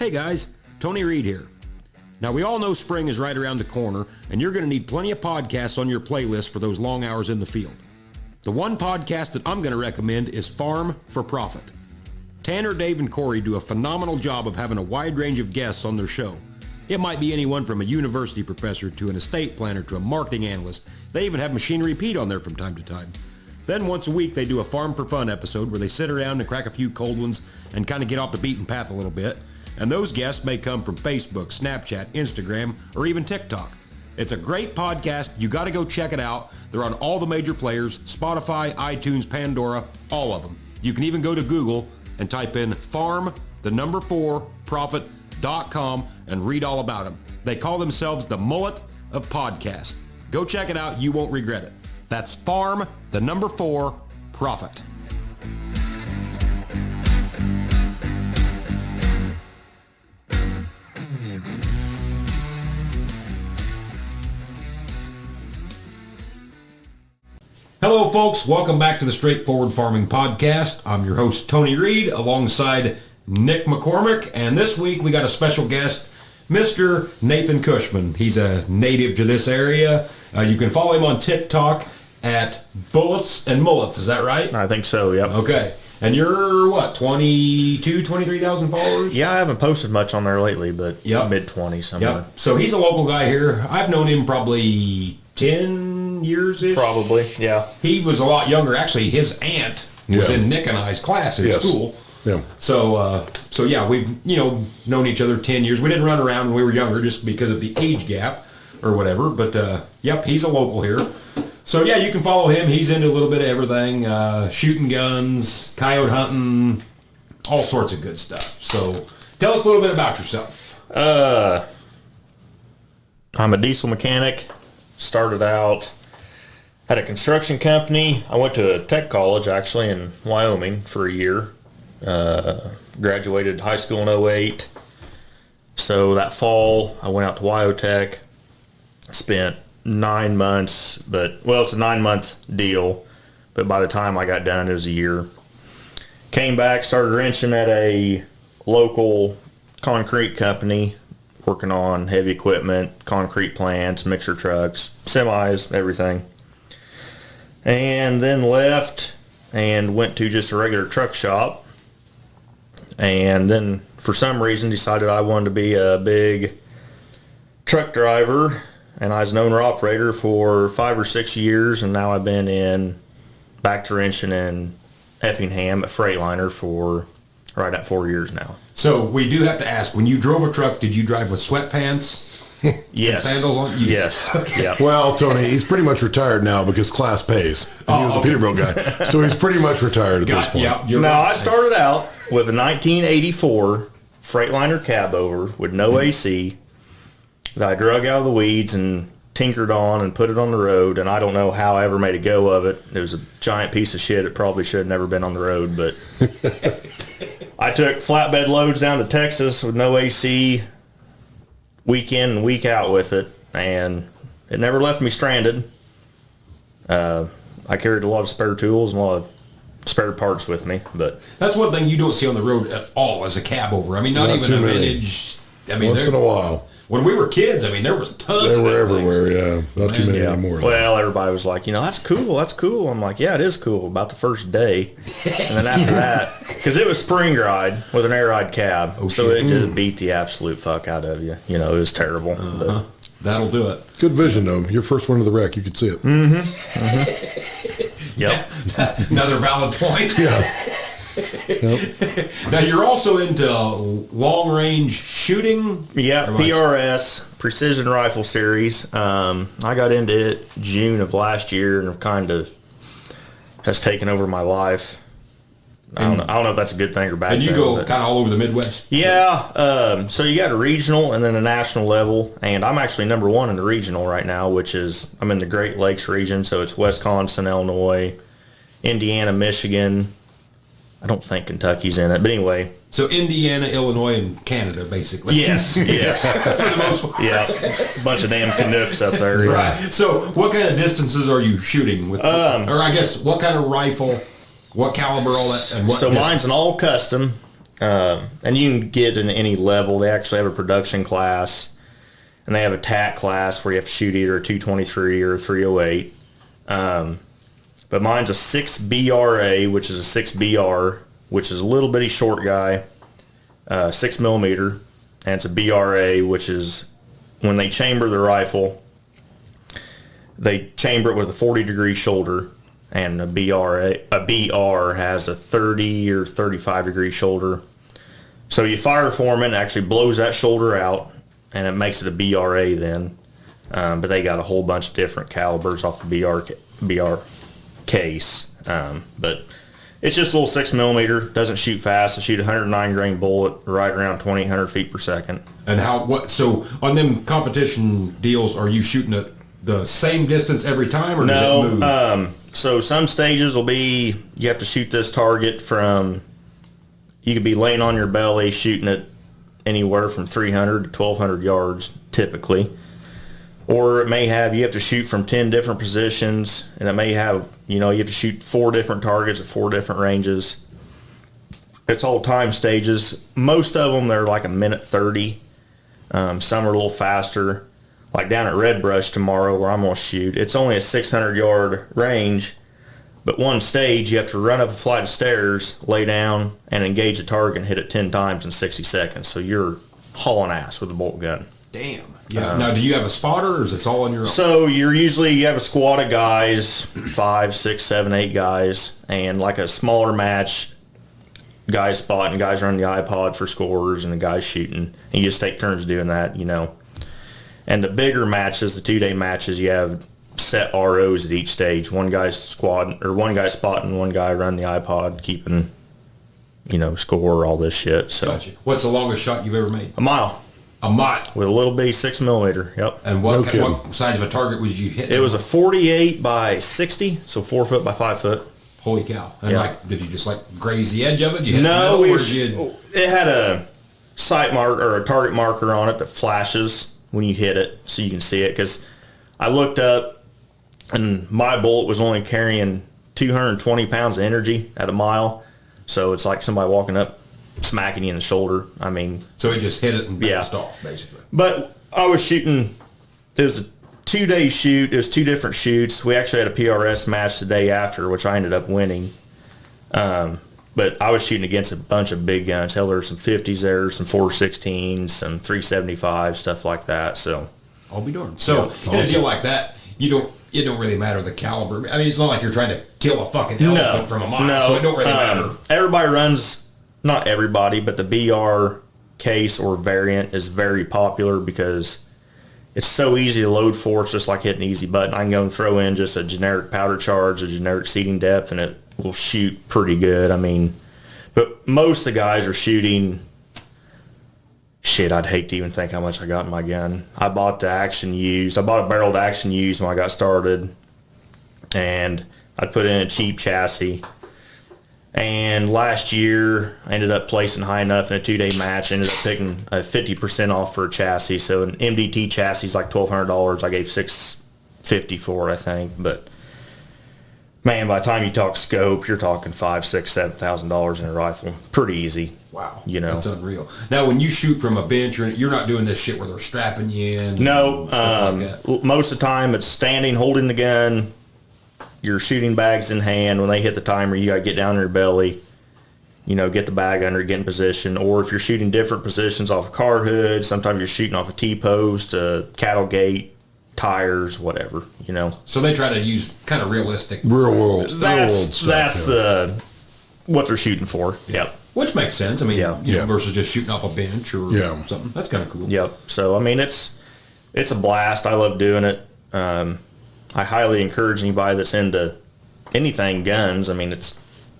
Hey guys, Tony Reed here. Now we all know spring is right around the corner and you're going to need plenty of podcasts on your playlist for those long hours in the field. The one podcast that I'm going to recommend is Farm for Profit. Tanner, Dave, and Corey do a phenomenal job of having a wide range of guests on their show. It might be anyone from a university professor to an estate planner to a marketing analyst. They even have Machinery Pete on there from time to time. Then once a week they do a Farm for Fun episode where they sit around and crack a few cold ones and kind of get off the beaten path a little bit. And those guests may come from Facebook, Snapchat, Instagram, or even TikTok. It's a great podcast. You got to go check it out. They're on all the major players, Spotify, iTunes, Pandora, all of them. You can even go to Google and type in farm4profit.com and read all about them. They call themselves the mullet of podcasts. Go check it out. You won't regret it. That's farm4profit. Hello, folks. Welcome back to the Straightforward Farming Podcast. I'm your host, Tony Reed, alongside Nick McCormick. And this week, we got a special guest, Mr. Nathan Cushman. He's a native to this area. You can follow him on TikTok at Bullets and Mullets. Is that right? I think so, yep. Okay. And you're, what, 23,000 followers? Yeah, I haven't posted much on there lately, but mid-20s somewhere. Yep. So he's a local guy here. I've known him probably 10 years-ish. Probably, yeah. He was a lot younger. Actually, his aunt was in Nick and I's class at school. Yeah. So yeah, we've, known each other 10 years. We didn't run around when we were younger just because of the age gap or whatever. But, yep, he's a local here. So, yeah, you can follow him. He's into a little bit of everything. Shooting guns, coyote hunting, all sorts of good stuff. So tell us a little bit about yourself. I'm a diesel mechanic. Started out at a construction company. I went to a tech college, actually, in Wyoming for a year. Graduated high school in 2008. So that fall, I went out to Wyotech. Spent 9 months, it's a 9-month deal. But by the time I got done, it was a year. Came back, started wrenching at a local concrete company, working on heavy equipment, concrete plants, mixer trucks, semis, everything. And then left and went to just a regular truck shop. And then for some reason decided I wanted to be a big truck driver. And I was an owner-operator for 5 or 6 years, and now I've been back to wrenching in Effingham at Freightliner for right at 4 years now. So we do have to ask, when you drove a truck, did you drive with sweatpants? Yes. And sandals on? Yes. Okay. Yep. Well, Tony, he's pretty much retired now because class pays. And he was a Peterbilt guy. So he's pretty much retired at this point. Yep, Now, I started out with a 1984 Freightliner cab over with no AC that I drug out of the weeds and tinkered on and put it on the road, and I don't know how I ever made a go of it. It was a giant piece of shit. It probably should have never been on the road, but I took flatbed loads down to Texas with no AC week in and week out with it, and it never left me stranded. I carried a lot of spare tools and a lot of spare parts with me, but that's one thing you don't see on the road at all as a cab over. I mean, not even a vintage. I mean, once in a while. When we were kids, I mean, there was tons They of were things. everywhere, yeah. Not too many anymore. Well, everybody was like, that's cool, that's cool. I'm like, yeah, it is cool about the first day. And then after that, because it was spring ride with an air ride cab, so it just beat the absolute fuck out of you. It was terrible. But that'll do it. Good vision, though. Your first one to the wreck, you could see it. Yep. Another valid point. Yeah. Now, you're also into long-range shooting? Yeah, PRS, Precision Rifle Series. I got into it June of last year, and it kind of has taken over my life. I don't know if that's a good thing or bad thing. And you go kind of all over the Midwest? Yeah. So you got a regional and then a national level, and I'm actually number 1 in the regional right now, which is, I'm in the Great Lakes region, so it's Wisconsin, Illinois, Indiana, Michigan. I don't think Kentucky's in it, but anyway. So Indiana, Illinois, and Canada, basically. Yes. For the most part. Yeah, a bunch of damn Canucks up there. Right. So what kind of distances are you shooting with? Or I guess, what kind of rifle, what caliber, all that, and what So distance? mine's an all custom and you can get in any level. They actually have a production class, and they have a TAC class where you have to shoot either a 223 or a 308. But mine's a 6BRA, which is a 6BR, which is a little bitty short guy, 6 millimeter, and it's a BRA, which is when they chamber the rifle, they chamber it with a 40-degree shoulder, and a BR has a 30 or 35-degree shoulder. So you fire form it actually blows that shoulder out, and it makes it a BRA then. But they got a whole bunch of different calibers off the BR case. But it's just a little 6 millimeter, doesn't shoot fast. I shoot a 109 grain bullet right around 100 feet per second. And so on them competition deals, are you shooting at the same distance every time, or does it move? So some stages will be, you have to shoot this target from, you could be laying on your belly shooting it anywhere from 300 to 1,200 yards typically. Or it may have, you have to shoot from 10 different positions, and it may have, you have to shoot 4 different targets at 4 different ranges. It's all time stages. Most of them, they're like a minute 30. Some are a little faster. Like down at Red Brush tomorrow where I'm going to shoot, it's only a 600-yard range, but one stage you have to run up a flight of stairs, lay down, and engage a target and hit it 10 times in 60 seconds. So you're hauling ass with a bolt gun. Damn. Yeah. Now, do you have a spotter, or is this all on your own? So you have a squad of guys, 5, 6, 7, 8 guys, and like a smaller match, guys spotting, guys running the iPod for scores, and the guys shooting. And you just take turns doing that, And the bigger matches, the 2-day matches, you have set ROs at each stage. One guy's spotting, one guy running the iPod, keeping, score, all this shit. So, gotcha. What's the longest shot you've ever made? A mile. A mile? With a little bitty 6 millimeter, yep. And what size of a target was you hitting? It was a 48 by 60, so 4 foot by 5 foot. Holy cow. And yeah. did you just graze the edge of it? You hit no, it had a sight mark or a target marker on it that flashes when you hit it, so you can see it. Because I looked up, and my bullet was only carrying 220 pounds of energy at a mile, so it's like somebody walking up, smacking you in the shoulder. I mean, so it just hit it and bounced off, basically. But I was shooting. It was a 2-day shoot. It was 2 different shoots. We actually had a PRS match the day after, which I ended up winning. But I was shooting against a bunch of big guns. Hell, there were some 50s there, some 416s, some 375, stuff like that. So I'll be darned. So in a deal like that, it don't really matter the caliber. I mean, it's not like you're trying to kill a fucking elephant from a mile. So it don't really matter. Everybody runs. Not everybody, but the BR case or variant is very popular because it's so easy to load for. It's just like hitting an easy button. I can go and throw in just a generic powder charge, a generic seating depth, and it will shoot pretty good. I mean, but most of the guys are shooting, shit, I'd hate to even think how much I got in my gun. I bought the Action used. I bought a barreled Action used when I got started, and I put in a cheap chassis. And last year, I ended up placing high enough in a 2-day match. Ended up picking a 50% off for a chassis. So an MDT chassis is like $1,200. I gave $650 for it, I think. But man, by the time you talk scope, you're talking $5,000, $6,000, $7,000 in a rifle. Pretty easy. Wow, that's unreal. Now, when you shoot from a bench, you're not doing this shit where they're strapping you in. No, most of the time it's standing, holding the gun. Your shooting bag's in hand. When they hit the timer, you got to get down on your belly, get the bag under, get in position. Or if you're shooting different positions off a car hood, sometimes you're shooting off a T-post, a cattle gate, tires, whatever, So they try to use kind of realistic. Real world stuff. That's what they're shooting for. Yep. Which makes sense. I mean, versus just shooting off a bench or something. That's kind of cool. Yep. So, I mean, it's a blast. I love doing it. I highly encourage anybody that's into anything guns. I mean,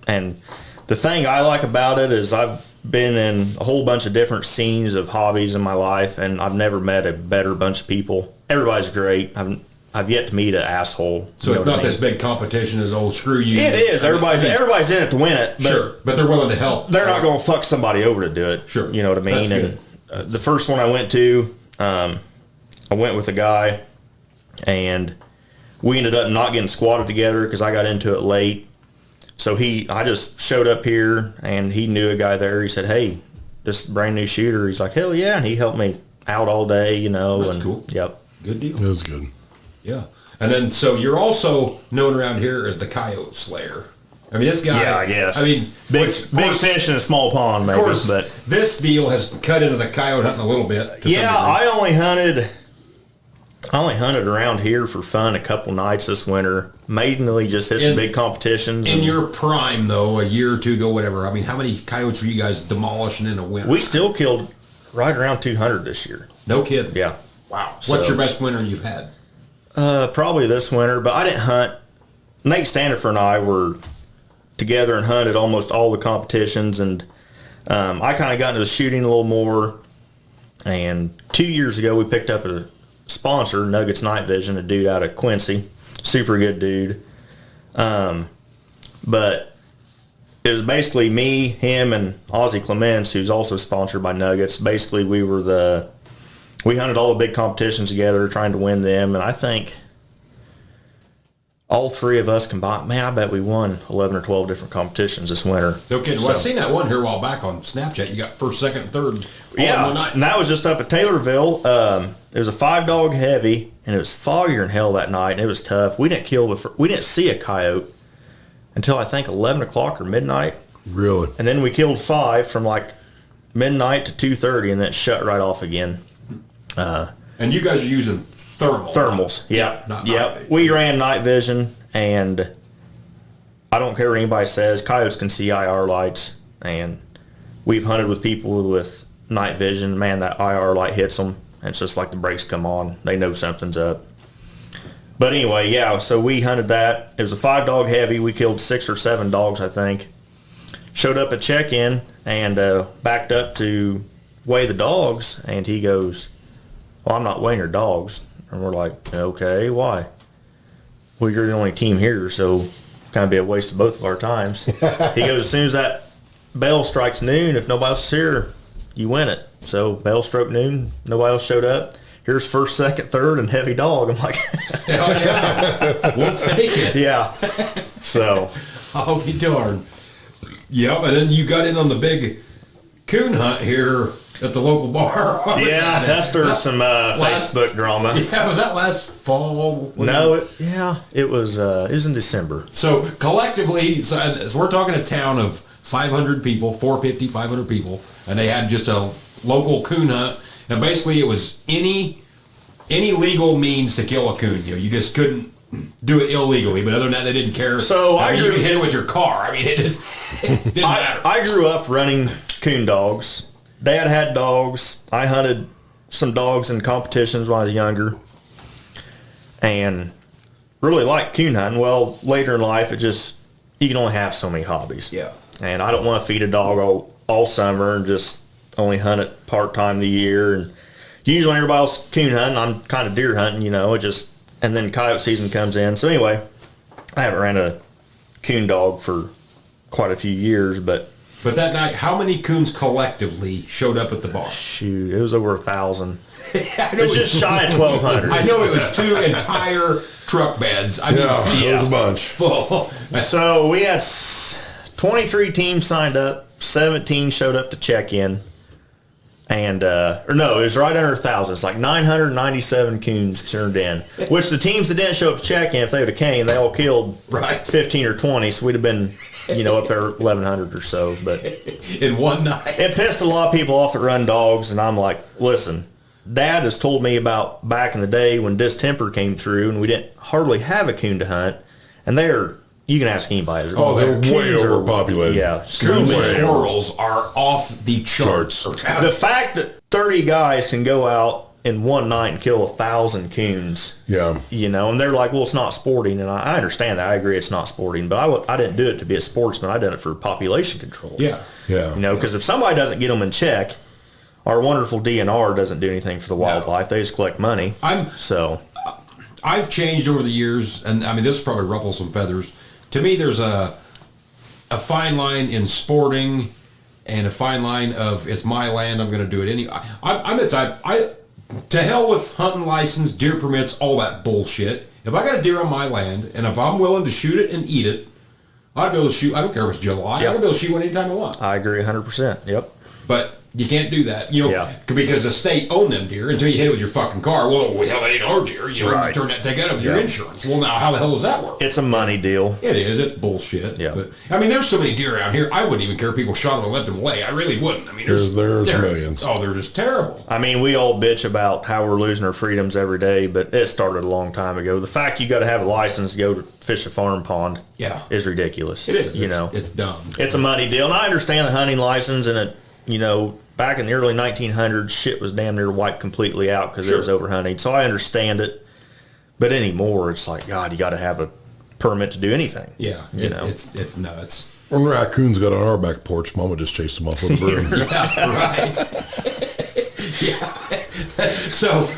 and the thing I like about it is I've been in a whole bunch of different scenes of hobbies in my life, and I've never met a better bunch of people. Everybody's great. I've yet to meet an asshole. So it's not this big competition as old screw you. It is. Everybody's in it to win it. But sure, but they're willing to help. They're not going to fuck somebody over to do it. Sure. You know what I mean? That's good. The first one I went to, I went with a guy, and we ended up not getting squatted together because I got into it late. So I just showed up here, and he knew a guy there. He said, "Hey, this brand new shooter." He's like, "Hell yeah!" And he helped me out all day, you know. That's cool. Yep. Good deal. That was good. Yeah. And then, so you're also known around here as the Coyote Slayer. I mean, this guy. Yeah, I guess. I mean, big fish in a small pond, maybe. Of course, but this deal has cut into the coyote hunting a little bit. Yeah, I only hunted around here for fun a couple nights this winter. Mainly just hit the big competitions. In your prime, though, a year or two ago, whatever. I mean, how many coyotes were you guys demolishing in a winter? We still killed right around 200 this year. No kidding. Yeah. Wow. What's your best winter you've had? Probably this winter, but I didn't hunt. Nate Standifer and I were together and hunted almost all the competitions, and I kind of got into the shooting a little more. And 2 years ago, we picked up a sponsor, Nuggets Night Vision, a dude out of Quincy, super good dude. But it was basically me, him, and Ozzie Clements, who's also sponsored by Nuggets. Basically, we hunted all the big competitions together, trying to win them, and I think all three of us combined, man, I bet we won 11 or 12 different competitions this winter. Okay, well, I seen that one here a while back on Snapchat. You got first, second, and third. Yeah, in one night. And that was just up at Taylorville. It was a 5-dog heavy, and it was foggier than hell that night, and it was tough. We didn't see a coyote until I think 11 o'clock or midnight. Really? And then we killed 5 from like midnight to 2:30, and then it shut right off again. And you guys are using thermals. Yeah. Not yeah. We ran night vision, and I don't care what anybody says, coyotes can see IR lights, and we've hunted with people with night vision. Man, that IR light hits them, and it's just like the brakes come on. They know something's up. But anyway, yeah, so we hunted that. It was a 5-dog heavy. We killed 6 or 7 dogs, I think. Showed up at check-in and backed up to weigh the dogs, and he goes, "Well, I'm not weighing your dogs." And we're like, "Okay, why?" "Well, you're the only team here, so kind of be a waste of both of our times." He goes, "As soon as that bell strikes noon, if nobody else is here, you win it." So bell struck noon, nobody else showed up. Here's first, second, third, and heavy dog. I'm like, hell yeah, we'll take it. Yeah. So I'll be darned. Yep, and then you got in on the big coon hunt here at the local bar. Yeah, that stirred some Facebook drama. Yeah, was that last fall? No, it was in December. So collectively, so we're talking a town of 500 people, 450, 500 people, and they had just a local coon hunt. And basically, it was any legal means to kill a coon. You just couldn't do it illegally. But other than that, they didn't care. So you could hit it with your car. I mean, it didn't matter. I grew up running coon dogs. Dad had dogs. I hunted some dogs in competitions when I was younger, and really liked coon hunting. Well, later in life, you can only have so many hobbies. Yeah. And I don't want to feed a dog all summer and just only hunt it part-time the year. And usually when everybody else coon hunting, I'm kind of deer hunting, and then coyote season comes in. So anyway, I haven't ran a coon dog for quite a few years, but that night, how many coons collectively showed up at the bar? shoot, it was over 1,000. It was just shy of 1,200. I know it was 2 entire truck beds. I mean, it was a bunch. Full. So we had 23 teams signed up, 17 showed up to check in. And, it was right under 1,000. It's like 997 coons turned in, which the teams that didn't show up to check in, if they would have came, they all killed 15 or 20. So we'd have been, up there 1,100 or so. But in one night, it pissed a lot of people off that run dogs. And I'm like, listen, Dad has told me about back in the day when distemper came through and we didn't hardly have a coon to hunt. And you can ask anybody. They're way overpopulated. Yeah. coons and squirrels are off the charts. The fact that 30 guys can go out in one night and kill 1,000 coons. Yeah. And they're like, well, it's not sporting. And I understand that. I agree it's not sporting. But I didn't do it to be a sportsman. I did it for population control. Yeah. Yeah. Because if somebody doesn't get them in check, our wonderful DNR doesn't do anything for the wildlife. They just collect money. I've changed over the years, and I mean, this probably ruffles some feathers. To me, there's a fine line in sporting and a fine line of it's my land, I'm going to do it anyway. I'm the type, to hell with hunting license, deer permits, all that bullshit. If I got a deer on my land, and if I'm willing to shoot it and eat it, I'd be able to shoot. I don't care if it's July. Yep. I'd be able to shoot one anytime I want. I agree 100%. Yep. But you can't do that, because the state owned them deer until you hit it with your fucking car. Well, hell, that ain't our deer. You turn that, take that up to your insurance. Well, now how the hell does that work? It's a money deal. It is. It's bullshit. Yeah. But I mean, there's so many deer around here. I wouldn't even care if people shot them and let them lay. I really wouldn't. I mean, there's millions. Oh, they're just terrible. I mean, we all bitch about how we're losing our freedoms every day, but it started a long time ago. The fact you got to have a license to go to fish a farm pond is ridiculous. It is. It's dumb. It's a money deal. And I understand the hunting license and back in the early 1900s, shit was damn near wiped completely out because it was overhunting. So I understand it. But anymore, it's like, God, you got to have a permit to do anything. Yeah. It's nuts. When raccoons got on our back porch, Mama just chased them off with a broom. Yeah. So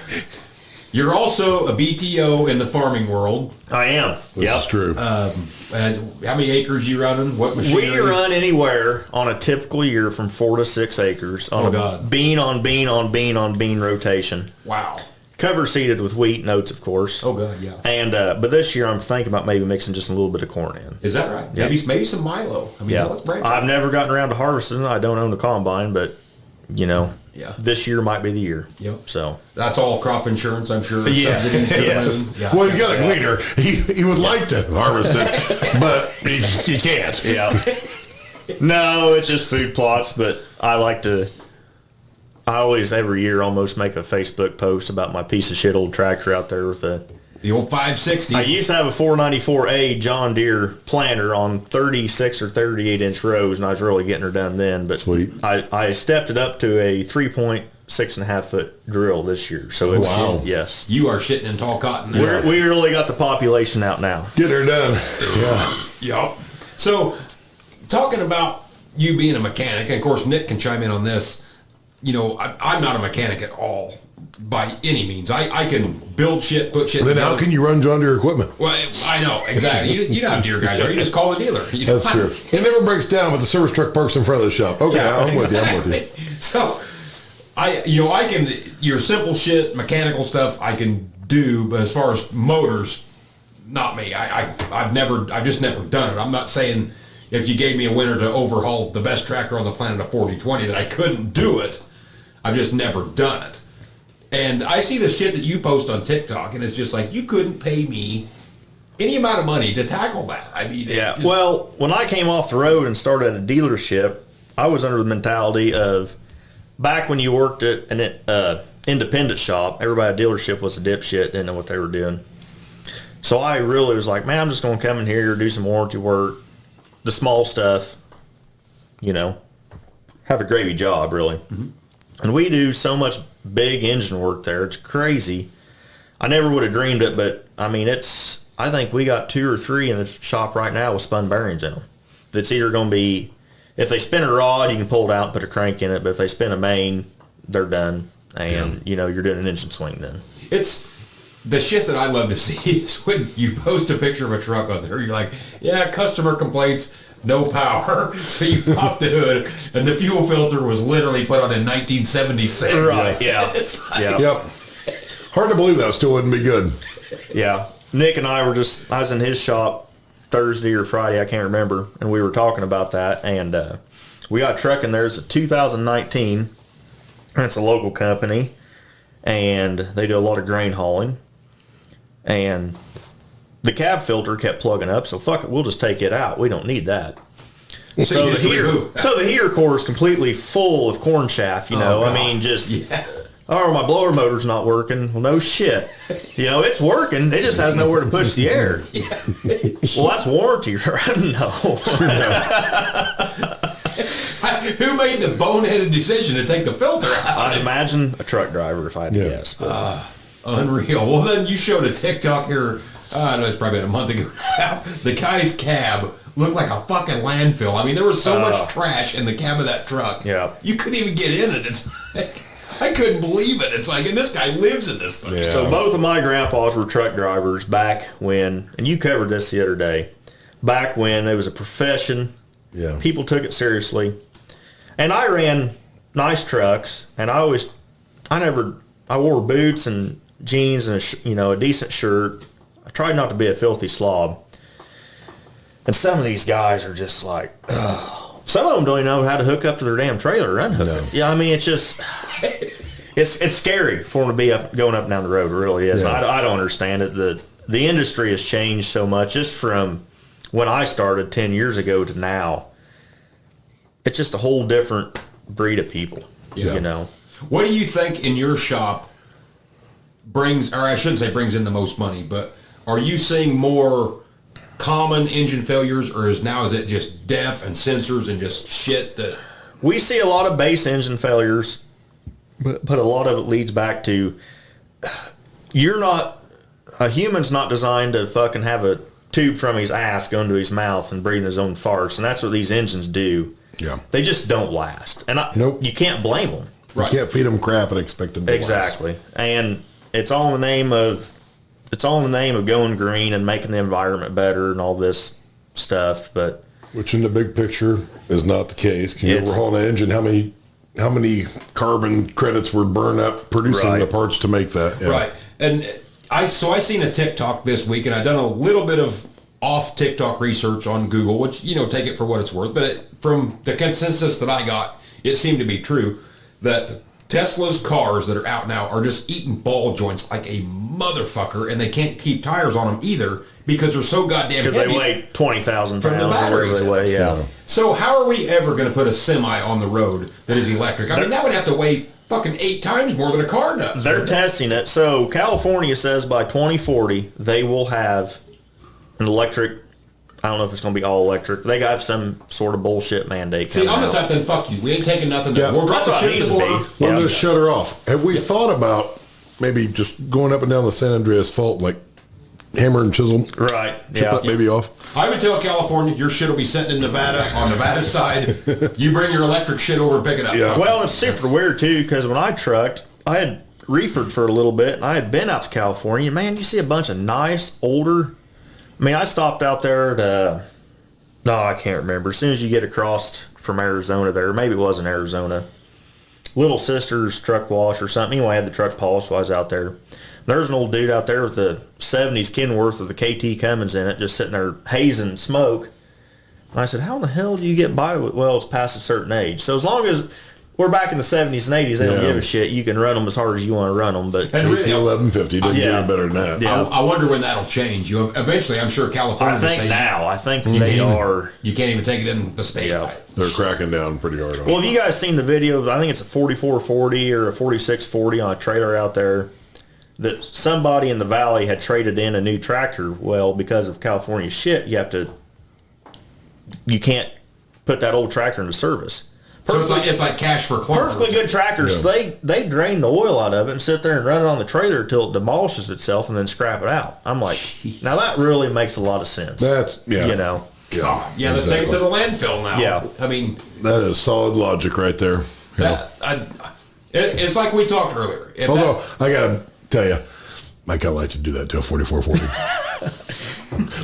you're also a BTO in the farming world. I am. This is true. And how many acres you running? What machinery? We run anywhere on a typical year from 4 to 6 acres on a bean on bean on bean on bean rotation. Wow. Cover seeded with wheat and oats, of course. Oh god, yeah. And but this year I'm thinking about maybe mixing just a little bit of corn in. Is that right? Yep. Maybe some Milo. I mean, let's branch out. I've never gotten around to harvesting. I don't own a combine, but this year might be the year. Yep. So that's all crop insurance, I'm sure. Yes. Yeah. Well, he's got a gleaner. He would like to harvest it, but he can't. Yeah. No, it's just food plots, but I always, every year, almost make a Facebook post about my piece of shit old tractor out there with the old 560. I used to have a 494A John Deere planter on 36 or 38 inch rows, and I was really getting her done then. But sweet. I stepped it up to a 3.6.5 foot drill this year. So it's, wow. Yes. You are shitting in tall cotton. We really got the population out now. Get her done. Yeah. Yep. So, talking about you being a mechanic, and of course Nick can chime in on this. I'm not a mechanic at all by any means. I can build shit, put shit Then together. how can you run John Deere equipment? Well, I know, exactly. You know how deer guys are. You just call the dealer. That's true. It never breaks down, but the service truck parks in front of the shop. Okay, I'm with you. So, I can, your simple shit, mechanical stuff, I can do, but as far as motors, not me. I've just never done it. I'm not saying if you gave me a winter to overhaul the best tractor on the planet, a 4020, that I couldn't do it. I've just never done it. And I see the shit that you post on TikTok, and it's just like, you couldn't pay me any amount of money to tackle that. I mean, well, when I came off the road and started at a dealership, I was under the mentality of back when you worked at an independent shop, everybody at a dealership was a dipshit, didn't know what they were doing. So I really was like, man, I'm just going to come in here, do some warranty work, the small stuff, have a gravy job, really. Mm-hmm. And we do so much big engine work there. It's crazy. I never would have dreamed it, but I mean, I think we got 2 or 3 in the shop right now with spun bearings in them. That's either going to be, if they spin a rod, you can pull it out and put a crank in it, but if they spin a main, they're done. And, you're doing an engine swing then. It's the shit that I love to see is when you post a picture of a truck on there, you're like, yeah, customer complaints, no power. So you pop the hood, and the fuel filter was literally put on in 1976. Right, yeah. It's like, Yep. Hard to believe that still wouldn't be good. Yeah. Nick and I was in his shop Thursday or Friday, I can't remember, and we were talking about that, and we got a truck in there. It's a 2019, and it's a local company, and they do a lot of grain hauling, and the cab filter kept plugging up, so fuck it, we'll just take it out. We don't need that. So the heater core is completely full of corn chaff, I mean, just, my blower motor's not working. Well, no shit. It's working. It just has nowhere to push the air. Well, that's warranty, right? No. Who made the boneheaded decision to take the filter out? I'd imagine a truck driver, if I had to guess. Unreal. Well, then you showed a TikTok here, I know it's probably been a month ago now. The guy's cab looked like a fucking landfill. I mean, there was so much trash in the cab of that truck. Yeah. You couldn't even get in it. It's like, I couldn't believe it. It's like, and this guy lives in this thing. Yeah. So both of my grandpas were truck drivers back when, and you covered this the other day, back when it was a profession. Yeah. People took it seriously. And I ran nice trucks, and I wore boots and jeans and a decent shirt. I tried not to be a filthy slob. And some of these guys are just like, ugh. Some of them don't even know how to hook up to their damn trailer or unhook it. Yeah, I mean, it's just, it's scary for them to be going up and down the road. It really is. Yeah. I don't understand it. The industry has changed so much just from when I started 10 years ago to now. It's just a whole different breed of people, you know. What do you think in your shop brings, or I shouldn't say brings in the most money, but are you seeing more common engine failures, or is it just DEF and sensors and just shit that... We see a lot of base engine failures, but a lot of it leads back to a human's not designed to fucking have a tube from his ass going to his mouth and breathing his own farts, and that's what these engines do. Yeah. They just don't last. And you can't blame them. Right. You can't feed them crap and expect them to exactly. last. And it's all in the name of going green and making the environment better and all this stuff, but which in the big picture is not the case. Can you overhaul an engine? How many carbon credits were burned up producing the parts to make that? Yeah. Right. And I seen a TikTok this week, and I done a little bit of off TikTok research on Google, which, take it for what it's worth. But from the consensus that I got, it seemed to be true that Tesla's cars that are out now are just eating ball joints like a motherfucker, and they can't keep tires on them either because they're so goddamn heavy. Because they weigh 20,000 pounds. From the batteries. They weigh, yeah. So how are we ever going to put a semi on the road that is electric? I mean, that would have to weigh fucking 8 times more than a car does. They're testing it. So California says by 2040 they will have an electric. I don't know if it's going to be all electric. They got some sort of bullshit mandate. See, I'm the type that fuck you. We ain't taking nothing. Yeah. We're dropping shit in the border. We'll just shut her off. Have we thought about maybe just going up and down the San Andreas Fault, like hammer and chisel? Right. Chip that baby off. I would tell California, your shit will be sitting in Nevada on Nevada's side. You bring your electric shit over and pick it up. Yeah. Well, it's super weird too, because when I trucked, I had reefered for a little bit, and I had been out to California. Man, you see a bunch of nice older. I mean, I stopped out there I can't remember. As soon as you get across from Arizona there, maybe it was in Arizona, Little Sister's truck wash or something. Anyway, I had the truck polished while I was out there. There's an old dude out there with the 70s Kenworth with the KT Cummins in it, just sitting there hazing smoke. And I said, how in the hell do you get by with, well, it's past a certain age. So as long as we're back in the 70s and 80s, they don't give a shit. You can run them as hard as you want to run them. But KT 1150 didn't get any better than that. Yeah. I wonder when that'll change. Eventually, I'm sure California. I think they are. You can't even take it in the state. Yeah. They're cracking down pretty hard on it. Well, have you guys seen the video? I think it's a 4440 or a 4640 on a trailer out there that somebody in the valley had traded in a new tractor. Well, because of California shit, you can't put that old tractor into service. So it's like cash for clunkers. Perfectly good tractors. Yeah. They drain the oil out of it and sit there and run it on the trailer until it demolishes itself and then scrap it out. I'm like, Jesus. Now that really makes a lot of sense. That's let's take it to the landfill now. Yeah, I mean that is solid logic right there. It's like we talked earlier. Although I gotta tell you, I kind of like to do that to a 4440.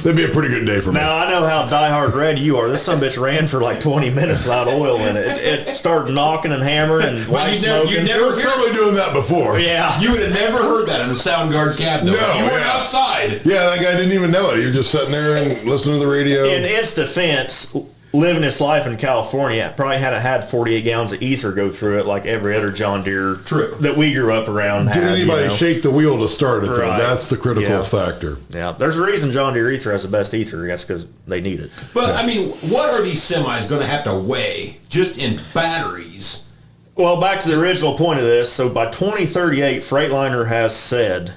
That'd be a pretty good day for me. Now, I know how diehard red you are. This son of a bitch ran for like 20 minutes without oil in it. It started knocking and hammering and white smoking. You never probably doing that before. Yeah. You would have never heard that in the sound guard cab. No. You went outside. Yeah, that guy didn't even know it. He was just sitting there and listening to the radio. In its defense, living his life in California, probably hadn't had 48 gallons of ether go through it like every other John Deere that we grew up around. Did anybody shake the wheel to start it, though? Right. That's the critical factor. Yeah, there's a reason John Deere ether has the best ether. That's because they need it. But, I mean, what are these semis going to have to weigh just in batteries? Well, back to the original point of this. So by 2038, Freightliner has said,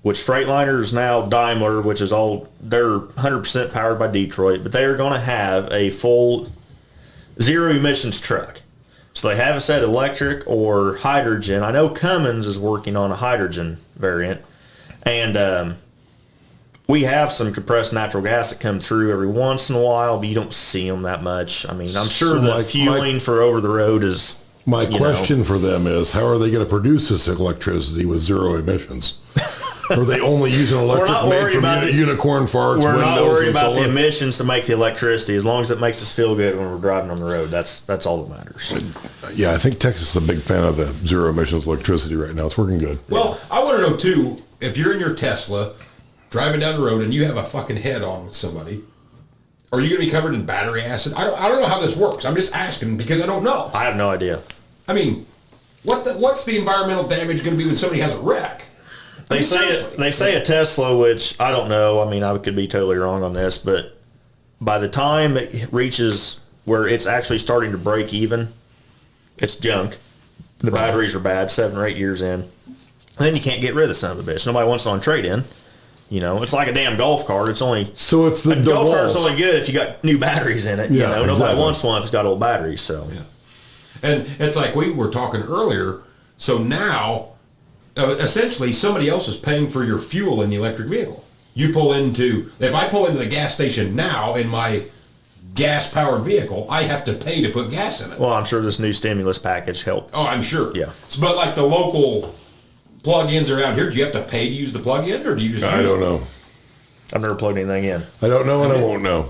which Freightliner is now Daimler, which is they're 100% powered by Detroit, but they are going to have a full zero emissions truck. So they haven't said electric or hydrogen. I know Cummins is working on a hydrogen variant, and we have some compressed natural gas that come through every once in a while, but you don't see them that much. I mean, I'm sure the fueling for over the road is... My question for them is, how are they going to produce this electricity with zero emissions? Are they only using electric made from unicorn farts? We're not worried about the emissions to make the electricity. As long as it makes us feel good when we're driving on the road, that's all that matters. Yeah, I think Texas is a big fan of the zero emissions electricity right now. It's working good. Well, I want to know too, if you're in your Tesla driving down the road and you have a fucking head on with somebody, are you going to be covered in battery acid? I don't know how this works. I'm just asking because I don't know. I have no idea. I mean, what's the environmental damage going to be when somebody has a wreck? They say a Tesla, which I don't know. I mean, I could be totally wrong on this, but by the time it reaches where it's actually starting to break even, it's junk. The batteries are bad, 7 or 8 years in. And then you can't get rid of the son of a bitch. Nobody wants it on trade-in. You know, it's like a damn golf cart. It's only a golf cart's only good if you got new batteries in it. Yeah, you know, nobody wants one if it's got old batteries. So, yeah. And it's like we were talking earlier. So now, essentially, somebody else is paying for your fuel in the electric vehicle. If I pull into the gas station now in my gas-powered vehicle, I have to pay to put gas in it. well, I'm sure this new stimulus package helped. Oh, I'm sure. Yeah. But like the local plug-ins around here, do you have to pay to use the plug-in, or do you just? I don't know. I've never plugged anything in. I don't know, and I won't know.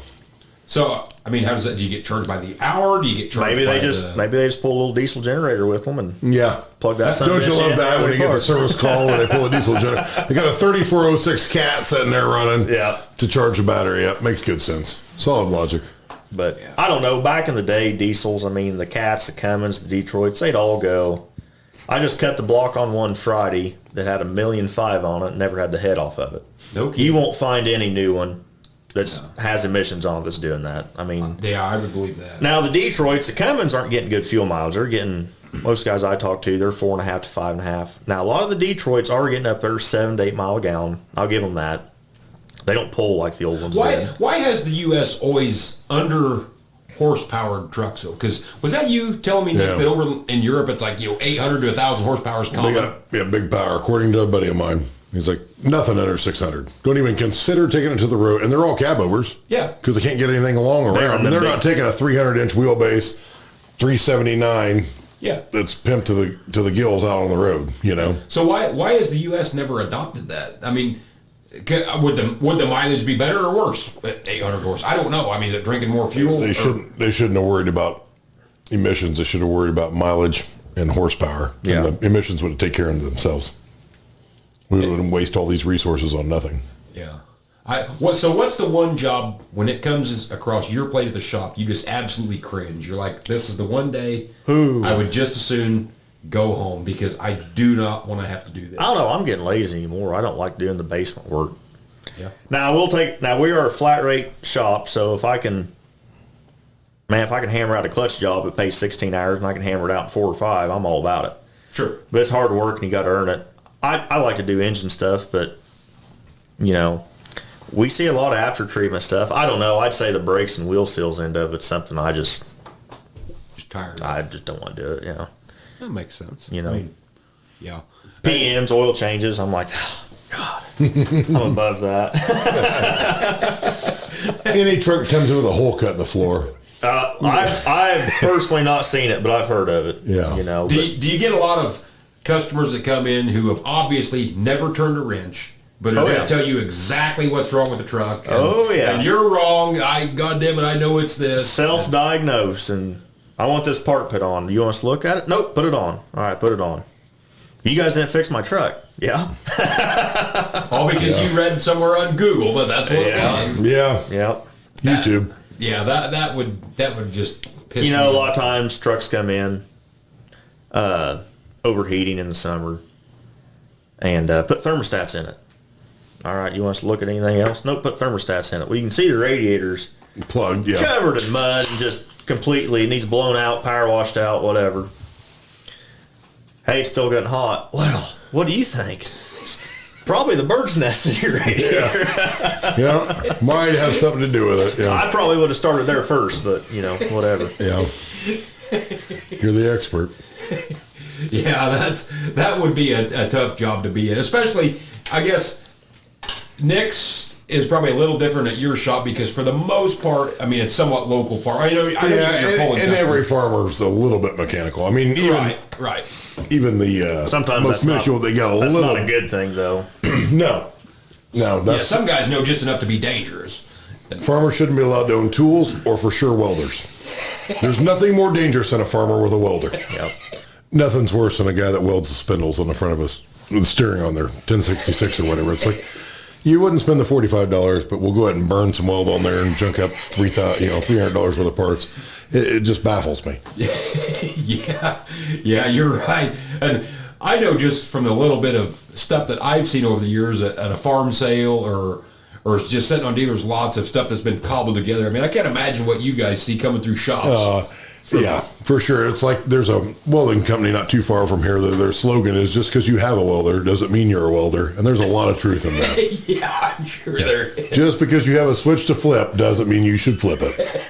So, I mean, how does that? Do you get charged by the hour? Do you get charged? Maybe they just pull a little diesel generator with them and Yeah. plug that. Don't you love that when you get the service call where they pull a diesel generator? They got a 3406 Cat sitting there running to charge the battery up. Makes good sense. Solid logic. But I don't know. Back in the day, diesels, I mean, the Cats, the Cummins, the Detroits, they'd all go. I just cut the block on one Friday that had 1.5 million on it and never had the head off of it. Okay. You won't find any new one that has emissions on it that's doing that. I mean, Yeah, I would believe that. now the Detroits, the Cummins aren't getting good fuel mileage. They're getting, most guys I talk to, they're 4.5 to 5.5. Now, a lot of the Detroits are getting up there 7 to 8 mile a gallon. I'll give them that. They don't pull like the old ones did. Why has the U.S. always under horsepowered trucks? Because was that you telling me Nick, that over in Europe it's like 800 to 1,000 horsepower is common? They got big power. According to a buddy of mine, he's like, nothing under 600. Don't even consider taking it to the road. And they're all cab overs. Yeah. Because they can't get anything along around. And they're not taking a 300-inch wheelbase, 379. Yeah. That's pimped to the gills out on the road. You know. So why has the U.S. never adopted that? I mean, would the mileage be better or worse at 800 horse? I don't know. I mean, is it drinking more fuel? They shouldn't have worried about emissions. They should have worried about mileage and horsepower. Yeah. And the emissions would take care of themselves. We wouldn't waste all these resources on nothing. Yeah. So what's the one job when it comes across your plate at the shop you just absolutely cringe? You're like, this is the one day I would just as soon go home because I do not want to have to do this. I don't know. I'm getting lazy anymore. I don't like doing the basement work. Yeah. Now we are a flat rate shop, so if I can hammer out a clutch job, it pays 16 hours, and I can hammer it out in 4 or 5. I'm all about it. Sure. But it's hard work, and you got to earn it. I like to do engine stuff, but we see a lot of after treatment stuff. I don't know. I'd say the brakes and wheel seals end of it's something I just tired. I just don't want to do it. That makes sense. I mean, yeah. PMs, oil changes. I'm like, oh, God, I'm above that. Any truck comes in with a hole cut in the floor. I've personally not seen it, but I've heard of it. Yeah. Do you get a lot of customers that come in who have obviously never turned a wrench, but are going to tell you exactly what's wrong with the truck? And, and you're wrong. Goddamn it, I know it's this. Self-diagnosed, and I want this part put on. You want us to look at it? Nope, put it on. All right, put it on. You guys didn't fix my truck. Yeah. All because you read somewhere on Google that that's what it was. Yeah. Yep. YouTube. That would just piss me a off. lot of times trucks come in overheating in the summer and put thermostats in it. All right, you want us to look at anything else? Nope, put thermostats in it. Well, you can see the radiators Plugged, covered in mud and just completely needs blown out, power washed out, whatever. Hey, it's still getting hot. Well, what do you think? Probably the bird's nest in your radiator. Yeah, might have something to do with it. Yeah, I probably would have started there first, but whatever. Yeah, you're the expert. Yeah, that would be a tough job to be in, especially, I guess, Nick's is probably a little different at your shop because for the most part, I mean, it's somewhat local farm. I know and every farmer's a little bit mechanical. I mean, even, right. Even the sometimes most minuscule, they got a little. That's not a good thing, though. No. That's, some guys know just enough to be dangerous. Farmers shouldn't be allowed to own tools or for sure welders. There's nothing more dangerous than a farmer with a welder. Yep. Nothing's worse than a guy that welds the spindles on the front of the steering on their 1066 or whatever. It's like, You wouldn't spend the $45, but we'll go ahead and burn some weld on there and junk up $300 worth of parts. It just baffles me. Yeah, you're right. And I know just from the little bit of stuff that I've seen over the years at a farm sale or just sitting on dealers' lots of stuff that's been cobbled together. I mean, I can't imagine what you guys see coming through shops. Yeah, for sure. It's like there's a welding company not too far from here that their slogan is just because you have a welder doesn't mean you're a welder. And there's a lot of truth in that. Yeah, I'm sure there is. Just because you have a switch to flip doesn't mean you should flip it.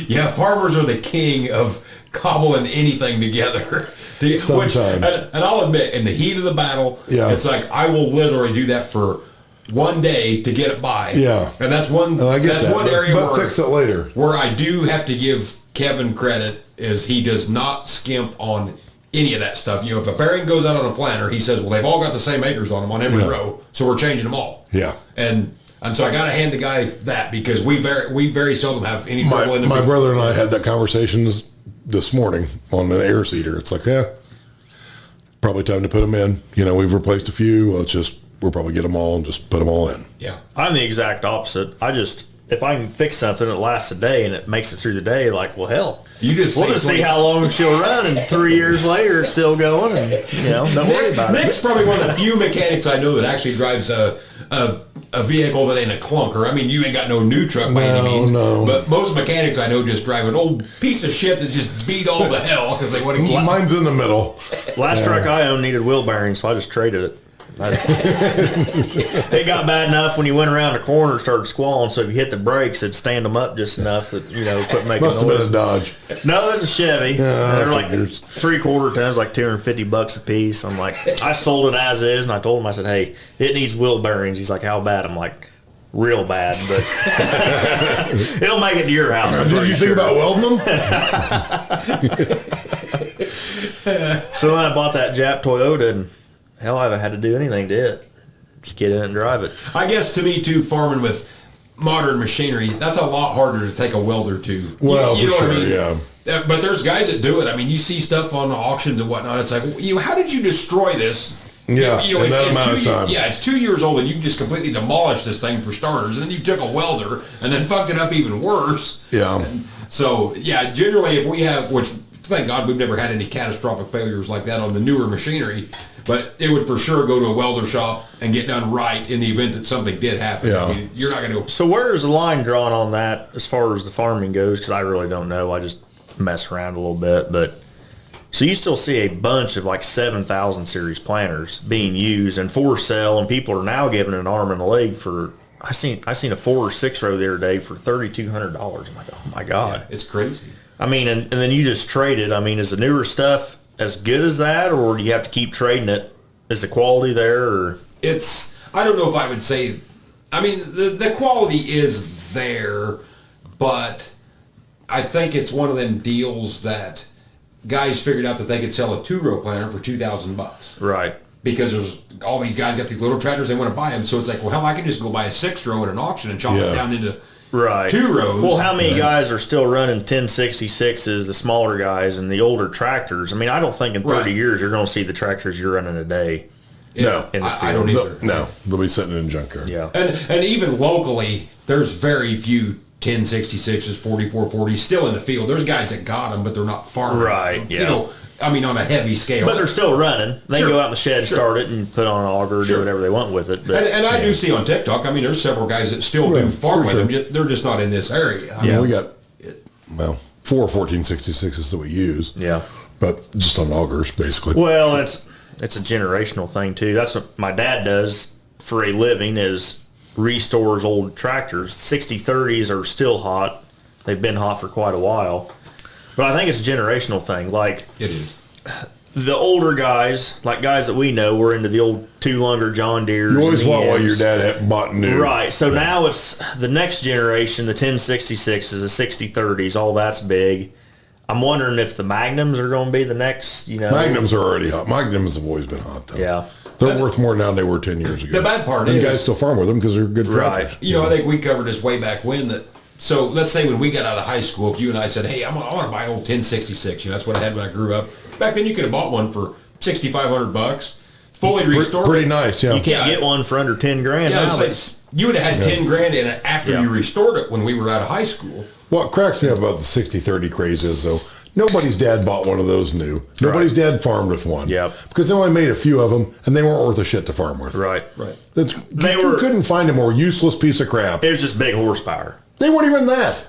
Yeah, farmers are the king of cobbling anything together. Sometimes. And I'll admit, in the heat of the battle, it's like I will literally do that for one day to get it by. Yeah. And that's one area but fix it later. Where I do have to give Kevin credit is he does not skimp on any of that stuff. You know, if a bearing goes out on a planter, he says, well, they've all got the same acres on them on every row, so we're changing them all. Yeah. And so I got to hand the guy that because we very seldom have any trouble in the My brother and I had that conversation this morning on the air seeder. It's like, probably time to put them in. You know, we've replaced a few. We'll probably get them all and just put them all in. Yeah. I'm the exact opposite. If I can fix something that lasts a day and it makes it through the day, like, well, hell, we'll just see how long she'll run, and 3 years later it's still going, and don't worry about it. Nick's probably one of the few mechanics I know that actually drives a vehicle that ain't a clunker. I mean, you ain't got no new truck by any means. No. But most mechanics I know just drive an old piece of shit that just beat all the hell because they want to keep. Mine's in the middle. Last truck I owned needed wheel bearings, so I just traded it. It got bad enough when you went around the corner and started squalling, so if you hit the brakes, it'd stand them up just enough that, quit making Must noise. have been a Dodge. No, it was a Chevy. They're like figures. 3/4 tons, like $250 a piece. I'm like, I sold it as is, and I told him, I said, hey, it needs wheel bearings. He's like, how bad? I'm like, real bad, but it'll make it to your house. Did you think about welding them? So then I bought that Jap Toyota, and hell, I haven't had to do anything to it. Just get in it and drive it. I guess to me too, farming with modern machinery, that's a lot harder to take a welder to. Well, you know for what sure, I mean? yeah. But there's guys that do it. I mean, you see stuff on auctions and whatnot. It's like, how did you destroy this? Yeah, in that amount of time. Yeah, it's 2 years old and you just completely demolished this thing for starters. And then you took a welder and then fucked it up even worse. Yeah. And so, yeah, generally if we have, which thank God we've never had any catastrophic failures like that on the newer machinery, but it would for sure go to a welder shop and get done right in the event that something did happen. Yeah. I mean, you're not going to. So where is the line drawn on that as far as the farming goes? Because I really don't know. I just mess around a little bit. But so you still see a bunch of like 7,000 series planters being used and for sale, and people are now giving an arm and a leg for. I seen a 4 or 6 row the other day for $3,200. I'm like, oh my God, Yeah, it's crazy. I mean, and then you just trade it. I mean, is the newer stuff as good as that, or do you have to keep trading it? Is the quality there, or? I don't know if I would say, I mean, the quality is there, but I think it's one of them deals that guys figured out that they could sell a 2-row planter for $2,000. Right. Because there's all these guys got these little tractors, they want to buy them, so it's like, well, hell, I can just go buy a 6-row at an auction and chop it down into 2 rows. Well, how many guys are still running 1066s, the smaller guys, and the older tractors? I mean, I don't think in 30 years you're going to see the tractors you're running today. No. In the field. I don't either. No, they'll be sitting in junkyard. Yeah. And even locally, there's very few 1066s, 4440s still in the field. There's guys that got them, but they're not farming. Right, yeah. You know, I mean, on a heavy scale. But they're still running. They can go out in the shed and start it and put on an auger or do whatever they want with it. But, and I do see on TikTok, I mean, there's several guys that still do farm with them. They're just not in this area. I mean, we got, 4 1466s that we use. Yeah. But just on augers, basically. Well, it's a generational thing, too. That's what my dad does for a living is restores old tractors. 6030s are still hot. They've been hot for quite a while. But I think it's a generational thing. Like, It is. The older guys, like guys that we know, were into the old 2-lunger John Deeres. You always and want what EMs. your dad had bought new. Right. So now it's the next generation, the 1066s, the 6030s, all that's big. I'm wondering if the Magnums are going to be the next, Magnums are already hot. Magnums have always been hot, though. Yeah. They're worth more now than they were 10 years ago. The bad part and is... guys still farm with them because they're good tractors. You know, I think we covered this way back when that... So let's say when we got out of high school, if you and I said, hey, I want to buy an old 1066, that's what I had when I grew up. Back then you could have bought one for $6,500. fully restored. Pretty nice, yeah. You can't get one for under 10 grand Yeah, now. you would have had 10 grand in it after you restored it when we were out of high school. What cracks me up about the 60-30 craze is, though, nobody's dad bought one of those new. Nobody's dad farmed with one. Yep. Because they only made a few of them, and they weren't worth a shit to farm with. Right. You couldn't find a more useless piece of crap. It was just big horsepower. They weren't even that.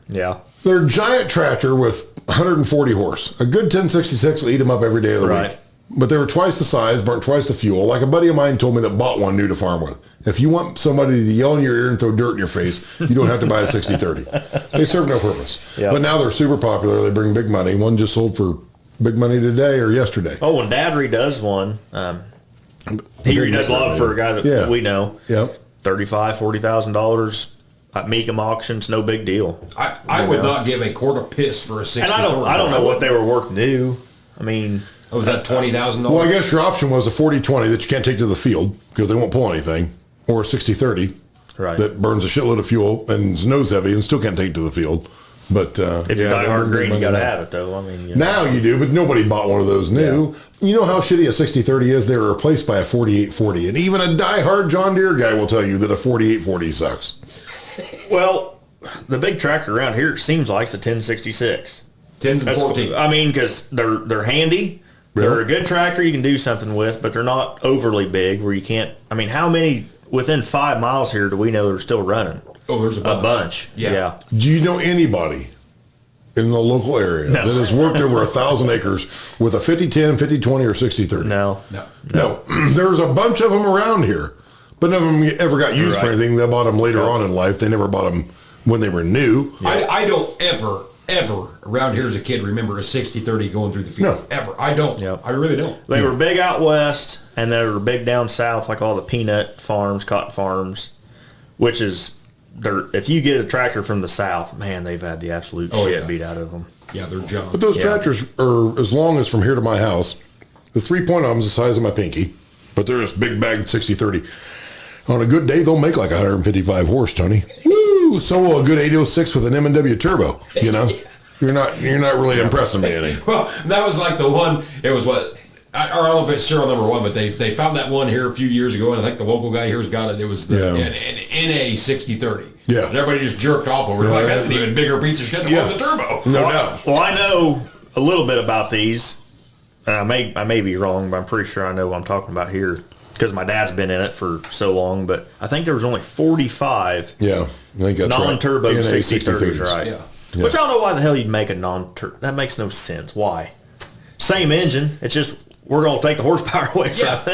Yeah. They're a giant tractor with 140 horse. A good 1066 will eat them up every day of the week. But they were twice the size, burnt twice the fuel. Like a buddy of mine told me that bought one new to farm with. If you want somebody to yell in your ear and throw dirt in your face, you don't have to buy a 60-30. They serve no purpose. Yep. But now they're super popular. They bring big money. One just sold for big money today or yesterday. Oh, when Dad redoes one, he redoes a lot for a guy that we know. Yep. $35,000, $40,000 at Meekum auctions, no big deal. I would not give a quart of piss for a 60. And I don't know what they were worth new. I mean, was that $20,000? Well, I guess your option was a 40-20 that you can't take to the field because they won't pull anything, or a 60-30 that burns a shitload of fuel and is nose heavy and still can't take to the field. But if you buy hard green, you got to have it, though. I mean, now you do, but nobody bought one of those new. Yeah. You know how shitty a 60-30 is? They were replaced by a 48-40, and even a diehard John Deere guy will tell you that a 48-40 sucks. Well, the big tractor around here, it seems like it's a 1066. 10s and 14. I mean, because they're handy. Really? They're a good tractor you can do something with, but they're not overly big where you can't. I mean, how many within 5 miles here do we know that are still running? Oh, there's a bunch. Yeah. Do you know anybody in the local area that has worked over 1,000 acres with a 50-10, 50-20, or 60-30? No. There's a bunch of them around here, but none of them ever got used for anything. They bought them later on in life. They never bought them when they were new. Yeah. I don't ever around here as a kid remember a 60-30 going through the field. No. Ever. I don't. Yep. I really don't. They were big out west, and they were big down south, like all the peanut farms, cotton farms, which is, if you get a tractor from the south, man, they've had the absolute shit beat out of them. Yeah, they're junk. But those tractors are as long as from here to my house. The 3-point arm's the size of my pinky, but they're just big bagged 60-30. On a good day, they'll make like 155 horse, Tony. Woo! So will a good 806 with an M&W turbo. You know, you're not really impressing me any. Well, that was like the one. It was what. I don't know if it's serial number one, but they found that one here a few years ago, and I think the local guy here's got it. It was the an NA 60-30. Yeah. And everybody just jerked off over it. Like, that's an even bigger piece of shit than the turbo. No doubt. Well, I know a little bit about these. I may be wrong, but I'm pretty sure I know what I'm talking about here because my dad's been in it for so long. But I think there was only 45 I think that's non-turbo right. 60-30s, right? Yeah. Which I don't know why the hell you'd make a non-turbo. That makes no sense. Why? Same engine. It's just we're going to take the horsepower away from it.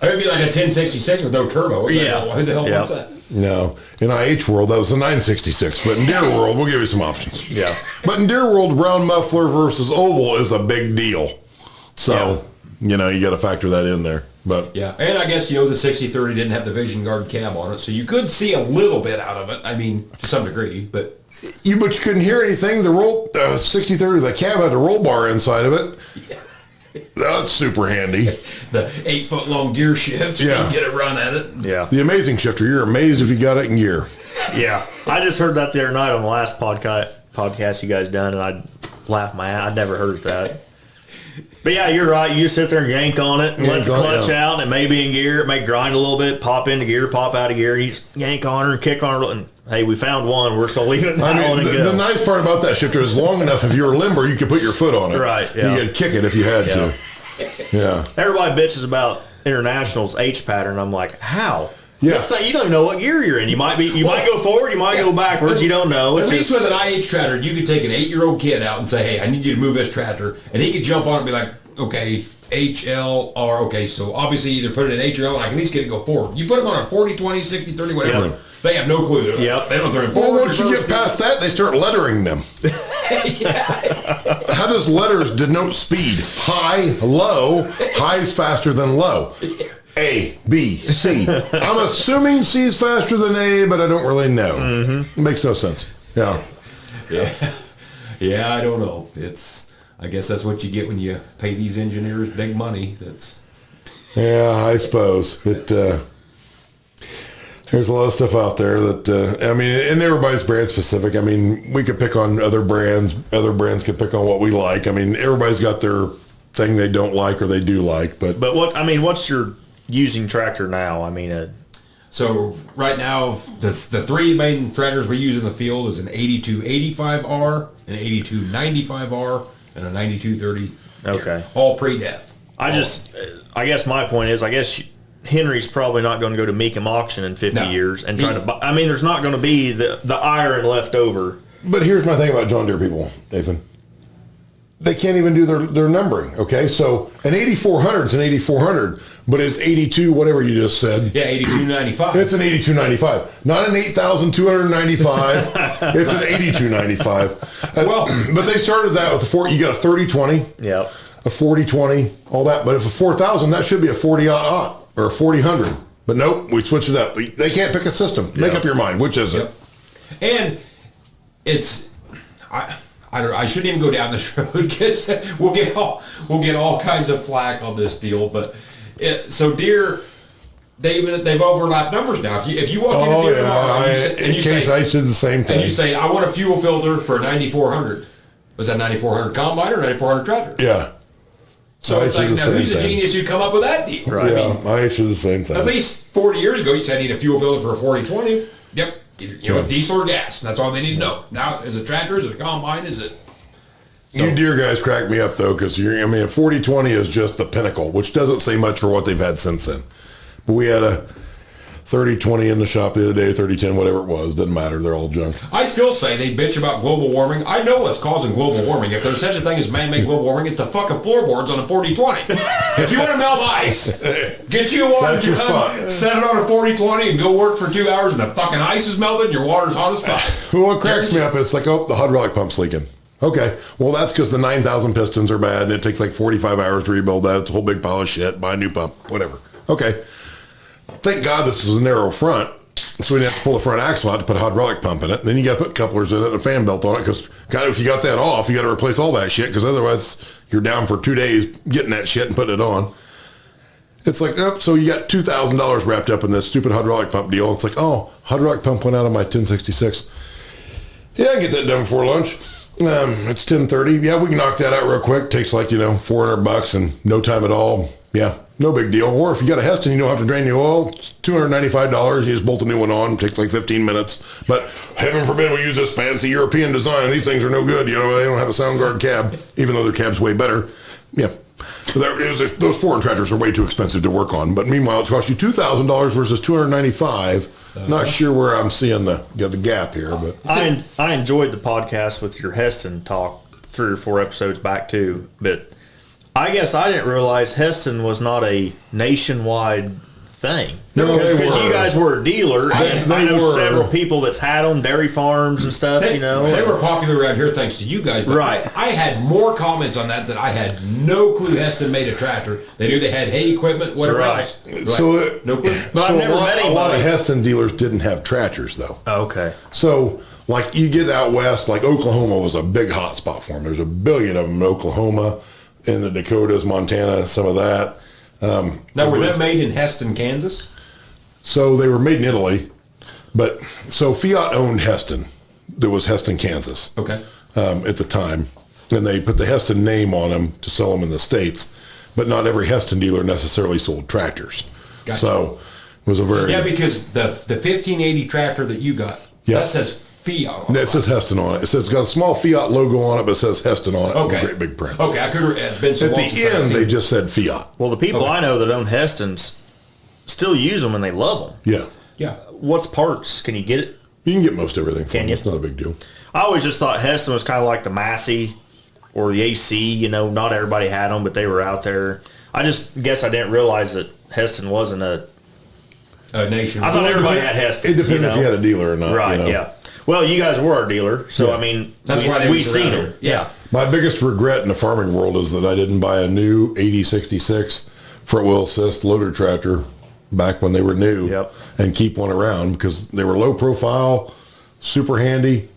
It would be like a 1066 with no turbo. Who the hell wants that? No. In IH world, that was a 966. But in Deere world, we'll give you some options. Yeah. But in Deere world, round muffler versus oval is a big deal. So, you got to factor that in there. But and I guess, the 60-30 didn't have the Vision Guard cab on it, so you could see a little bit out of it. I mean, to some degree, but you couldn't hear anything. The 60-30, the cab had a roll bar inside of it. That's super handy. The 8-foot-long gear shift, you can get a run at it. Yeah. The amazing shifter. You're amazed if you got it in gear. Yeah. I just heard that the other night on the last podcast you guys done, and I laughed my ass. I'd never heard that. But yeah, you're right. You just sit there and yank on it and let the clutch out, and it may be in gear. It may grind a little bit, pop into gear, pop out of gear. You just yank on her and kick on her. And hey, we found one. We're just going to leave it and the nice part about that shifter is long enough if you're limber, you could put your foot on it. Right, yeah. You could kick it if you had to. Yeah. Everybody bitches about International's H pattern. I'm like, how? Yeah. You don't even know what gear you're in. You might go forward, you might go backwards. You don't know. At least with an IH tractor, you could take an 8-year-old kid out and say, hey, I need you to move this tractor. And he could jump on it and be like, okay, HLR, okay, so obviously either put it in H or L and I can at least get it to go forward. You put them on a 40, 20, 60, 30, whatever. Yeah. They have no clue. They don't throw it forward. Well, once you get past that, they start lettering them. How does letters denote speed? High, low. High's faster than low. A, B, C. I'm assuming C's faster than A, but I don't really know. Mm-hmm. It makes no sense. Yeah. Yeah, I don't know. I guess that's what you get when you pay these engineers big money. Yeah, I suppose. There's a lot of stuff out there that, and everybody's brand specific. I mean, we could pick on other brands. Other brands could pick on what we like. I mean, everybody's got their thing they don't like or they do like. But what's your using tractor now? I mean, So right now, the three main tractors we use in the field is an 8285R, an 8295R, and a 9230. Okay. All pre-def. I guess my point is, Henry's probably not going to go to Meekum auction in 50 years and try to buy. I mean, there's not going to be the iron left over. But here's my thing about John Deere people, Nathan. They can't even do their numbering, okay? So an 8400 is an 8400, but it's 82, whatever you just said. Yeah, 8295. It's an 8295, not an 8,295. It's an 8295. But they started that with you got a 3020, Yep. a 4020, all that. But if a 4,000, that should be a 40-aught or a 4000. But nope, we switched it up. They can't pick a system. Make up your mind. Which is it? And it's I shouldn't even go down this road because we'll get all kinds of flack on this deal. But so Deere, they've overlapped numbers now. If you walk into Deere tomorrow and you say I said the same thing, and you say I want a fuel filter for a 9400, was that 9400 combine or 9400 tractor? Yeah. So it's like, now who's the genius who come up with that deal? Right. Yeah, I answered the same thing. At least 40 years ago, you said I need a fuel filter for a 4020. Yep. Diesel or gas. That's all they need to know. Now, is it tractor? Is it a combine? Is it? You Deere guys crack me up, though, because a 4020 is just the pinnacle, which doesn't say much for what they've had since then. But we had a 3020 in the shop the other day, 3010, whatever it was. Doesn't matter. They're all junk. I still say they bitch about global warming. I know what's causing global warming. If there's such a thing as man-made global warming, it's the fucking floorboards on a 4020. If you want to melt ice, get you a water gun, set it on a 4020, and go work for 2 hours, and the fucking ice is melted, and your water's hot as fuck. Well, what cracks me up is like, the hydraulic pump's leaking. Okay, well, that's because the 9,000 pistons are bad, and it takes like 45 hours to rebuild that. It's a whole big pile of shit. Buy a new pump, whatever. Okay. Thank God this was a narrow front, so we didn't have to pull the front axle out to put a hydraulic pump in it. And then you got to put couplers in it and a fan belt on it, because God, if you got that off, you got to replace all that shit, because otherwise you're down for 2 days getting that shit and putting it on. It's like, so you got $2,000 wrapped up in this stupid hydraulic pump deal. It's like, hydraulic pump went out of my 1066. Yeah, I get that done before lunch. It's 10:30. Yeah, we can knock that out real quick. Takes like, $400 and no time at all. Yeah, no big deal. Or if you got a Heston, you don't have to drain the oil. It's $295. You just bolt a new one on. It takes like 15 minutes. But heaven forbid we use this fancy European design. These things are no good. They don't have a sound guard cab, even though their cab's way better. Yeah. So those foreign tractors are way too expensive to work on. But meanwhile, it costs you $2,000 versus $295. Not sure where I'm seeing the gap here, but I enjoyed the podcast with your Heston talk 3 or 4 episodes back too. But I guess I didn't realize Heston was not a nationwide thing. No, because you guys were a dealer. And I know several people that's had them, dairy farms and stuff. They were popular around here thanks to you guys. But right. I had more comments on that I had no clue Heston made a tractor. They knew they had hay equipment, whatever else. So no clue. But I've never met anybody. A lot of Heston dealers didn't have tractors, though. Okay. So, like, you get out west, like Oklahoma was a big hot spot for them. There's a billion of them in Oklahoma, in the Dakotas, Montana, some of that. Now, were they made in Heston, Kansas? So they were made in Italy, but so Fiat owned Heston. There was Heston, Kansas. Okay. At the time, and they put the Heston name on them to sell them in the States, but not every Heston dealer necessarily sold tractors. Gotcha. So it was a very because the 1580 tractor that you got that says Fiat on it. It says Heston on it. It's got a small Fiat logo on it, but it says Heston on it. Okay. Great big print. Okay, I could have been At the end, they just said Fiat. Well, the people I know that own Hestons still use them and they love them. Yeah. Yeah. What's parts? Can you get it? You can get most everything from Can them. you? It's not a big deal. I always just thought Heston was kind of like the Massey or the AC. Not everybody had them, but they were out there. I just guess I didn't realize that Heston wasn't a nation. I thought everybody had Heston. It depends if you had a dealer or not. Right, yeah. Well, you guys were our dealer, so I mean, that's why we seen them. Yeah. My biggest regret in the farming world is that I didn't buy a new 8066 front wheel assist loader tractor back when they were new and keep one around, because they were low profile, super handy,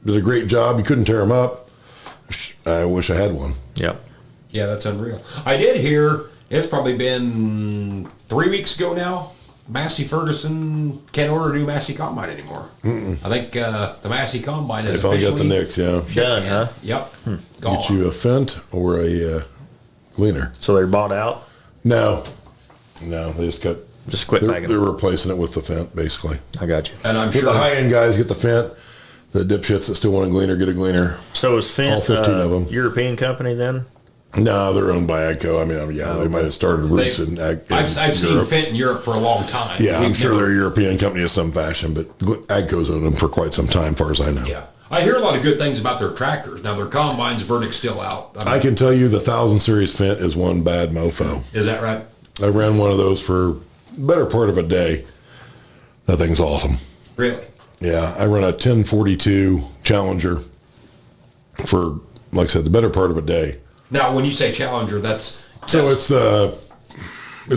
did a great job. You couldn't tear them up. I wish I had one. Yep. Yeah, that's unreal. I did hear, it's probably been 3 weeks ago now, Massey Ferguson can't order a new Massey Combine anymore. I think the Massey Combine is They finally officially got the Nix, done, huh? Yep. Gone. Get you a Fendt or a Gleaner. So they're bought out? No, they just quit bagging. They're replacing it with the Fent, basically. I got you. And I'm Sure. sure The high-end guys get the Fent. The dipshits that still want a Gleaner get a Gleaner. So is Fent all 15 of them. European company then? No, they're owned by AGCO. I mean, they might have started roots in I've seen Europe. Fent in Europe for a long time. Yeah, I'm We've sure never- they're a European company of some fashion, but AGCO's owned them for quite some time, far as I know. Yeah. I hear a lot of good things about their tractors. Now, their combines, verdict's still out. I mean, I can tell you the 1000 Series Fent is one bad mofo. is that right? I ran one of those for better part of a day. That thing's awesome. Really? Yeah, I run a 1042 Challenger for, like I said, the better part of a day. Now, when you say Challenger, that's It's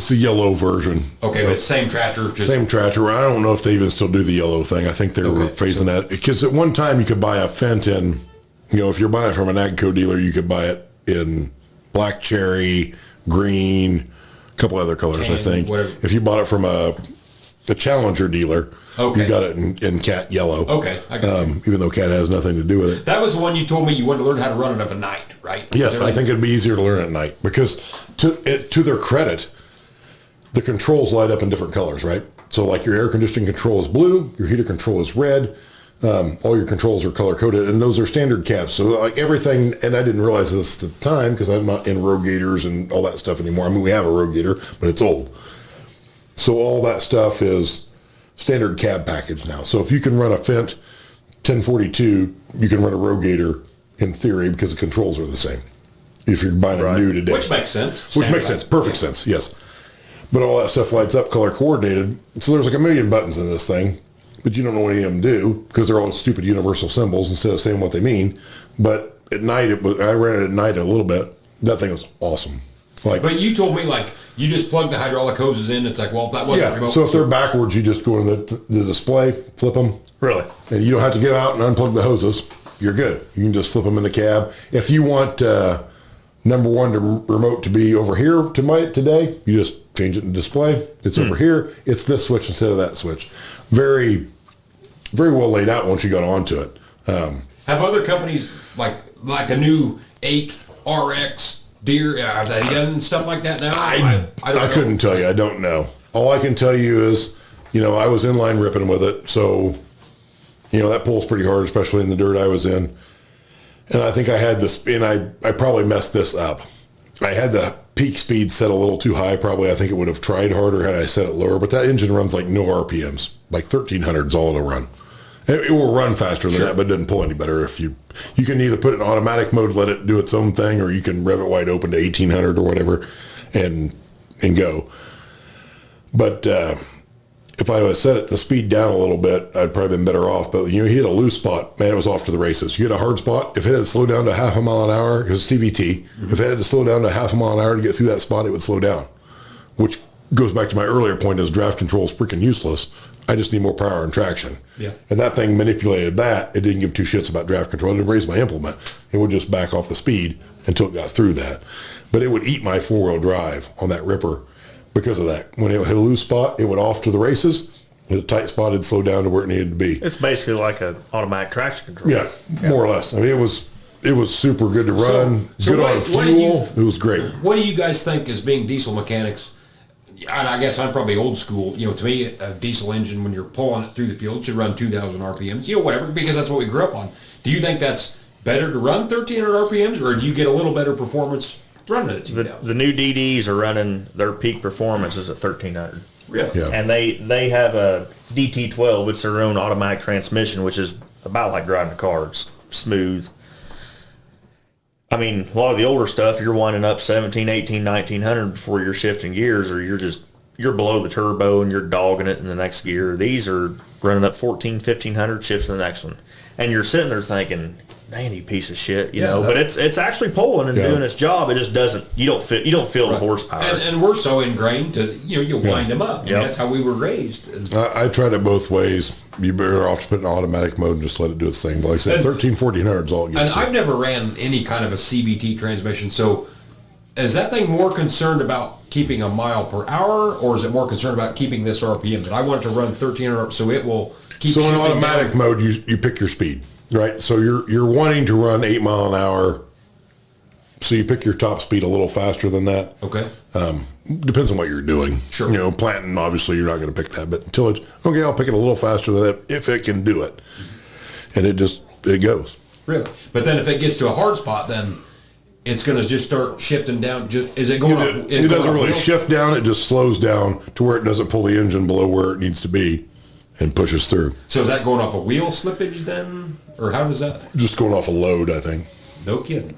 the yellow version. okay, but it's same tractor. Just, Same tractor. I don't know if they even still do the yellow thing. I think they were Okay, phasing that, because at one time you could buy a Fent in, if you're buying it from an AGCO dealer, you could buy it in black cherry, green, a couple other colors, I Tan, think. whatever. If you bought it from a Challenger dealer, Okay. you got it in cat yellow. Okay, I got you. Even though cat has nothing to do with it. That was the one you told me you wanted to learn how to run it of a night, right? Yes, I think it'd be easier to learn at night, because to their credit, the controls light up in different colors, right? So like your air conditioning control is blue, your heater control is red, all your controls are color coded, and those are standard cabs. So like everything, and I didn't realize this at the time because I'm not in Road Gators and all that stuff anymore. I mean, we have a Road Gator, but it's old. So all that stuff is standard cab package now. So if you can run a Fent 1042, you can run a Road Gator in theory, because the controls are the same. If you're buying a new today. Which makes sense. Which makes sense. Perfect sense, yes. But all that stuff lights up color coordinated. So there's like a million buttons in this thing, but you don't know what any of them do, because they're all stupid universal symbols instead of saying what they mean. But at night, I ran it at night a little bit. That thing was awesome. Like, But you told me, like, you just plug the hydraulic hoses in. It's like, well, that wasn't yeah, remote. so if they're backwards, you just go in the display, flip them, Really? and you don't have to get out and unplug the hoses. You're good. You can just flip them in the cab. If you want number one remote to be over here today, you just change it in display. It's over here. It's this switch instead of that switch. Very, very well laid out once you got onto it. Have other companies, like a new 8 RX Deer, have they done stuff like that now? I don't know. couldn't tell you. I don't know. All I can tell you is, I was inline ripping with it. So, that pulls pretty hard, especially in the dirt I was in. And I think I had this, and I probably messed this up. I had the peak speed set a little too high. Probably, I think it would have tried harder had I set it lower. But that engine runs like no RPMs, like 1300 is all it'll run. It will run faster than that, but it doesn't pull any better. If you can either put it in automatic mode, let it do its own thing, or you can rev it wide open to 1800 or whatever, and go. But if I would have set the speed down a little bit, I'd probably been better off. But you hit a loose spot, man, it was off to the races. You hit a hard spot, if it had to slow down to half a mile an hour, because CVT, if it had to slow down to half a mile an hour to get through that spot, it would slow down. Which goes back to my earlier point, is draft control is freaking useless. I just need more power and traction. Yeah. And that thing manipulated that. It didn't give two shits about draft control. It didn't raise my implement. It would just back off the speed until it got through that. But it would eat my four-wheel drive on that ripper because of that. When it hit a loose spot, it would off to the races. In a tight spot, it'd slow down to where it needed to be. It's basically like an automatic traction control. Yeah, more or less. I mean, it was super good to run. So good what- on what do fuel. It was great. What do you guys think, as being diesel mechanics? And I guess I'm probably old school. To me, a diesel engine, when you're pulling it through the field, should run 2,000 RPMs. Whatever, because that's what we grew up on. Do you think that's better to run 1,300 RPMs, or do you get a little better performance running it at 2,000? The new DDs are running their peak performance is at 1,300. Really? Yeah. And they have a DT12. It's their own automatic transmission, which is about like driving a car. It's smooth. I mean, a lot of the older stuff, you're winding up 17, 18, 1900 before you're shifting gears, or you're below the turbo and you're dogging it in the next gear. These are running up 14, 1500, shifting the next one. And you're sitting there thinking, man, you piece of shit, but it's actually pulling and doing its job. It just doesn't, you don't feel the horsepower. And we're so ingrained to, you wind them up. I mean, Yep. that's how we were raised. I tried it both ways. You're better off to put it in automatic mode and just let it do its thing. But like I said, 13, 1400 is all it gets And to. I've never ran any kind of a CVT transmission. So is that thing more concerned about keeping a mile per hour, or is it more concerned about keeping this RPM? That I want it to run 1,300 so it will keep So in shifting automatic down? mode, you pick your speed, right? So you're wanting to run 8 mile an hour So you pick your top speed a little faster than that. Okay. Depends on what you're doing. Sure. You know, planting, obviously you're not going to pick that, but tillage, okay, I'll pick it a little faster than that if it can do it. And it goes. Really? But then if it gets to a hard spot, then it's going to just start shifting down. Is it going up? It doesn't really shift down. It just slows down to where it doesn't pull the engine below where it needs to be and pushes through. So is that going off a wheel slippage then? Or how does that? Just going off a load, I think. No kidding.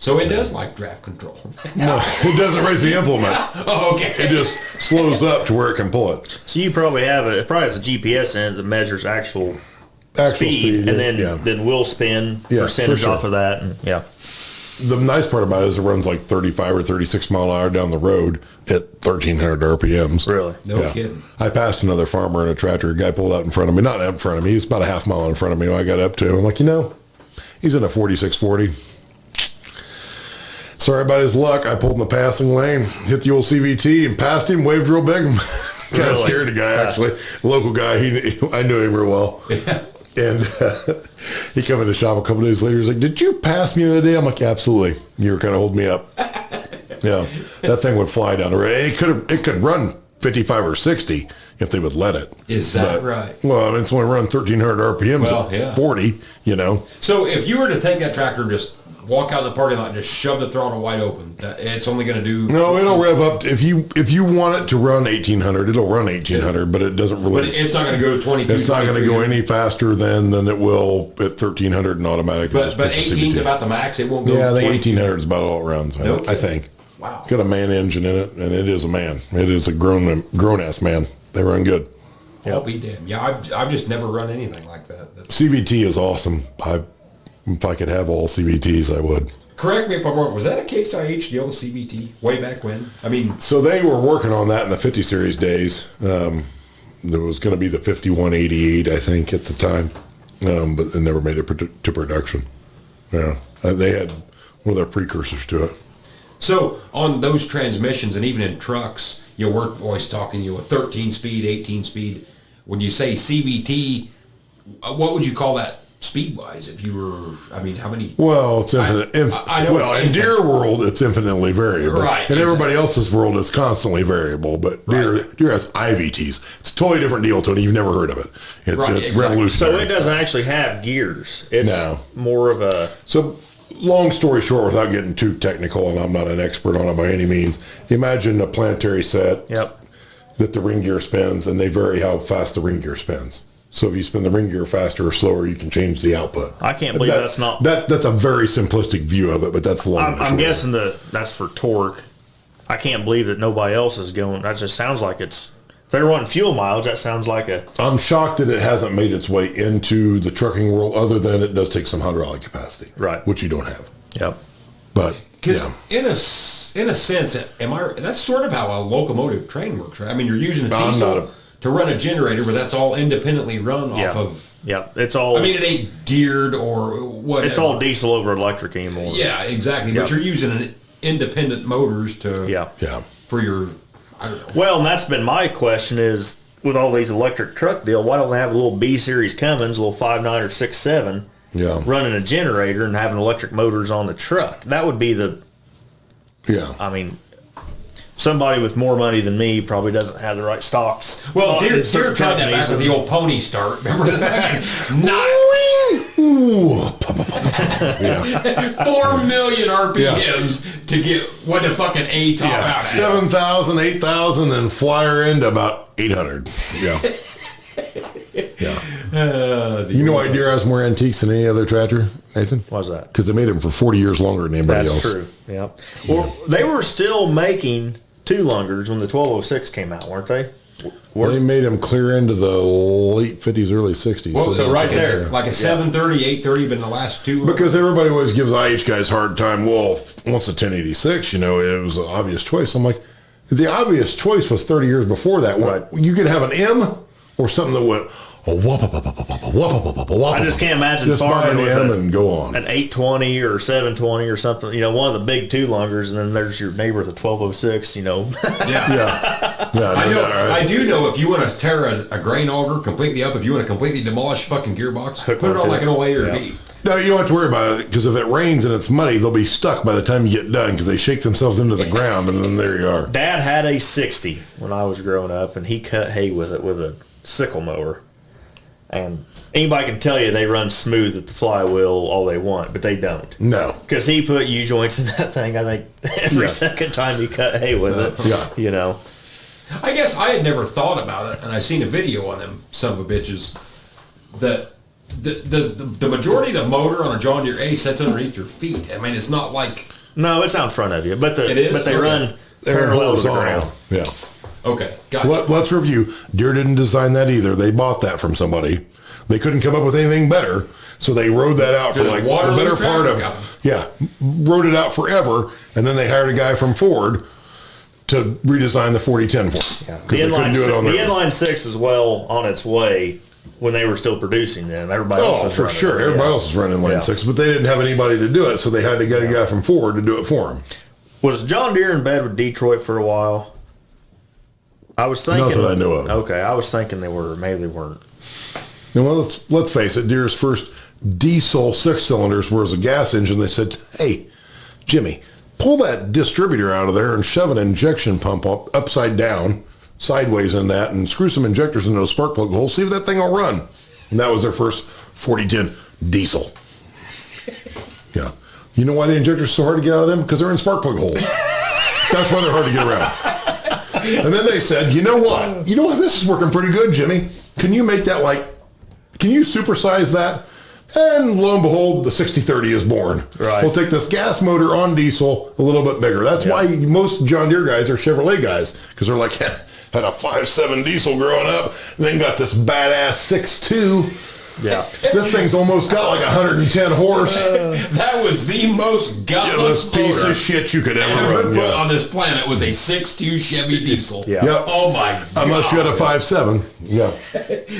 So it does like draft control. No, it doesn't raise the implement. Oh, okay. It just slows up to where it can pull it. So you probably have it probably has a GPS in it that measures actual speed, and then wheel spin percentage off of that. And, The nice part about it is it runs like 35 or 36 mile an hour down the road at 1,300 RPMs. Really? No kidding. I passed another farmer in a tractor. A guy pulled out in front of me. Not in front of me. He's about a half mile in front of me. When I got up to him, I'm like, he's in a 4640. Sorry about his luck. I pulled in the passing lane, hit the old CVT, and passed him, waved real big. Kind of scared the guy, actually. Local guy. I knew him real well. Yeah. And he come in the shop a couple days later. He's like, "Did you pass me the other day?" I'm like, "Absolutely. You were kind of holding me up." Yeah, that thing would fly down the road. It could run 55 or 60 if they would let it. Is that right? Well, I mean, it's only run 1,300 RPMs at 40. So if you were to take that tractor, just walk out in the parking lot and just shove the throttle wide open, it's only going to do... No, it'll rev up. If you want it to run 1,800, it'll run 1,800, but it doesn't really... But it's not going to go to 22. It's not going to go any faster than it will at 1,300 and automatically. But 18 is about the max. It won't go. Yeah, I think 1,800 is about all it runs. I think. Wow. Got a man engine in it, and it is a man. It is a grown ass man. They run good. I'll be damned. Yeah, I've just never run anything like that. CVT is awesome. If I could have all CVTs, I would. Correct me if I'm wrong. Was that a Case IH, the old CVT, way back when? I mean... So they were working on that in the 50 series days. There was going to be the 5188, I think, at the time. But they never made it to production. Yeah. They had one of their precursors to it. So on those transmissions and even in trucks, we're always talking, a 13-speed, 18-speed. When you say CVT, what would you call that? Speed-wise, if you were, how many? Well, it's infinite. I know. Well, in deer world, it's infinitely variable. Right. In everybody else's world, it's constantly variable. But deer has IVTs. It's a totally different deal, Tony. You've never heard of it. It's revolutionary. So it doesn't actually have gears. It's more of a... So long story short, without getting too technical, and I'm not an expert on it by any means, imagine a planetary set that the ring gear spins, and they vary how fast the ring gear spins. So if you spin the ring gear faster or slower, you can change the output. I can't believe that's not... That's a very simplistic view of it, but that's the long and short. I'm guessing that's for torque. I can't believe that nobody else is going... That just sounds like it's... If they're running fuel mileage, that sounds like a... I'm shocked that it hasn't made its way into the trucking world, other than it does take some hydraulic capacity. Right. Which you don't have. Yep. But, because in a sense, that's sort of how a locomotive train works, right? I mean, you're using a diesel... to run a generator, but that's all independently run off of... Yeah, it's all... it ain't geared or whatever. It's all diesel over electric anymore. Yeah, exactly. But you're using an independent motors to... Yeah. For your... I don't know. Well, and that's been my question is, with all these electric truck deal, why don't they have a little B-series Cummins, a little 5.9 or 6.7, running a generator and having electric motors on the truck? That would be the... Yeah. Somebody with more money tthan me probably doesn't have the right stocks. Well, Deere tried that back with the old pony start. Remember that? 4 million RPMs to get what the fucking A top out at. 7,000, 8,000, and fly her into about 800. Yeah. You know why Deere has more antiques than any other tractor, Nathan? Why's that? Because they made them for 40 years longer than anybody else. That's true. Yeah. Well, they were still making two-lungers when the 1206 came out, weren't they? They made them clear into the late 50s, early 60s. Well, so right there, like a 730, 830, been the last two. Because everybody always gives IH guys a hard time. Well, once the 1086, it was an obvious choice. I'm like, the obvious choice was 30 years before that. Right. You could have an M or something that went, I just can't imagine farming with and go on. An 820 or 720 or something, one of the big two-lungers, and then there's your neighbor with a 1206, I do know if you want to tear a grain auger completely up, if you want to completely demolish fucking gearbox, put it on like an old A or B. No, you don't have to worry about it, because if it rains and it's muddy, they'll be stuck by the time you get done, because they shake themselves into the ground, and then there you are. Dad had a 60 when I was growing up, and he cut hay with it with a sickle mower. And anybody can tell you they run smooth at the flywheel all they want, but they don't. No. Because he put U-joints in that thing, I think, every second time he cut hay with it. Yeah. You know. I guess I had never thought about it, and I seen a video on them son of a bitches that the majority of the motor on a John Deere A sits underneath your feet. I mean, it's not like... No, it's out in front of you, but It is? they run They're parallel to the horizontal. ground. Yeah. Okay, gotcha. Let's review. Deere didn't design that either. They bought that from somebody. They couldn't come up with anything better, so they rode that out for Good like the Waterloo better part traffic of rode it out forever, and then they hired a guy from Ford to redesign the 4010 for them. The They couldn't do it on the their inline 6 is well on its way when they were still producing them. Everybody else Oh, was for running sure. it, Everybody else was running Lane Yeah. 6, but they didn't have anybody to do it, so they had to get a guy from Ford to do it for them. Was John Deere in bed with Detroit for a while? I was thinking. Nothing I know of. Okay, I was thinking they were. Maybe they weren't. And let's face it, Deere's first diesel 6-cylinders were as a gas engine. They said, hey, Jimmy, pull that distributor out of there and shove an injection pump upside down, sideways in that, and screw some injectors into those spark plug holes, see if that thing will run. And that was their first 4010 diesel. Yeah. You know why the injectors are so hard to get out of them? Because they're in spark plug holes. That's why they're hard to get around. And then they said, you know what? This is working pretty good, Jimmy. Can you make that can you supersize that? And lo and behold, the 6030 is born. Right. We'll take this gas motor on diesel a little bit bigger. That's why most John Deere guys are Chevrolet guys, because they're like, had a 5.7 diesel growing up, then got this badass 6.2. Yeah. This thing's almost got like 110 horse. That was the most gutless This piece motor of shit you could ever ever run. put Yeah. on this planet was a 6.2 Chevy diesel. Yeah. Yep. Oh my god. Unless you had a 5.7. Yeah.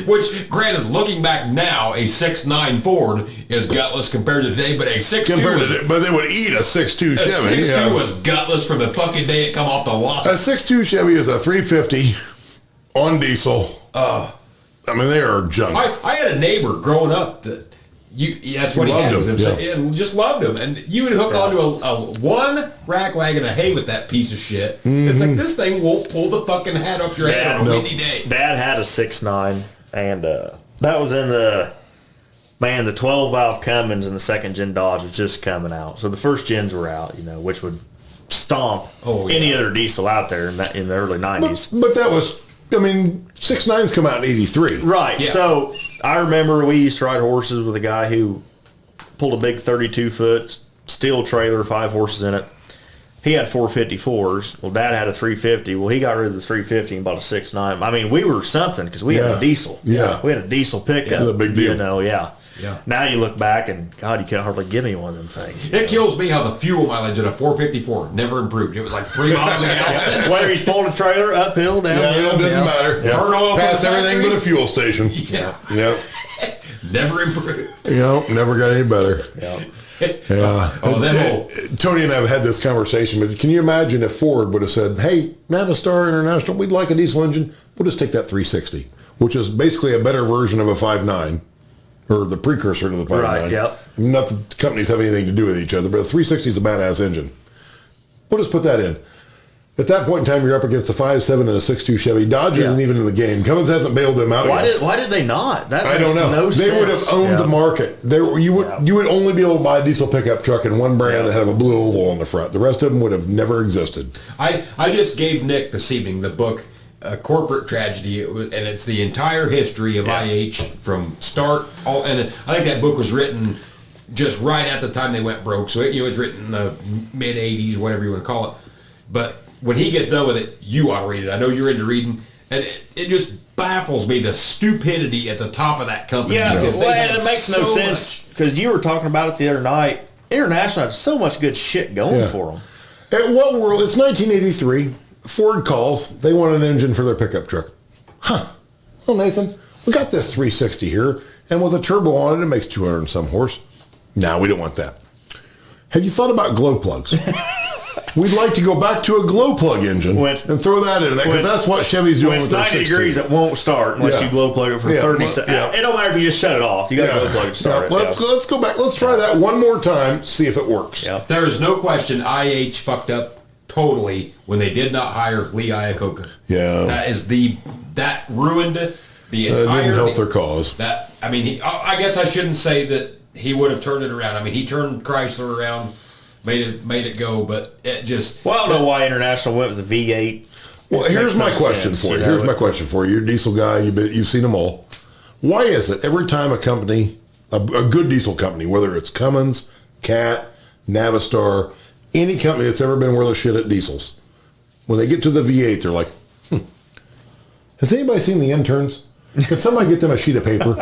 Which, granted, looking back now, a 6.9 Ford is gutless compared to today, but a 6.2 But they would eat a 6.2 a Chevy. 6.2 Yeah. was gutless from the fucking day it come off the lot. A 6.2 Chevy is a 350 on diesel. I mean, they are junk. I had a neighbor growing up that that's what he Loved had was him, and just loved him. And you would hook onto a one rack wagon of hay with that piece of shit. It's like, this thing won't pull the fucking hat up your head on a windy day. Dad had a 6.9, and that was in the 12 valve Cummins and the second gen Dodge was just coming out. So the first gens were out, which would stomp any other diesel out there in the early 90s. But that was, 6.9s come out in 83. Right. Yeah. So I remember we used to ride horses with a guy who pulled a big 32-foot steel trailer, 5 horses in it. He had 454s. Well, Dad had a 350. Well, he got rid of the 350 and bought a 6.9. We were something because we had a diesel. Yeah. We had a diesel pickup. Yeah, a big deal. Yeah. Yeah. Now you look back and, God, you can't hardly give me one of them things. It kills me how the fuel mileage in a 454 never improved. It was like 3 miles a gallon. Whether he's pulling a trailer, uphill, downhill. It doesn't matter. Yeah. Burn oil from Pass the everything factory. but a fuel station. Yeah. Yep. Never improved. Never got any better. Yeah. Yeah. Oh, that Tony and I have had this conversation, but can you imagine if Ford would have said, hey, Navistar International, we'd like a diesel engine. We'll just take that 360, which is basically a better version of a 5.9, or the precursor to the 5.9. Right, yep. Not that the companies have anything to do with each other, but a 360 is a badass engine. We'll just put that in. At that point in time, you're up against a 5.7 and a 6.2 Chevy. Dodge isn't even in the game. Cummins hasn't bailed them out yet. Why did they not? That I don't makes know. no They sense. would have owned the market. You would only be able to buy a diesel pickup truck in one brand that had a blue oval on the front. The rest of them would have never existed. I just gave Nick this evening the book Corporate Tragedy, and it's the entire history of IH from start. And I think that book was written just right at the time they went broke. So it was written in the mid 80s, whatever you want to call it. But when he gets done with it, you ought to read it. I know you're into reading, and it just baffles me the stupidity at the top of that company. Yeah, because well, they had and it makes no so sense because you were talking about it the other night. International had so much good shit going for them. At what world? It's 1983. Ford calls. They want an engine for their pickup truck. Well, Nathan, we got this 360 here, and with a turbo on it, it makes 200 and some horse. No, we don't want that. Have you thought about glow plugs? we'd like to go back to a glow plug engine and throw that in there because that's what Chevy's doing when with it's their 90 degrees. It won't start unless you glow plug it for 30 seconds. It don't matter if you just shut it off. You got to glow plug it to start it. Let's go back. Let's try that one more time. See if it works. Yep. There is no question IH fucked up totally when they did not hire Lee Iacocca. Yeah. That ruined the entire... didn't help their cause. I guess I shouldn't say that he would have turned it around. I mean, he turned Chrysler around, made it go, but it just... Well, I don't know why International went with the V8. Well, here's my question for you. Here's my question for you. You're a diesel guy. You've seen them all. Why is it every time a company, a good diesel company, whether it's Cummins, Cat, Navistar, any company that's ever been worth a shit at diesels, when they get to the V8, they're like, has anybody seen the interns? Can somebody get them a sheet of paper?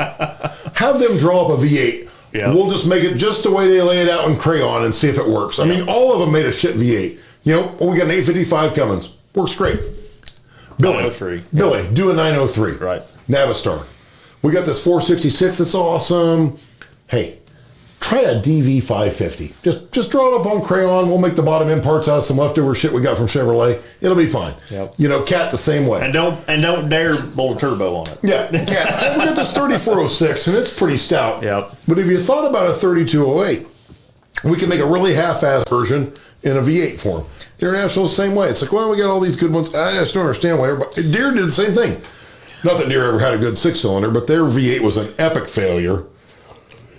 Have them draw up a V8. Yeah. We'll just make it just the way they lay it out in crayon and see if it works. I mean, all of them made a shit V8. We got an 855 Cummins. Works great. Billy, 903. Billy, do a 903. Right. Navistar. We got this 466 that's awesome. Hey, try a DV550. Just draw it up on crayon. We'll make the bottom end parts out of some leftover shit we got from Chevrolet. It'll be fine. Yep. Cat the same way. And don't dare bolt a turbo on it. Yeah, Cat. We got this 3406 and it's pretty stout. Yep. But if you thought about a 3208, we can make a really half-assed version in a V8 form. International's the same way. It's like, well, we got all these good ones. I just don't understand why everybody... Deere did the same thing. Not that Deere ever had a good six-cylinder, but their V8 was an epic failure.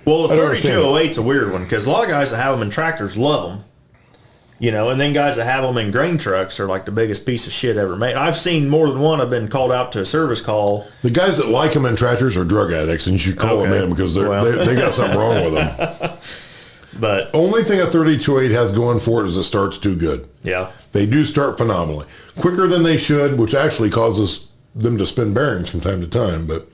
Well, the 3208's a weird one because a lot of guys that have them in tractors love them. And then guys that have them in grain trucks are like the biggest piece of shit ever made. I've seen more than one. I've been called out to a service call. The guys that like them in tractors are drug addicts, and you should call them in because they got something wrong with them. But only thing a 3208 has going for it is it starts too good. Yeah. They do start phenomenally. Quicker than they should, which actually causes them to spin bearings from time to time, but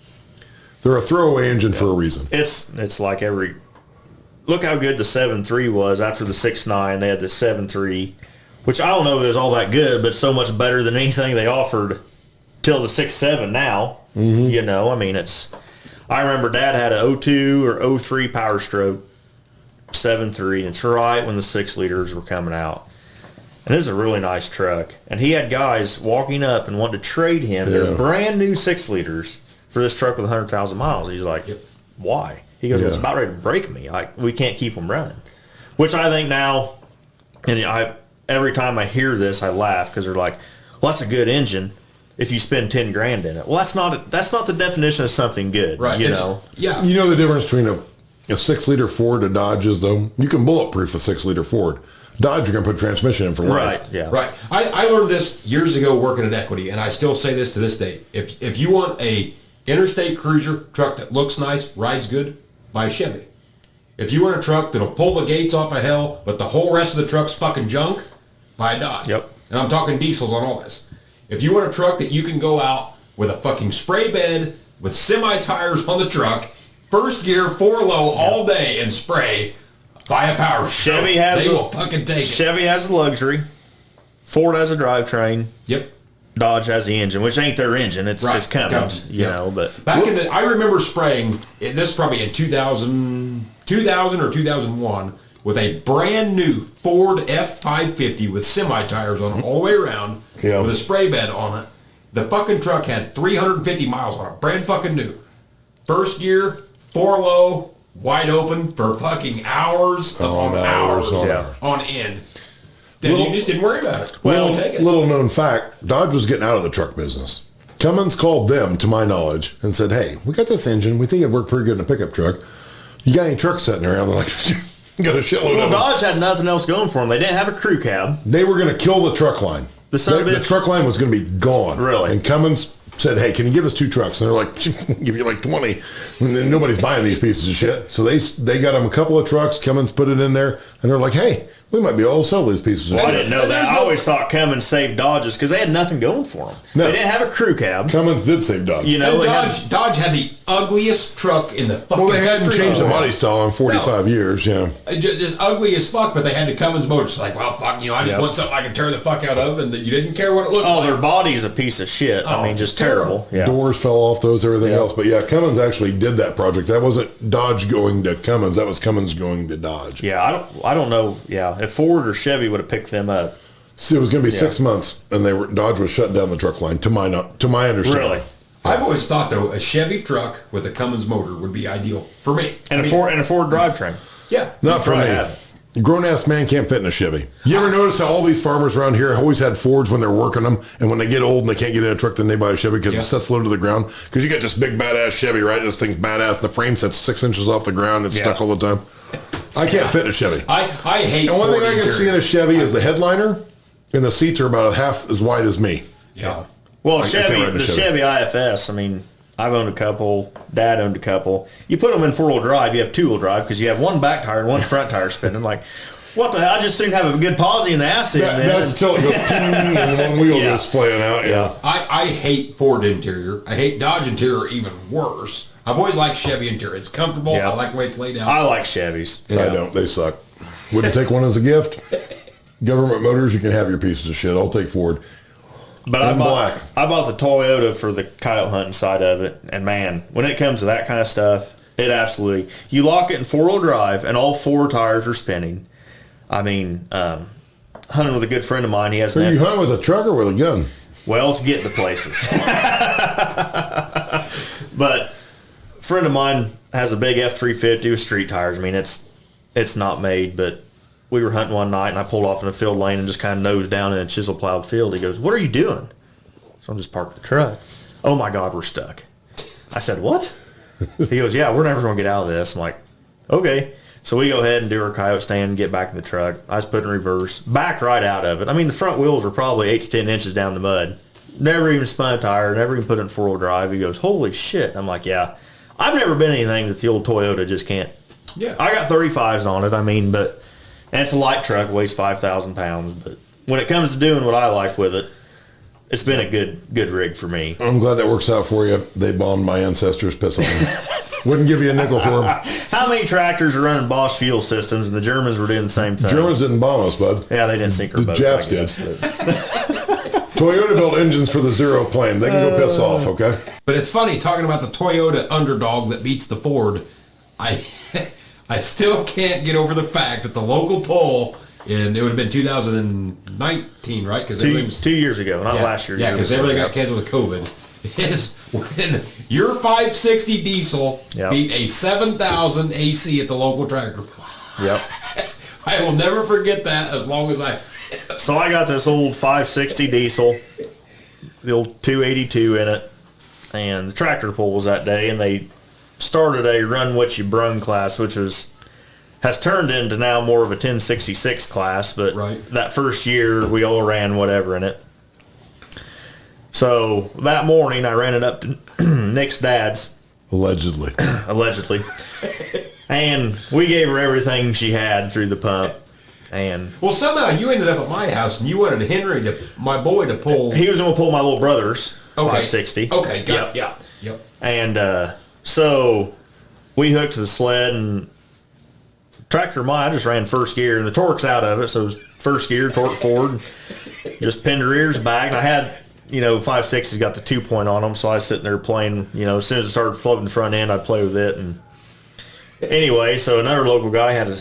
they're a throwaway engine for a reason. It's like look how good the 7.3 was after the 6.9. They had the 7.3, which I don't know if it was all that good, but so much better than anything they offered till the 6.7 now. Mm-hmm. I remember Dad had a 02 or 03 Power Stroke 7.3, and it's right when the 6 liters were coming out. And it was a really nice truck. And he had guys walking up and wanting to trade him their brand new 6 liters for this truck with 100,000 miles. He's like, why? He goes, it's about ready to break me. We can't keep them running. Which I think now, and every time I hear this, I laugh because they're like, well, that's a good engine if you spend $10,000 in it. Well, that's not the definition of something good. Right. Yeah. You know the difference between a 6-liter Ford and Dodges, though? You can bulletproof a 6-liter Ford. Dodge, you're going to put transmission in for life. Right, yeah. Right. I learned this years ago working at Equity, and I still say this to this day. If you want a interstate cruiser truck that looks nice, rides good, buy a Chevy. If you want a truck that'll pull the gates off of hell, but the whole rest of the truck's fucking junk, buy a Dodge. Yep. And I'm talking diesels on all this. If you want a truck that you can go out with a fucking spray bed, with semi-tires on the truck, first gear, 4-low all day and spray, buy a Power Stroke. They will fucking take it. Chevy has the luxury. Ford has a drivetrain. Yep. Dodge has the engine, which ain't their engine. It's Cummins, but back I remember spraying this probably in 2000 or 2001 with a brand new Ford F550 with semi tires on it all the way around with a spray bed on it. The fucking truck had 350 miles on it, brand fucking new. First gear, 4-low, wide open for fucking hours on end. You just didn't worry about it. Little known fact, Dodge was getting out of the truck business. Cummins called them, to my knowledge, and said, hey, we got this engine. We think it'd work pretty good in a pickup truck. You got any trucks sitting around? They're like, got a shitload of them. Dodge had nothing else going for them. They didn't have a crew cab. They were going to kill the truck line. The truck line was going to be gone. Really? And Cummins said, hey, can you give us 2 trucks? And they're like, give you like 20. And then nobody's buying these pieces of shit. So they got them a couple of trucks. Cummins put it in there. And they're like, hey, we might be able to sell these pieces of shit. I didn't know that. I always thought Cummins saved Dodges because they had nothing going for them. No. They didn't have a crew cab. Cummins did save Dodge. Dodge had the ugliest truck in the fucking they hadn't changed the body style in 45 years, Just ugly as fuck, but they had the Cummins motor. It's like, well, fuck, I just want something I can tear the fuck out of, and you didn't care what it looked like. Their body's a piece of shit. Just terrible. Yeah. Doors fell off those, everything else. But Cummins actually did that project. That wasn't Dodge going to Cummins. That was Cummins going to Dodge. Yeah, I don't know. Yeah, If Ford or Chevy would have picked them up. See, it was going to be 6 months, and Dodge was shutting down the truck line. To my understanding. Really? I've always thought though a Chevy truck with a Cummins motor would be ideal for me. And a Ford drivetrain. Yeah. Not for me. Grown ass man can't fit in a Chevy. You ever notice how all these farmers around here always had Fords when they're working them, and when they get old and they can't get in a truck, then they buy a Chevy because it sets low to the ground? Because you got this big badass Chevy, right? This thing's badass. The frame sets 6 inches off the ground. It's stuck all the time. I can't fit in a Chevy. I hate. The only thing I can see in a Chevy is the headliner, and the seats are about half as wide as me. Yeah. Well, the Chevy IFS, I mean, I've owned a couple. Dad owned a couple. You put them in four-wheel drive, you have two-wheel drive because you have one back tire and one front tire spinning. Like, what the hell? I just soon have a good posi in the ass end. That's till it goes and one wheel goes playing out. Yeah. I hate Ford interior. I hate Dodge interior even worse. I've always liked Chevy interior. It's comfortable. Yeah. I like the way it's laid out. I like Chevys. I don't. They suck. Wouldn't take one as a gift. Government Motors, you can have your pieces of shit. I'll take Ford. But I bought the Toyota for the coyote hunting side of it, and man, when it comes to that kind of stuff, it absolutely, you lock it in four-wheel drive and all four tires are spinning. I mean, hunting with a good friend of mine, he has So you hunt with a truck or with a gun? Well, to get to places. But a friend of mine has a big F-350 with street tires. I mean, it's not made, but we were hunting one night, and I pulled off in a field lane and just kind of nosed down in a chisel plowed field. He goes, "What are you doing?" So I'm just parked the truck. "Oh my God, we're stuck." I said, "What?" He goes, "Yeah, we're never going to get out of this." I'm like, "Okay." So we go ahead and do our coyote stand and get back in the truck. I was put in reverse, back right out of it. I mean, the front wheels were probably 8 to 10 inches down the mud. Never even spun a tire, never even put it in four-wheel drive. He goes, "Holy shit." I'm like, "Yeah, I've never been anything that the old Toyota just can't." Yeah. I got 35s on it, I mean, but... And it's a light truck, weighs 5,000 pounds. But when it comes to doing what I like with it, it's been a good rig for me. I'm glad that works out for you. They bombed my ancestors. Piss on them. Wouldn't give you a nickel for them. How many tractors are running Bosch fuel systems, and the Germans were doing the same thing? Germans didn't bomb us, bud. Yeah, they didn't sink our The boats. Japs I guess, did. but- Toyota built engines for the Zero plane. They can go piss off, okay? But it's funny talking about the Toyota underdog that beats the Ford. I still can't get over the fact that the local poll, and it would have been 2019, right? Because 2 years ago, not last year. Yeah, because everything got canceled with COVID. Is when your 560 diesel beat a 7,000 AC at the local tractor. Yep. I will never forget that as long as I... So I got this old 560 diesel, the old 282 in it, and the tractor pull was that day, and they started a run what you brung class, which has turned into now more of a 1066 class, but that first year we all ran whatever in it. So that morning I ran it up to Nick's dad's. Allegedly. And we gave her everything she had through the pump. And well, somehow you ended up at my house and you wanted Henry, my boy, to pull. He was going to pull my little brother's 560. Okay, got it. Yep. And so we hooked to the sled, and tractor I just ran first gear, and the torque's out of it, so it was first gear, torque forward, just pinned her ears back. And I had, 560's got the 2-point on them, so I was sitting there playing, as soon as it started floating the front end, I'd play with it. And anyway, so another local guy had a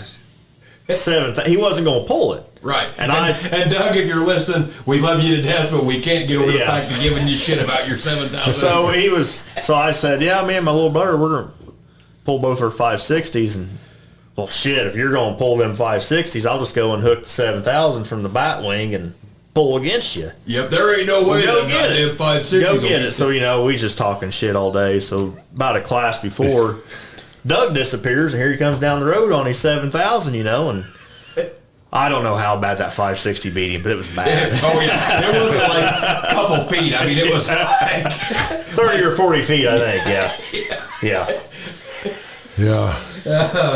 7th. He wasn't going to pull it. Right. And Doug, if you're listening, we love you to death, but we can't get over the fact of giving you shit about your 7,000. So I said, "Yeah, me and my little brother, we're going to pull both our 560s." And, well, shit, if you're going to pull them 560s, I'll just go and hook the 7,000 from the bat wing and pull against you. Yep, there ain't no way go get it. 560s. Go get it. So, we just talking shit all day. So about a class before, Doug disappears, and here he comes down the road on his 7,000, and I don't know how bad that 560 beat him, but it was bad. Oh, yeah. It was like a couple feet. I mean, it was like 30 or 40 feet, I think, yeah.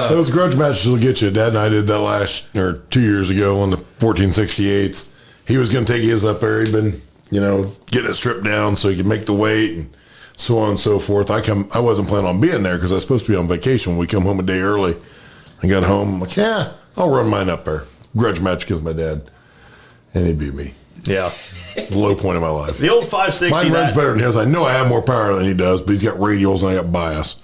Those grudge matches will get you. Dad and I did that 2 years ago on the 1468s. He was going to take his up there. He'd been, getting it stripped down so he could make the weight and so on and so forth. I wasn't planning on being there because I was supposed to be on vacation when we come home a day early. I got home. I'm like, I'll run mine up there. Grudge match against my dad. And he beat me. Yeah. It's the low point of my life. The old 560. Mine runs better than his. I know I have more power than he does, but he's got radials and I got bias.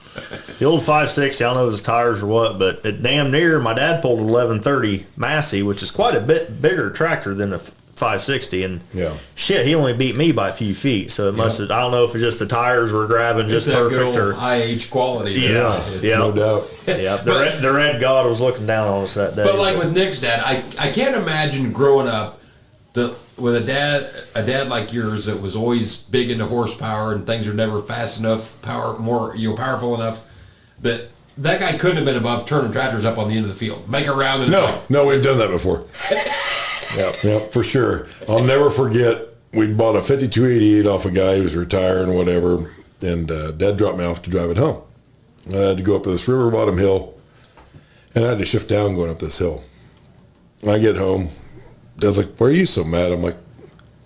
The old 560, I don't know if his tires or what, but at damn near, my dad pulled an 1130 Massey, which is quite a bit bigger tractor than a 560, and shit, he only beat me by a few feet, so it must have, I don't know if it's just the tires were grabbing just perfect or IH quality. Yeah, no doubt. Yeah, the red god was looking down on us that day. But like with Nick's dad, I can't imagine growing up with a dad like yours that was always big into horsepower and things are never fast enough, powerful enough that guy couldn't have been above turning tractors up on the end of the field, make a round. And No, we've done that before. Yep, for sure. I'll never forget. We bought a 5288 off a guy who was retiring, whatever, and Dad dropped me off to drive it home. I had to go up this river bottom hill, and I had to shift down going up this hill. I get home. Dad's like, "Why are you so mad?" I'm like,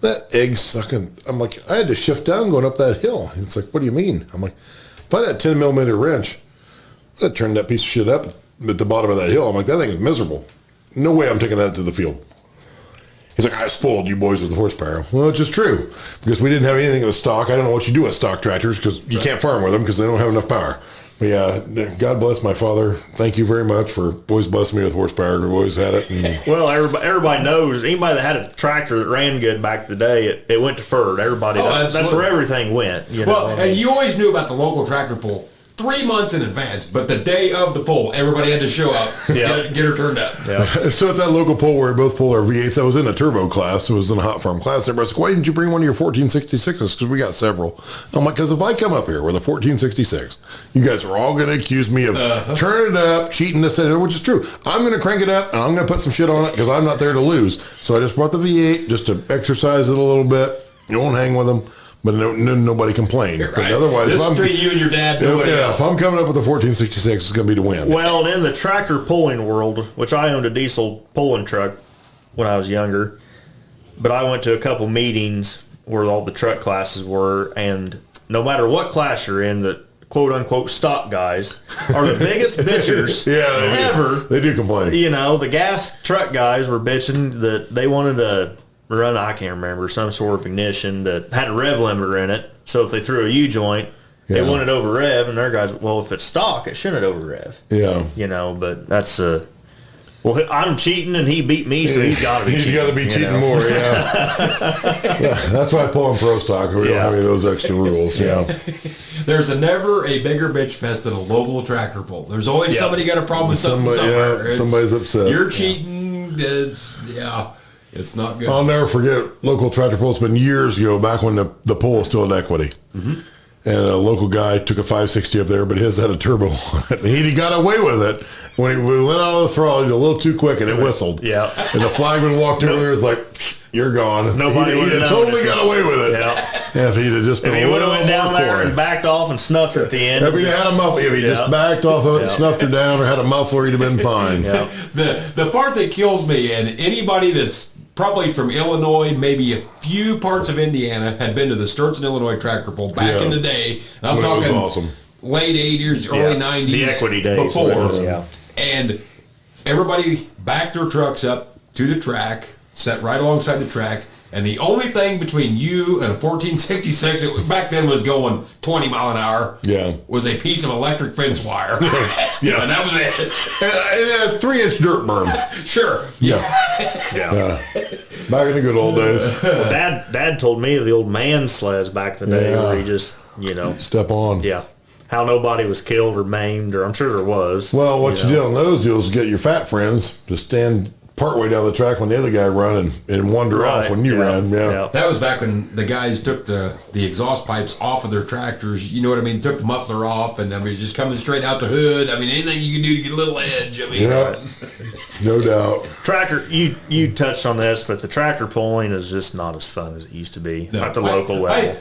"That egg sucking." I'm like, "I had to shift down going up that hill." He's like, "What do you mean?" I'm like, "If I had a 10 millimeter wrench, I'd turn that piece of shit up at the bottom of that hill." I'm like, "That thing is miserable. No way I'm taking that to the field." He's like, "I spoiled you boys with horsepower." Well, it's just true, because we didn't have anything in the stock. I don't know what you do with stock tractors, because you can't farm with them because they don't have enough power. But yeah, God bless my father. Thank you very much for always blessing me with horsepower. We've always had it. And well, everybody knows, anybody that had a tractor that ran good back in the day, it went to Ferd. Everybody, that's where everything went. You know? And you always knew about the local tractor pull 3 months in advance, but the day of the pull, everybody had to show up, get her turned up. Yeah. So at that local pull where we both pulled our V8s, I was in a turbo class. It was in a hot farm class. Everybody's like, "Why didn't you bring one of your 1466s?" Because we got several. I'm like, because if I come up here with a 1466, you guys are all going to accuse me of turning it up, cheating this, which is true. I'm going to crank it up, and I'm going to put some shit on it because I'm not there to lose. So I just brought the V8 just to exercise it a little bit. You won't hang with them. But nobody complained. Right. But otherwise, this is between you and your dad. If I'm coming up with a 1466, it's going to be to win. Well, in the tractor pulling world, which I owned a diesel pulling truck when I was younger, but I went to a couple meetings where all the truck classes were, and no matter what class you're in, the quote-unquote stock guys are the biggest bitchers ever. They do complain. You know, the gas truck guys were bitching that they wanted to run, I can't remember, some sort of ignition that had a rev limiter in it. So if they threw a U-joint, they wanted over rev, and their guys, well, if it's stock, it shouldn't over rev. Yeah. You know, but that's well, I'm cheating, and he beat me, so he's got to be cheating. He's got to be cheating more, that's why I pull him pro stock. We don't have any of those extra rules. Yeah. There's never a bigger bitch fest than a local tractor pull. There's always somebody got a problem with something somewhere. Somebody's upset. You're cheating. It's not good. I'll never forget local tractor pull. It's been years ago, back when the pull was still at Equity. Mm-hmm. And a local guy took a 560 up there, but his had a turbo on it. And he got away with it. When we let out of the throttle, he did a little too quick, and it whistled. Yeah. And the flagman walked over there and was like, "You're gone." Nobody would have totally got away with it. Yeah. If he'd have just been if he would have went down there and backed off and snuffed her at the end. If he had a muffler, if he just backed off of it and snuffed her down or had a muffler, he'd have been fine. Yeah. The part that kills me, and anybody that's probably from Illinois, maybe a few parts of Indiana, had been to the Sturgeon, Illinois tractor pull back in the day. And I'm talking late 80s, early 90s. The Equity days. Before. And everybody backed their trucks up to the track, sat right alongside the track, and the only thing between you and a 1466, it back then was going 20 mile an hour, was a piece of electric fence wire. And that was it. And a 3-inch dirt berm. Sure. Back in the good old days. Well, Dad told me of the old man sleds back in the day where he just, step on. Yeah. How nobody was killed or maimed, or I'm sure there was. Well, what you did on those deals is get your fat friends to stand partway down the track when the other guy run and wander off when you ran. Yeah. That was back when the guys took the exhaust pipes off of their tractors. You know what I mean? Took the muffler off, and just coming straight out the hood. I mean, anything you can do to get a little edge. I mean, no doubt. Tractor, you touched on this, but the tractor pulling is just not as fun as it used to be at the local level.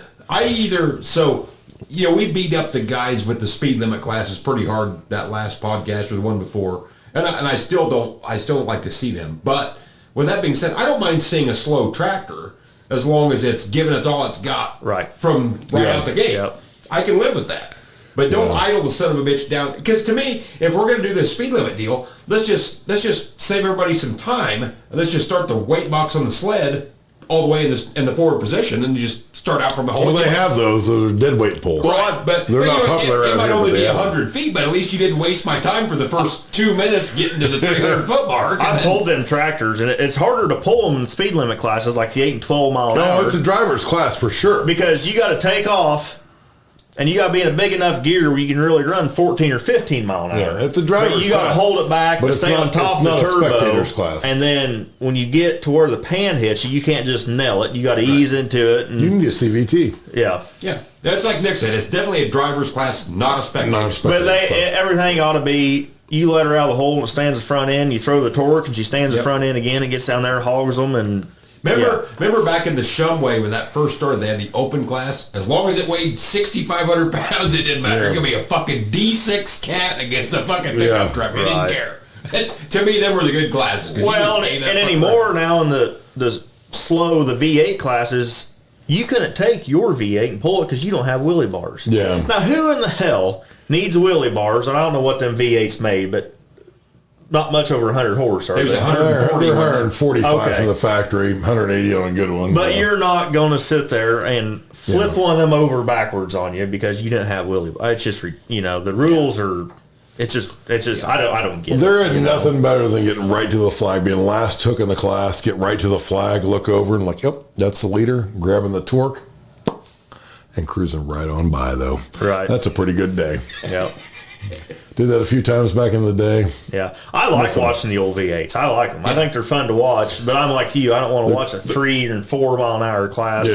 We beat up the guys with the speed limit classes pretty hard that last podcast or the one before. And I still don't like to see them. But with that being said, I don't mind seeing a slow tractor as long as it's giving us all it's got from out the gate. Yep. I can live with that. But don't idle the son of a bitch down. Because to me, if we're going to do this speed limit deal, let's just save everybody some time, and let's just start the weight box on the sled all the way in the forward position, and you just start out from the whole. Well, they have those are dead weight pulls. Right, but they're not popular it around might here, only but be they have 100 feet, but at least you didn't waste my time for the first 2 minutes getting to the 300-foot mark. I pulled them tractors, and it's harder to pull them in speed limit classes like the 8 and 12 mile an hour. No, it's a driver's class for sure. Because you got to take off, and you got to be in a big enough gear where you can really run 14 or 15 mile an hour. Yeah, it's a driver's class. But you got to hold it back, but stay on top of the turbo. Spectator's class. And then when you get to where the pan hits you, you can't just nail it. You got to ease into it. And, You need a CVT. yeah. Yeah, that's like Nick said. It's definitely a driver's class, not a spectator. Not a spectator. But everything ought to be, you let her out of the hole and it stands the front end, you throw the torque, and she stands the front end again and gets down there, hogs them, and... Remember back in the Shumway when that first started, they had the open class? As long as it weighed 6,500 pounds, it didn't matter. Yeah. It could be a fucking D6 cat against a fucking pickup truck. They didn't care. To me, them were the good classes. Well, and anymore now in the the V8 classes, you couldn't take your V8 and pull it because you don't have wheelie bars. Yeah. Now, who in the hell needs wheelie bars? And I don't know what them V8s made, but not much over 100 horse, are It was they? 140. They're 145 Okay. from the factory, 180 on a good one. But you're not going to sit there and flip one of them over backwards on you because you didn't have wheelie bars. It's just, the rules are... It's just. I don't get it. There is nothing better than getting right to the flag, being last hook in the class, get right to the flag, look over and like, yep, that's the leader, grabbing the torque and cruising right on by though. Right. That's a pretty good day. Yep. Did that a few times back in the day. Yeah. I like watching the old V8s. I like them. Yeah. I think they're fun to watch, but I'm like you. I don't want to watch a 3 and 4 mile an hour class.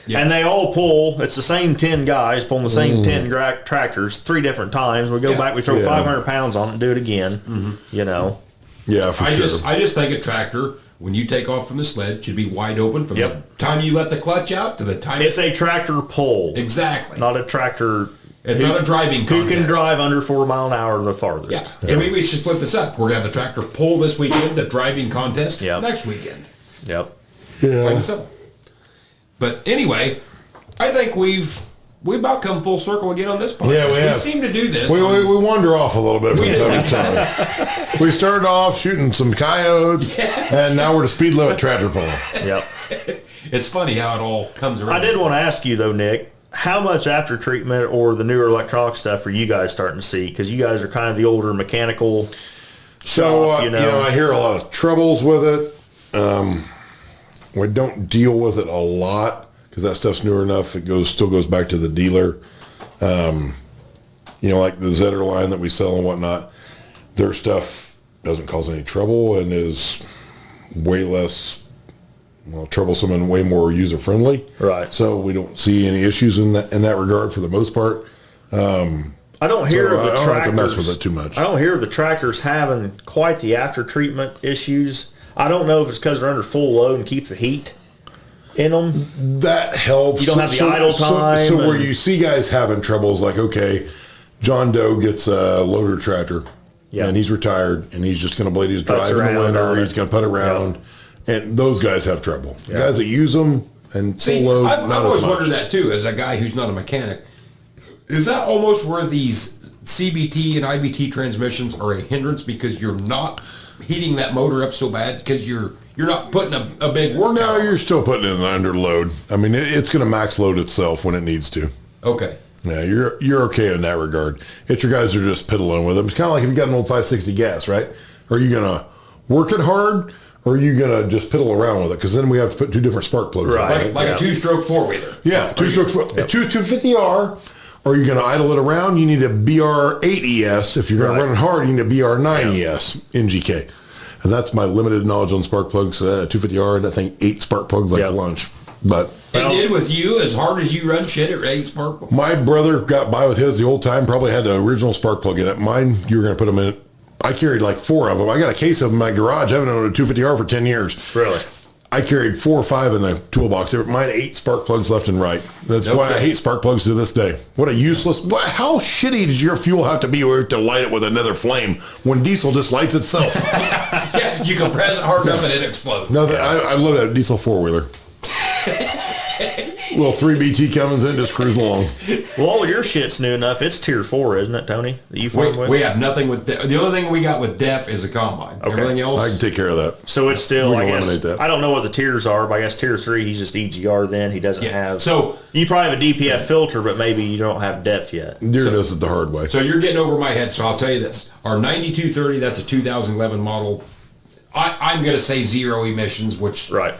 Yeah. And they all pull. It's the same 10 guys pulling the same 10 tractors 3 different times. We go back, we throw 500 pounds on it and do it again. Yeah, for sure. I just think a tractor, when you take off from the sled, should be wide open from the time you let the clutch out to the time... It's a tractor pull. Exactly. Not a tractor... It's not a driving contest. Who can drive under 4 mile an hour the farthest. Yeah. To me, we should split this up. We're going to have the tractor pull this weekend, the driving contest next weekend. Yep. Yeah. But anyway, I think we've about come full circle again on this podcast. Yeah, we have. Seem to do this. We wander off a little bit from time to time. We started off shooting some coyotes, and now we're to speed limit tractor pulling. Yep. It's funny how it all comes around. I did want to ask you, though, Nick, how much after treatment or the newer electronic stuff are you guys starting to see? Because you guys are kind of the older mechanical shop, you know. I hear a lot of troubles with it. We don't deal with it a lot because that stuff's newer enough. It still goes back to the dealer. Like the Zetter line that we sell and whatnot, their stuff doesn't cause any trouble and is way less troublesome and way more user friendly. Right. So we don't see any issues in that regard for the most part. I don't hear of the tractors. I don't have to mess with it too much. I don't hear of the tractors having quite the after treatment issues. I don't know if it's because they're under full load and keep the heat in them. That helps. You don't have the idle time. So where you see guys having trouble is like, okay, John Doe gets a loader tractor, and he's retired, and he's just going to blade his drive in the winter. He's going to put around, and those guys have trouble. The guys that use them and full load, I've always wondered that too, as a guy who's not a mechanic. Is that almost where these CBT and IBT transmissions are a hindrance because you're not heating that motor up so bad because you're not putting a big workout? No, you're still putting it under load. I mean, it's going to max load itself when it needs to. Okay. Yeah, you're okay in that regard. It's your guys are just piddling with them. It's kind of like if you got an old 560 gas, right? Are you going to work it hard, or are you going to just piddle around with it? Because then we have to put 2 different spark plugs. Right. Like a 2-stroke 4-wheeler. Yeah, 2-stroke, 250R. Or you're going to idle it around, you need a BR8ES. If you're going to run it hard, you need a BR9ES NGK. And that's my limited knowledge on spark plugs. 250R, and I think 8 spark plugs like lunch. But it did with you, as hard as you run shit, it 8 spark plugs. My brother got by with his the old time, probably had the original spark plug in it. Mine, you were going to put them in it. I carried like 4 of them. I got a case of them in my garage. I haven't owned a 250R for 10 years. Really? I carried 4 or 5 in the toolbox. Mine 8 spark plugs left and right. That's why I hate spark plugs to this day. What a useless... How shitty does your fuel have to be to light it with another flame when diesel just lights itself? Yeah, you can press it hard enough and it explodes. No, I love that diesel 4-wheeler. Little 3BT Cummins in, just cruise along. Well, all your shit's new enough. It's tier 4, isn't it, Tony? That you farm with? We have nothing with the only thing we got with def is a combine. Okay. Everything else, I can take care of that. So it's still, We I can guess, eliminate that. I don't know what the tiers are, but I guess tier 3, he's just EGR then. He doesn't have. So you probably have a DPF filter, but maybe you don't have depth yet. Deere does it the hard way. So you're getting over my head. So I'll tell you this: our 9230, that's a 2011 model. I'm going to say zero emissions, which Right.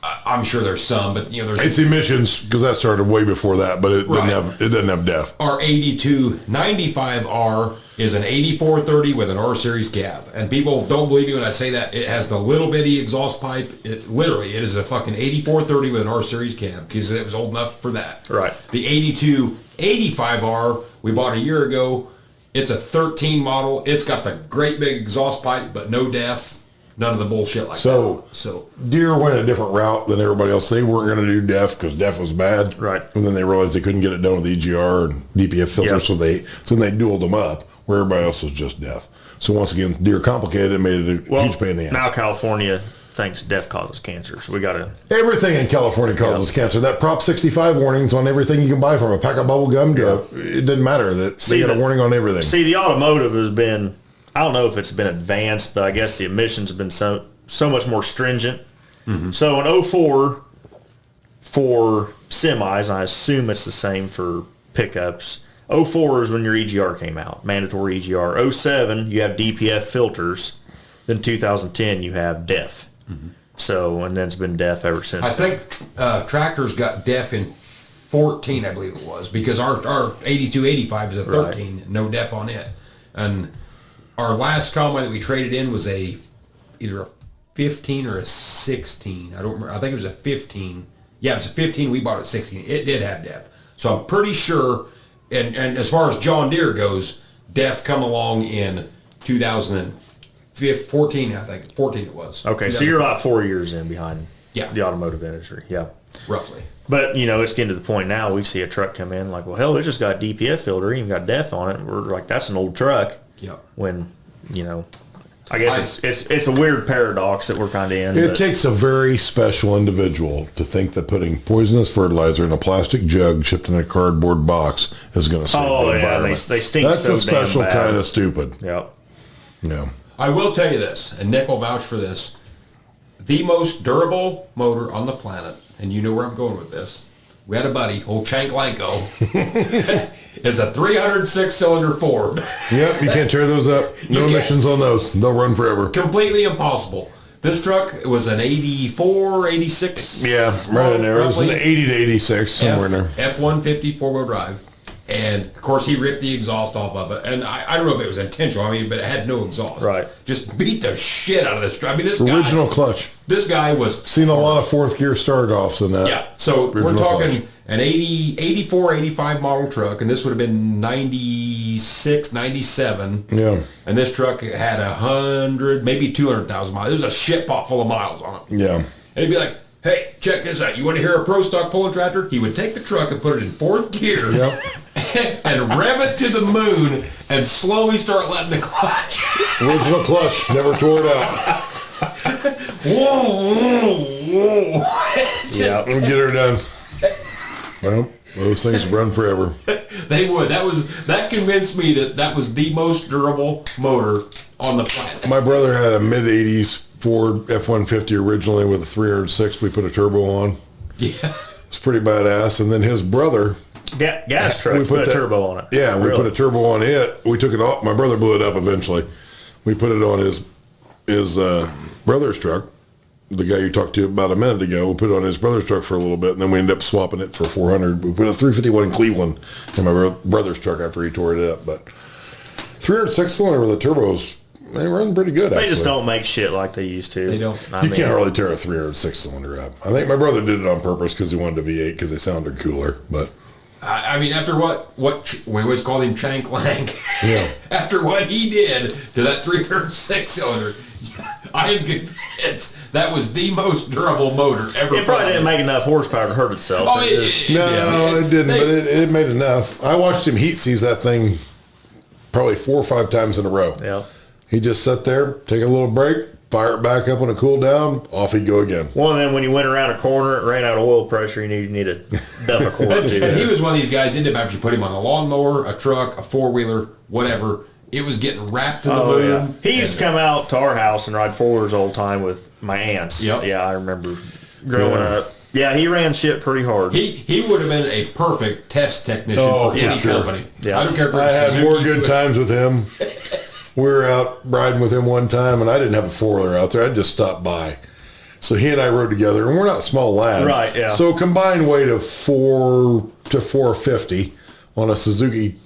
I'm sure there's some, but there's It's emissions because that started way before that, but it doesn't have def. our 8295R is an 8430 with an R series cab, and people don't believe me when I say that. It has the little bitty exhaust pipe. It is a fucking 8430 with an R series cab because it was old enough for that. Right. The 8285R we bought a year ago. It's a 13 model. It's got the great big exhaust pipe, but no def. None of the bullshit like that. So Deere went a different route than everybody else. They weren't going to do def because def was bad. Right. And then they realized they couldn't get it done with EGR and DPF filters, so they dualed them up where everybody else was just def. So once again, Deere complicated it, made it a huge pain in the ass. Now California thinks def causes cancer, so we got to. Everything in California causes cancer. That Prop 65 warnings on everything you can buy, from a pack of bubble gum to it didn't matter. They got a warning on everything. See, the automotive has been, I don't know if it's been advanced, but I guess the emissions have been so much more stringent. Mm-hmm. So in 04 for semis, I assume it's the same for pickups. 04 is when your EGR came out, mandatory EGR. 07 you have DPF filters. Then 2010 you have DEF. Mm-hmm. So, and then it's been DEF ever since. I think tractors got DEF in 14, I believe it was, because our 8285 is a 13, right. No DEF on it. And our last combine that we traded in was either a 15 or a 16. I don't remember. I think it was a 15. Yeah, it was a 15. We bought it at 16. It did have DEF. So I'm pretty sure, and as far as John Deere goes, DEF come along in 2014, I think. 14 it was. Okay, so you're about 4 years in behind the automotive industry. Yeah. Roughly. But, it's getting to the point now, we see a truck come in, like, well, hell, it just got DPF filter, even got DEF on it. We're like, that's an old truck. Yeah. When, I guess it's a weird paradox that we're kind of in. It takes a very special individual to think that putting poisonous fertilizer in a plastic jug shipped in a cardboard box is going to save the environment. They stink. That's so a special damn bad. kind of stupid. Yep. Yeah. I will tell you this, and Nick will vouch for this. The most durable motor on the planet, and you know where I'm going with this. We had a buddy, old Chanklanko, is a 306-cylinder Ford. Yep, you can't tear those up. No emissions on those. They'll run forever. Completely impossible. This truck was an 84, 86. Yeah, right in there. It was an 80 to 86, somewhere in there. F-150 four-wheel drive. And, of course, he ripped the exhaust off of it. And I don't know if it was intentional, but it had no exhaust. Right. Just beat the shit out of this truck. This original clutch. This guy was... Seen a lot of fourth gear start-offs in that. Yeah, so we're talking an 84, 85 model truck, and this would have been 96, 97. Yeah. And this truck had 100, maybe 200,000 miles. It was a shit pot full of miles on it. Yeah. And he'd be like, hey, check this out. You want to hear a pro stock pulling tractor? He would take the truck and put it in fourth gear and rev it to the moon and slowly start letting the clutch. Original clutch. Never tore it out. Whoa, whoa, whoa. Yeah, we'll get her done. Well, those things run forever. They would. That convinced me that was the most durable motor on the planet. My brother had a mid-80s Ford F-150 originally with a 306. We put a turbo on. Yeah. It's pretty badass. And then his brother... gas truck, we put a turbo on it. Yeah, we put a turbo on it. We took it off. My brother blew it up eventually. We put it on his brother's truck. The guy you talked to about a minute ago, we put it on his brother's truck for a little bit, and then we ended up swapping it for 400. We put a 351 in Cleveland in my brother's truck after he tore it up. But 306-cylinder with the turbos, they run pretty good, actually. They just don't make shit like they used to. They don't. You can't really tear a 306-cylinder up. I think my brother did it on purpose because he wanted a V8 because they sounded cooler. But after what we always called him Chank Lang. Yeah. After what he did to that 306-cylinder, I am convinced that was the most durable motor ever. It probably didn't make enough horsepower to hurt itself. No, it didn't, but it made enough. I watched him heat seize that thing probably 4 or 5 times in a row. Yeah. He just sat there, take a little break, fire it back up when it cooled down, off he'd go again. Well, and then when you went around a corner, it ran out of oil pressure, you need to dump a quart too. And he was one of these guys, didn't matter if you put him on a lawnmower, a truck, a four-wheeler, whatever. It was getting wrapped to the moon. Yeah. He used to come out to our house and ride four-wheelers all the time with my aunts. Yep. Yeah, I remember growing up. Yeah, he ran shit pretty hard. He would have been a perfect test technician for any company. Yeah. I don't care if I it's had more Suzuki, good times with him. We were out riding with him one time, and I didn't have a four-wheeler out there. I just stopped by. So he and I rode together, and we're not small lads. Right, yeah. So combined weight of 4 to 450 on a Suzuki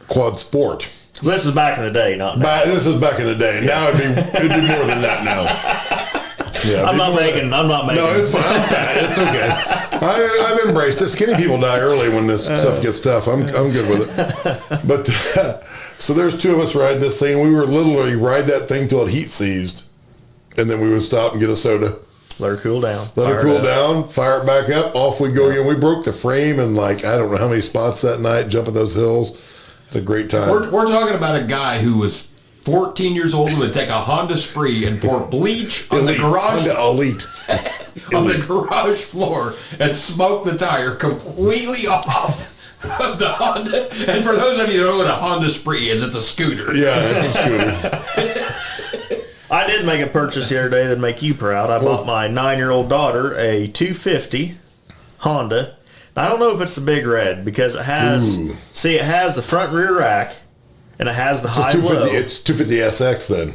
Quad Sport. This is back in the day, not now. This is back in the day. Now it'd be more than that now. Yeah, I'm not making. No, it's fine. I'm fat. It's okay. I've embraced it. Skinny people die early when this stuff gets tough. I'm good with it. But so there's two of us ride this thing. We were literally ride that thing till it heat seized, and then we would stop and get a soda. Let her cool down. Let her cool down. Fire it back up. Off we go again. We broke the frame in I don't know how many spots that night. Jumping those hills. It's a great time. We're talking about a guy who was 14 years old and would take a Honda Spree and pour bleach on the garage on the garage floor and smoke the tire completely off of the Honda. And for those of you who know what a Honda Spree is, it's a scooter. Yeah, it's a scooter. I did make a purchase the other day that'd make you proud. I bought my 9-year-old daughter a 250 Honda. Now, I don't know if it's the big red because it has it has the front rear rack and it has the high-low. It's 250 SX then.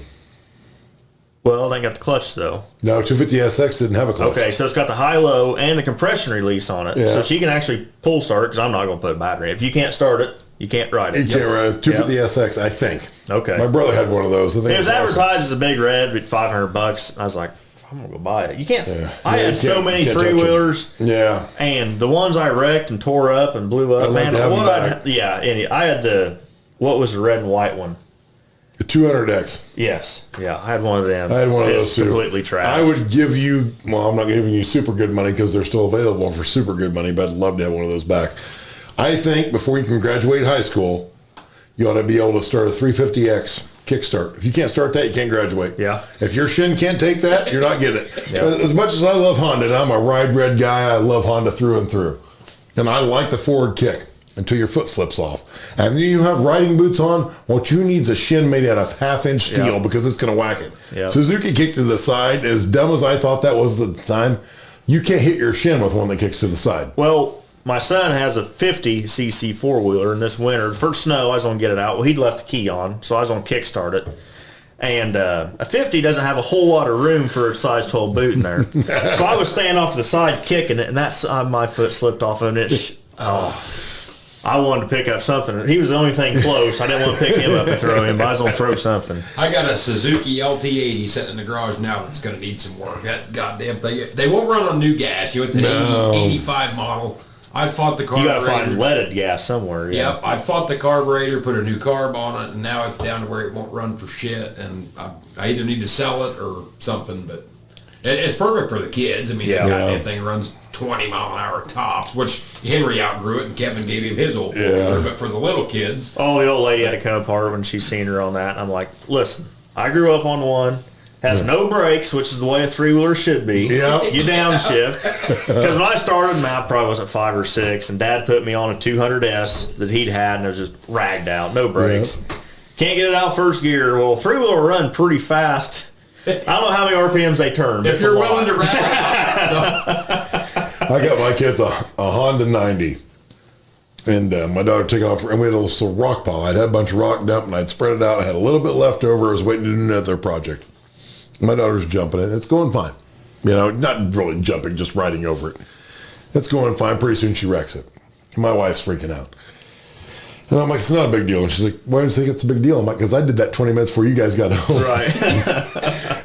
Well, it ain't got the clutch though. No, 250 SX didn't have a clutch. Okay, so it's got the high-low and the compression release on it, so she can actually pull start. Because I'm not going to put a battery. If you can't start it, you can't ride it. You can't ride it. 250 SX, I think. Okay. My brother had one of those. I think it was awesome. advertised as a big red at $500. I was like, I'm gonna go buy it. You can't. Yeah. I had so many three-wheelers. Yeah. And the ones I wrecked and tore up and blew up, man. I had what was the red and white one? The 200X. Yes. Yeah, I had one of them. I had one of those too. Completely trashed. I would give you, well, I'm not giving you super good money because they're still available for super good money, but I'd love to have one of those back. I think before you can graduate high school, you ought to be able to start a 350X kickstart. If you can't start that, you can't graduate. Yeah. If your shin can't take that, you're not getting it. Yeah. As much as I love Honda, and I'm a ride red guy, I love Honda through and through. And I like the forward kick until your foot slips off. And then you have riding boots on. What you need is a shin made out of half-inch steel because it's going to whack it. Yeah. Suzuki kick to the side, as dumb as I thought that was at the time, you can't hit your shin with one that kicks to the side. Well, my son has a 50cc four-wheeler, and this winter, the first snow, I was going to get it out. Well, he'd left the key on, so I was going to kickstart it. And a 50 doesn't have a whole lot of room for a size 12 boot in there. So I was standing off to the side kicking it, and that's my foot slipped off, and I wanted to pick up something. He was the only thing close. I didn't want to pick him up and throw him, but I was going to throw something. I got a Suzuki LT80 sitting in the garage now that's going to need some work. That goddamn thing. They won't run on new gas. It's an 85 model. I fought the carburetor. You got to find leaded gas somewhere. Yeah. Yep, I fought the carburetor, put a new carb on it, and now it's down to where it won't run for shit. And I either need to sell it or something, but it's perfect for the kids. I mean, that goddamn thing runs 20 mile an hour tops, which Henry outgrew it, and Kevin gave him his old four-wheeler. But for the little kids, the old lady had to come apart when she seen her on that. And I'm like, listen, I grew up on one. Has no brakes, which is the way a three-wheeler should be. Yeah. You downshift. Because when I started, I probably wasn't 5 or 6, and Dad put me on a 200S that he'd had, and it was just ragged out, no brakes. Yeah. Can't get it out first gear. Well, three-wheeler run pretty fast. I don't know how many RPMs they turn. If you're willing to rag it I got my kids a Honda 90. And my daughter took off, and we had a little rock pile. I'd had a bunch of rock dumped, and I'd spread it out. I had a little bit left over. I was waiting to do another project. My daughter's jumping it. It's going fine. Not really jumping, just riding over it. It's going fine. Pretty soon she wrecks it. My wife's freaking out. And I'm like, it's not a big deal. And she's like, why do you think it's a big deal? I'm like, because I did that 20 minutes before you guys got home. Right.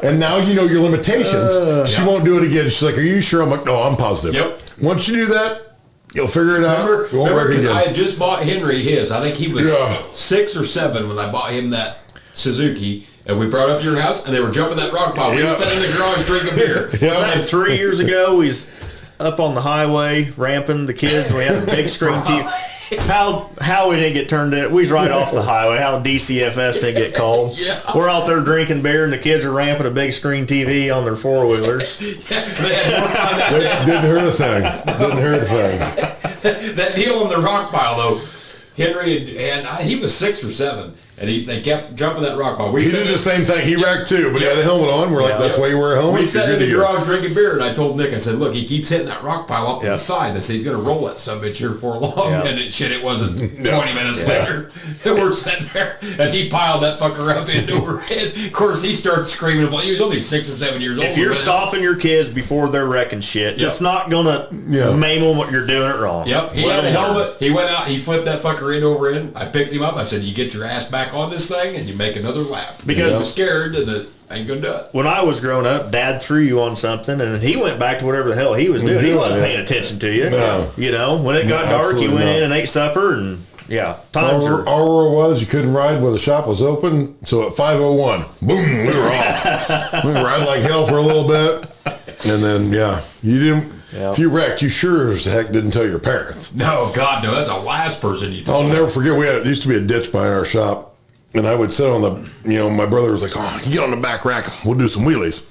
And now you know your limitations. She won't do it again. She's like, are you sure? I'm like, no, I'm positive. Yep. Once you do that, you'll figure it out. Remember, because I had just bought Henry his. I think he was 6 or 7 when I bought him that Suzuki. And we brought up to your house, and they were jumping that rock pile. We were sitting in the garage drinking beer. And 3 years ago, we was up on the highway ramping the kids. And we had a big screen TV. how we didn't get turned in. We was right off the highway. How DCFS didn't get called. Yeah. We're out there drinking beer, and the kids are ramping a big screen TV on their 4-wheelers. Didn't hurt a thing. Didn't hurt a thing. That deal on the rock pile, though, Henry he was 6 or 7, and they kept jumping that rock pile. He did the same thing. He wrecked too, but he had a helmet on. We're like, that's why you wear a helmet. We sat in the garage drinking beer, and I told Nick, I said, look, he keeps hitting that rock pile up to the side. I said, he's going to roll that sumbitch here before long. And it wasn't 20 minutes later. And we're sitting there, and he piled that fucker up into her head. Of course, he starts screaming. He was only 6 or 7 years old. If you're stopping your kids before they're wrecking shit, it's not going to maim them what you're doing it wrong. Yep. He had a helmet. He went out. He flipped that fucker end over end. I picked him up. I said, you get your ass back on this thing, and you make another lap. Because I was scared, and it ain't going to do it. When I was growing up, Dad threw you on something, and he went back to whatever the hell he was doing. He wasn't paying attention to you. No. You know, when it got dark, you went in and ate supper, and times are... Our rule was you couldn't ride where the shop was open, so at 5:01, boom, we were off. We ride like hell for a little bit, and then, you didn't... If you wrecked, you sure as heck didn't tell your parents. No, God, no. That's the last person you told. I'll never forget, there used to be a ditch behind our shop, and I would sit on my brother was like, oh, you get on the back rack, we'll do some wheelies.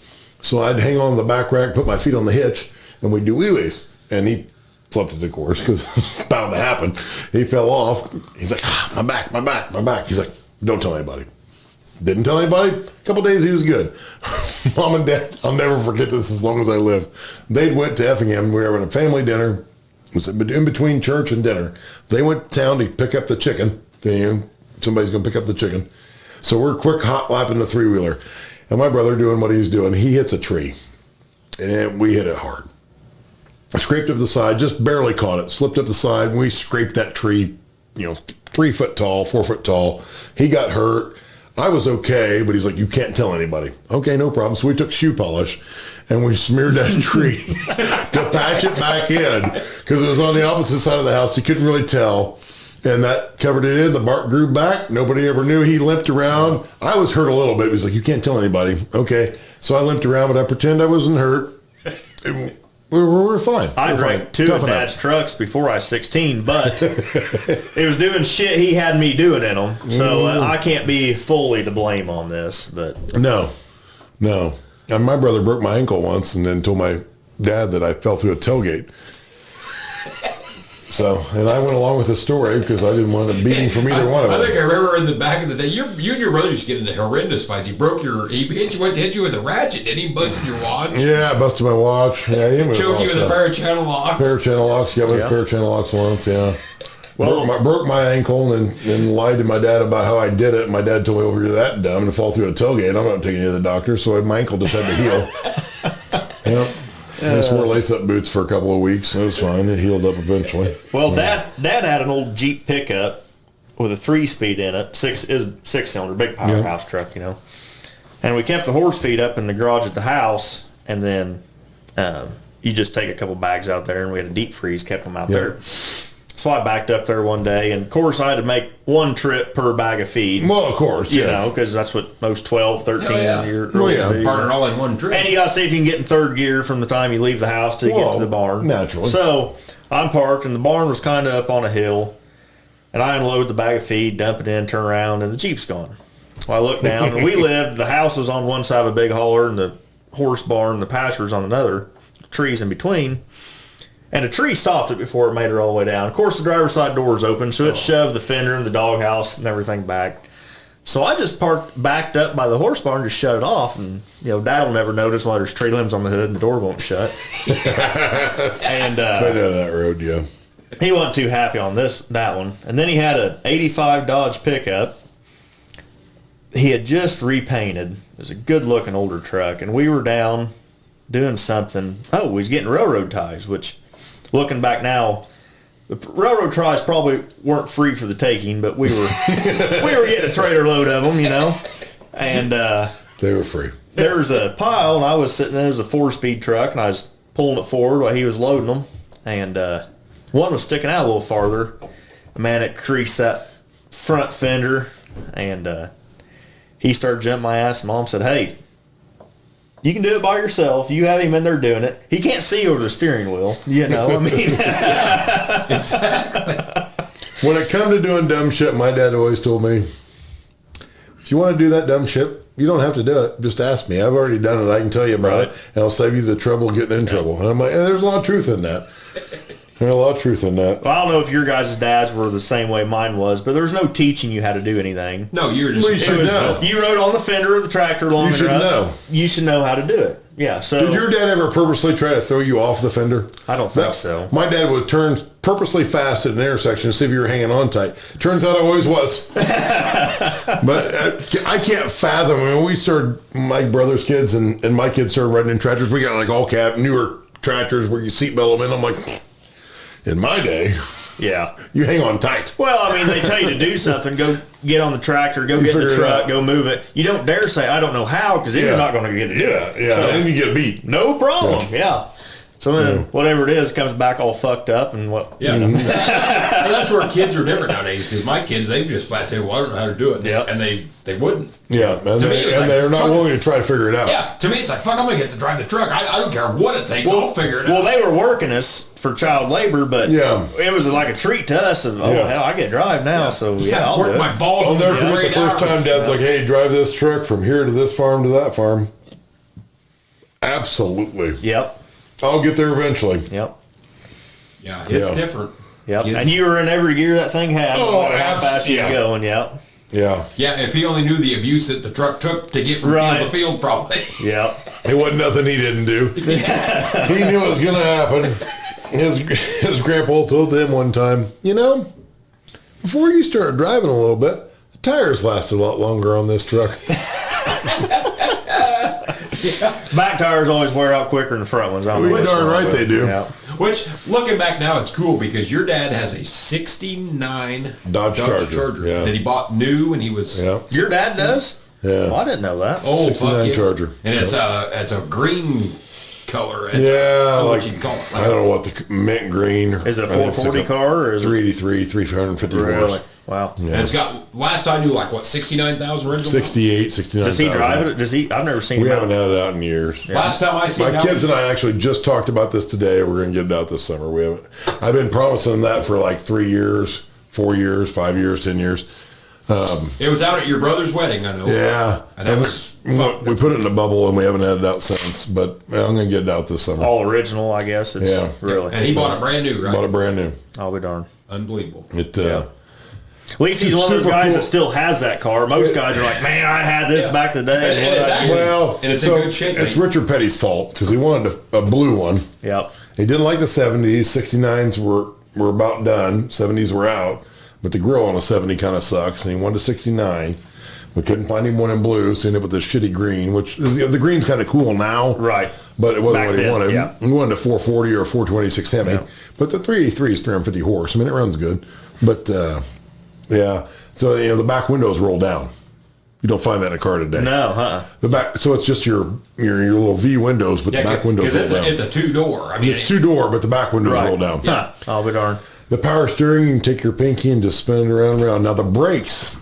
So I'd hang on the back rack, put my feet on the hitch, and we'd do wheelies. And he flipped it, of course, because it's bound to happen. He fell off. He's like, my back. He's like, don't tell anybody. Didn't tell anybody. A couple days he was good. Mom and Dad, I'll never forget this as long as I live. They went to Effingham. We were having a family dinner. It was in between church and dinner. They went to town to pick up the chicken. Somebody's going to pick up the chicken. So we're quick hot lapping the 3-wheeler. And my brother doing what he's doing, he hits a tree. And we hit it hard. I scraped up the side, just barely caught it. Slipped up the side. And we scraped that tree, 3 foot tall, 4 foot tall. He got hurt. I was okay, but he's like, you can't tell anybody. Okay, no problem. So we took shoe polish and we smeared that tree to patch it back in because it was on the opposite side of the house. You couldn't really tell. And that covered it in. The bark grew back. Nobody ever knew. He limped around. I was hurt a little bit. He was like, you can't tell anybody. Okay. So I limped around, but I pretend I wasn't hurt. We're fine. I drank 2 of Dad's trucks before I was 16, but it was doing shit he had me doing in them. So I can't be fully to blame on this. But No. And my brother broke my ankle once and then told my dad that I fell through a tailgate. So, and I went along with the story because I didn't want a beating from either one of them. I think I remember in the back of the day, you and your brother used to get into horrendous fights. He hit you with a ratchet, didn't he? Busted your watch. Yeah, busted my watch. Yeah, he choked you with a pair of channel locks. Pair of channel locks. Got with a pair of channel locks once. Yeah. Well, broke my ankle and lied to my dad about how I did it. My dad told me, "Over, you're that dumb to fall through a tailgate. I'm not taking you to the doctor." So my ankle just had to heal. Yeah. I just wore lace-up boots for a couple of weeks. It was fine. It healed up eventually. Well, Dad had an old Jeep pickup with a 3-speed in it, 6-cylinder, big powerhouse truck, And we kept the horse feed up in the garage at the house, and then you just take a couple bags out there, and we had a deep freeze, kept them out there. So I backed up there one day, and of course I had to make 1 trip per bag of feed. Well, of course, because that's what most 12, 13-year-olds do. Partner all in one trip. And you got to see if you can get in 3rd gear from the time you leave the house to get to the barn. Naturally. So I'm parked, and the barn was kind of up on a hill, and I unload the bag of feed, dump it in, turn around, and the Jeep's gone. Well, I look down, and the house was on one side of a big holler, and the horse barn, the pasture was on another, trees in between. And a tree stopped it before it made it all the way down. Of course, the driver's side door was open, so it shoved the fender and the doghouse and everything back. So I just backed up by the horse barn, just shut it off, and Dad will never notice why there's tree limbs on the hood and the door won't shut. And I know that road, yeah. He wasn't too happy on that one. And then he had an '85 Dodge pickup. He had just repainted. It was a good-looking older truck, and we were down doing something. Oh, he's getting railroad ties, which, looking back now, the railroad ties probably weren't free for the taking, but we were getting a trailer load of them, and they were free. There was a pile, and I was sitting there. It was a 4-speed truck, and I was pulling it forward while he was loading them, and one was sticking out a little farther. Man, it creased that front fender, and he started jumping my ass, and Mom said, "Hey, you can do it by yourself. You have him in there doing it. He can't see over the steering wheel, Exactly. When it come to doing dumb shit, my dad always told me, if you want to do that dumb shit, you don't have to do it. Just ask me. I've already done it. I can tell you about it, and I'll save you the trouble of getting in trouble. And I'm like, and there's a lot of truth in that. There's a lot of truth in that. Well, I don't know if your guys' dads were the same way mine was, but there was no teaching you how to do anything. No, you were just... Well, you should know. You rode on the fender of the tractor long enough. You should know. You should know how to do it. Yeah, so... Did your dad ever purposely try to throw you off the fender? I don't think so. My dad would turn purposely fast at an intersection to see if you were hanging on tight. Turns out I always was. But I can't fathom. I mean, we started, my brother's kids and my kids started riding in tractors. We got like all cab, newer tractors where you seatbelt them in. I'm like, in my day, yeah, you hang on tight. Well, I mean, they tell you to do something. Go get on the tractor. Go get the truck. Go move it. You don't dare say, I don't know how, because then you're not going to get it. Yeah. So, and then you get beat. No problem. Yeah. So then whatever it is comes back all fucked up and what. Yeah. You know. That's where kids are different nowadays, because my kids, they just flat tell you, well, I don't know how to do it. Yeah. And they wouldn't. Yeah. And, they're not willing to try to figure it out. Yeah. To me, it's like, fuck, I'm going to get to drive the truck. I don't care what it takes. I'll figure it out. Well, they were working us for child labor, but it was like a treat to us. Of, hell, I get to drive now. So, I'll work do it. my balls. I'll never forget the first time Dad's like, hey, drive this truck from here to this farm to that farm. Absolutely. Yep. I'll get there eventually. Yep. Yeah, it's different. Yep. And you were in every gear that thing had. Oh, how fast you was going. Yep. Yeah. Yeah, if he only knew the abuse that the truck took to get from field to field, probably. Yep. It wasn't nothing he didn't do. He knew it was going to happen. His grandpa told him one time, you know, before you started driving a little bit, the tires lasted a lot longer on this truck. Back tires always wear out quicker than the front ones. Well, darn right they do. Yeah. Which, looking back now, it's cool because your dad has a 69 Dodge Charger that he bought new when he was... Yeah. Your dad does? Yeah. Well, I didn't know that. Oh, 69 Charger. And it's a green color. It's like, I don't know what the mint green. Is it a 440 car or is 383, 350 really? horse. Wow. Yeah. And it's got, last I knew, like, what, 69,000 original? 68, 69,000. Does he drive it? Does he? I've never seen it. We haven't had it out in years. Yeah. Last time I seen it. My kids and I actually just talked about this today. We're going to get it out this summer. We haven't. I've been promising that for like 3 years, 4 years, 5 years, 10 years. It was out at your brother's wedding, I know. Yeah. And that was fun. We put it in a bubble and we haven't had it out since, but I'm going to get it out this summer. All original, I guess. It's really. And he bought it brand new, right? Bought it brand new. I'll be darned. Unbelievable. At least he's one of those guys that still has that car. Most guys are like, man, I had this back in the day. And it's actually, and it's in good shape. It's Richard Petty's fault because he wanted a blue one. Yep. He didn't like the 70s. 69s were about done. 70s were out. But the grill on a 70 kind of sucks. And he wanted a 69. We couldn't find him one in blue, so he ended up with this shitty green, which the green's kind of cool now. Right. But it wasn't Back what he then, wanted. yeah. He wanted a 440 or a 426 Hemi. Yeah. But the 383 is 350 horse. I mean, it runs good. But, yeah. So, the back windows roll down. You don't find that in a car today. No, The back, so it's just your little V windows, but the back windows roll down. It's a two-door. I mean, It's two-door, but the back windows roll down. Yeah. I'll be darned. The power steering, you can take your pinky and just spin it around and around. Now, the brakes,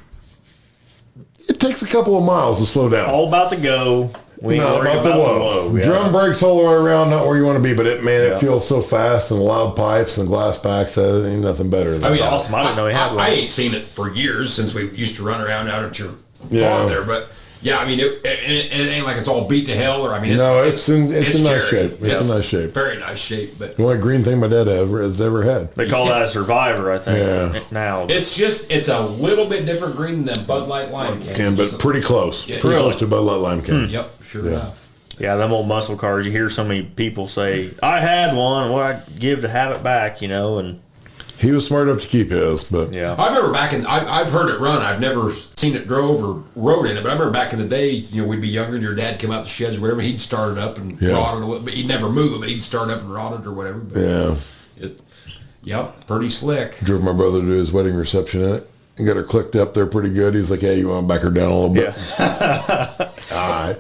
it takes a couple of miles to slow down. All about the go. We Not about the low. Yeah. Drum brakes all the way around, not where you want to be, but it feels so fast, and the loud pipes and glass packs, ain't nothing better. I mean, awesome. I didn't know he had one. I ain't seen it for years since we used to run around out at your Yeah. farm there, but yeah, I mean, it ain't like it's all beat to hell, or I mean, it's in nice cherry. shape. It's in nice shape. Very nice shape, but The only green thing my dad has ever had. They call that a Survivor, I think. Yeah. Now. it's a little bit different green than Bud Light Lime can. But pretty close. Yeah, Pretty yeah. close to Bud Light Lime can. Yep, sure enough. Yeah, them old muscle cars, you hear so many people say, I had one, what I'd give to have it back, and... He was smart enough to keep his, but... Yeah. I remember I've heard it run. I've never seen it drove or rode in it, but I remember back in the day, we'd be younger and your dad come out the sheds or whatever, he'd start it up and rod it a little bit. He'd never move it, but he'd start it up and rod it or whatever. But Yep, pretty slick. Drove my brother to his wedding reception in it. And got her clicked up there pretty good. He's like, hey, you want to back her down a little bit? Yeah. All right.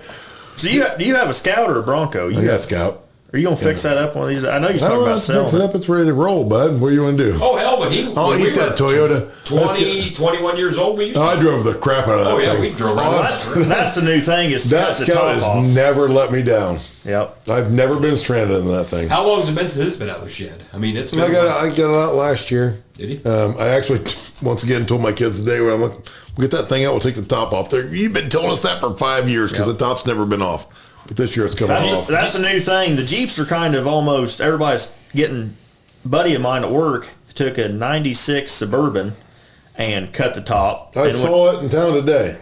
So do you have a Scout or a Bronco? I got Scout. Are you gonna fix that up one of these? I know you're talking about selling Fix it up. It's ready to roll, bud. What do you want to do? Oh, hell, but I'll when eat that were Toyota. 20, 21 years old, we used to. I drove the crap out of that Oh, yeah, thing. we drove right on. That's the new thing. Is That the Scout top has off. never let me down. Yep. I've never been stranded in that thing. How long has it been since it's been out of the shed? I mean, it's been. I got it out last year. Did he? I actually, once again, told my kids today when I'm like, we'll get that thing out, we'll take the top off. You've been telling us that for 5 years because the top's never been off. But this year it's coming off. That's a new thing. The Jeeps are kind of almost, everybody's getting, buddy of mine at work took a 96 Suburban and cut the top. I saw it in town today.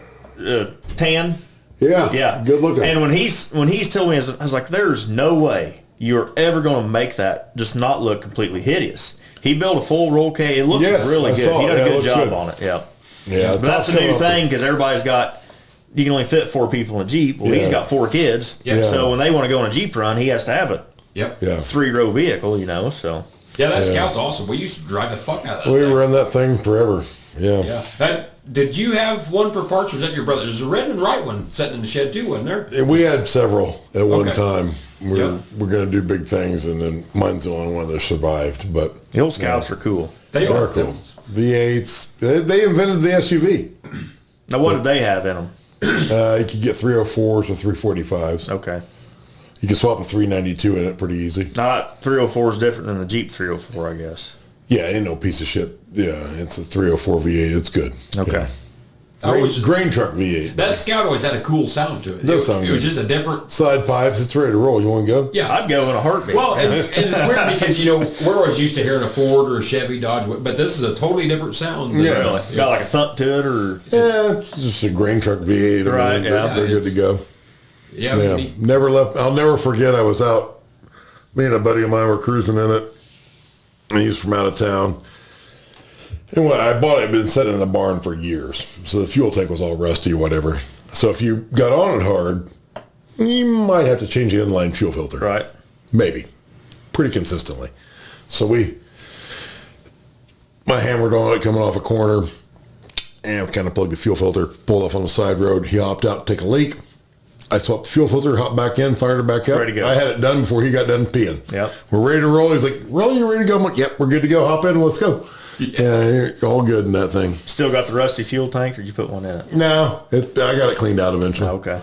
Tan. Yeah. Yeah. Good looking. And when he's told me, I was like, there's no way you're ever going to make that just not look completely hideous. He built a full roll cage. It looks really good. He did a good job on it. Yeah. Yeah. But that's a new thing because everybody's got, you can only fit 4 people in a Jeep. Well, he's got 4 kids. Yeah. So when they want to go on a Jeep run, he has to have a Yep. 3-row vehicle, so. Yeah, that Scout's awesome. We used to drive the fuck out of that We thing. were in that thing forever. Yeah. Yeah. Did you have one for parts, or was that your brother? There's a red and white one sitting in the shed too, wasn't there? We had several at one Okay. time. We're going to do big things, and then mine's the only one that survived. But The old Scouts are cool. They they're are cool. V8s. They invented the SUV. Now, what did they have in them? You could get 304s or 345s. Okay. You can swap a 392 in it pretty easy. Not 304 is different than the Jeep 304, I guess. Yeah, ain't no piece of shit. Yeah, it's a 304 V8. It's good. Okay. Yeah. Grain truck V8. That Scout always had a cool sound to it. It does sound It was good. just a different. Side pipes. It's ready to roll. You want to go? Yeah. I'd go in a heartbeat. Well, and it's weird because, we're always used to hearing a Ford or a Chevy, Dodge, but this is a totally different sound. than- Yeah. Really? Got like a thump to it, or Yeah, it's just a grain truck V8. I mean, Right, yeah. They're good to go. Yeah, it was Yeah, neat. never left. I'll never forget. I was out. Me and a buddy of mine were cruising in it. And he was from out of town. And when I bought it, it'd been sitting in the barn for years. So the fuel tank was all rusty or whatever. So if you got on it hard, you might have to change the inline fuel filter. right? Maybe. Pretty consistently. So my hammered on it coming off a corner and kind of plugged the fuel filter, pulled off on the side road. He hopped out to take a leak. I swapped the fuel filter, hopped back in, fired it back up. Ready to go. I had it done before he got done peeing. Yep. We're ready to roll. He's like, really? You ready to go? I'm like, yep, we're good to go. Hop in, let's go. Yeah, you're all good in that thing. Still got the rusty fuel tank, or did you put one in it? No, I got it cleaned out eventually. Okay.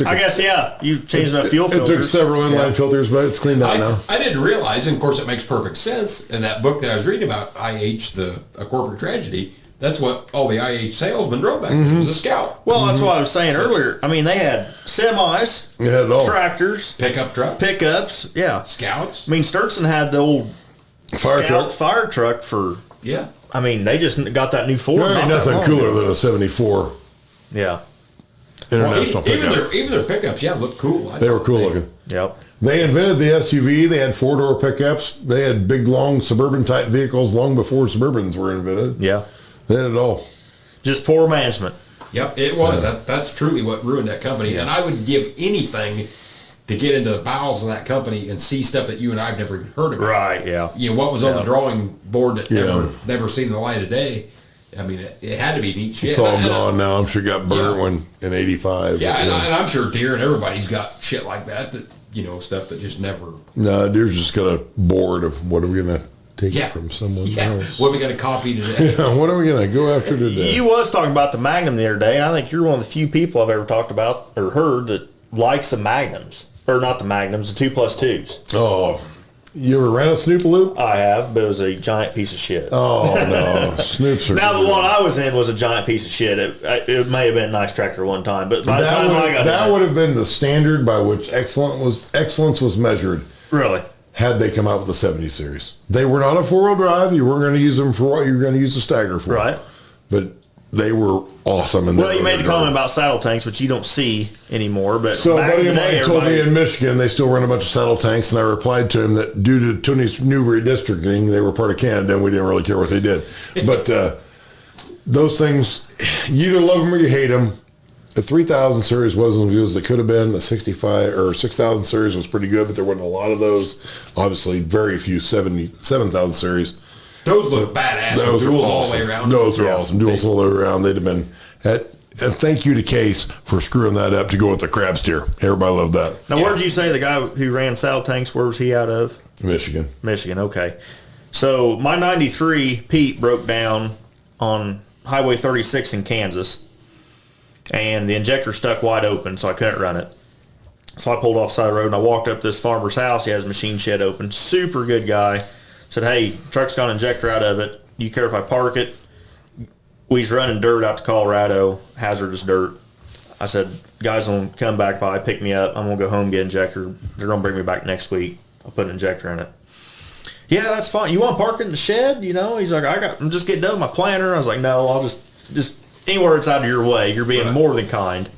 I guess, yeah. You changed enough fuel It filters. took several inline filters, but it's cleaned out now. I didn't realize, and of course it makes perfect sense, in that book that I was reading about IH, a corporate tragedy, that's what all the IH salesmen drove back. It was a Scout. Well, that's what I was saying earlier. I mean, they had semis, You had it all. tractors, Pickup truck. pickups. Yeah. Scouts. I mean, Sturtson had the old Fire truck. fire truck for, Yeah. I mean, they just got that new Ford. There ain't not that nothing long cooler ago. than a 74 Yeah. international pickup. Even their pickups, yeah, look cool. They were cool looking. Yep. They invented the SUV. They had 4-door pickups. They had big, long Suburban type vehicles long before Suburbans were invented. Yeah. They had it all. Just poor management. Yep, it was. That's truly what ruined that company. And I would give anything to get into the bowels of that company and see stuff that you and I've never even heard about. Right, yeah. What was on the drawing board that Yeah. never seen the light of day. I mean, it had to be neat shit. It's all And I- gone now. I'm sure it got burnt Yeah. when in 85. Yeah, but, and I'm sure Deere and everybody's got shit like that, stuff that just never... No, Deer's just got a board of what are we going to take Yeah. it from someone Yeah, else. what are we going to copy today? What are we going to go after today? You was talking about the Magnum the other day, and I think you're one of the few people I've ever talked about or heard that likes the Magnums. Or not the Magnums, the 2+2s. Oh, you ever ran a Snoop Loop? I have, but it was a giant piece of shit. Oh, no. Snoops are Now, the good. one I was in was a giant piece of shit. It may have been a nice tractor one time, but by the time I got that in, would have been the standard by which excellence was measured really, had they come out with the 70 series. They were not a 4-wheel drive. You weren't going to use them for what you were going to use the stagger for. right? But they were awesome. In Well, you made the comment about saddle tanks, which you don't see anymore. But So a back buddy in of the day, mine told me everybody- in Michigan they still run a bunch of saddle tanks, and I replied to him that due to Tony's new redistricting, they were part of Canada, and we didn't really care what they did. But those things, you either love them or you hate them. The 3000 series wasn't as good as it could have been. The 65 or 6000 series was pretty good, but there wasn't a lot of those. Obviously, very few 7000 series. Those look badass. Those are Duals awesome. all the way around. Those are awesome. Duals all the way around. They'd have been thank you to Case for screwing that up to go with the crab steer. Everybody loved that. Now, where did you say the guy who ran saddle tanks, where was he out of? Michigan. Michigan, okay. So my 93 Pete broke down on Highway 36 in Kansas, and the injector stuck wide open, so I couldn't run it. So I pulled off the side of the road, and I walked up to this farmer's house. He has a machine shed open. Super good guy. Said, hey, truck's got an injector out of it. You care if I park it? We was running dirt out to Colorado, hazardous dirt. I said, guys will come back by, pick me up. I'm going to go home, get an injector. They're going to bring me back next week. I'll put an injector in it. Yeah, that's fine. You want to park it in the shed? You know, he's like, I'm just getting done with my planter. I was like, no, I'll just anywhere it's out of your way. You're being more than kind.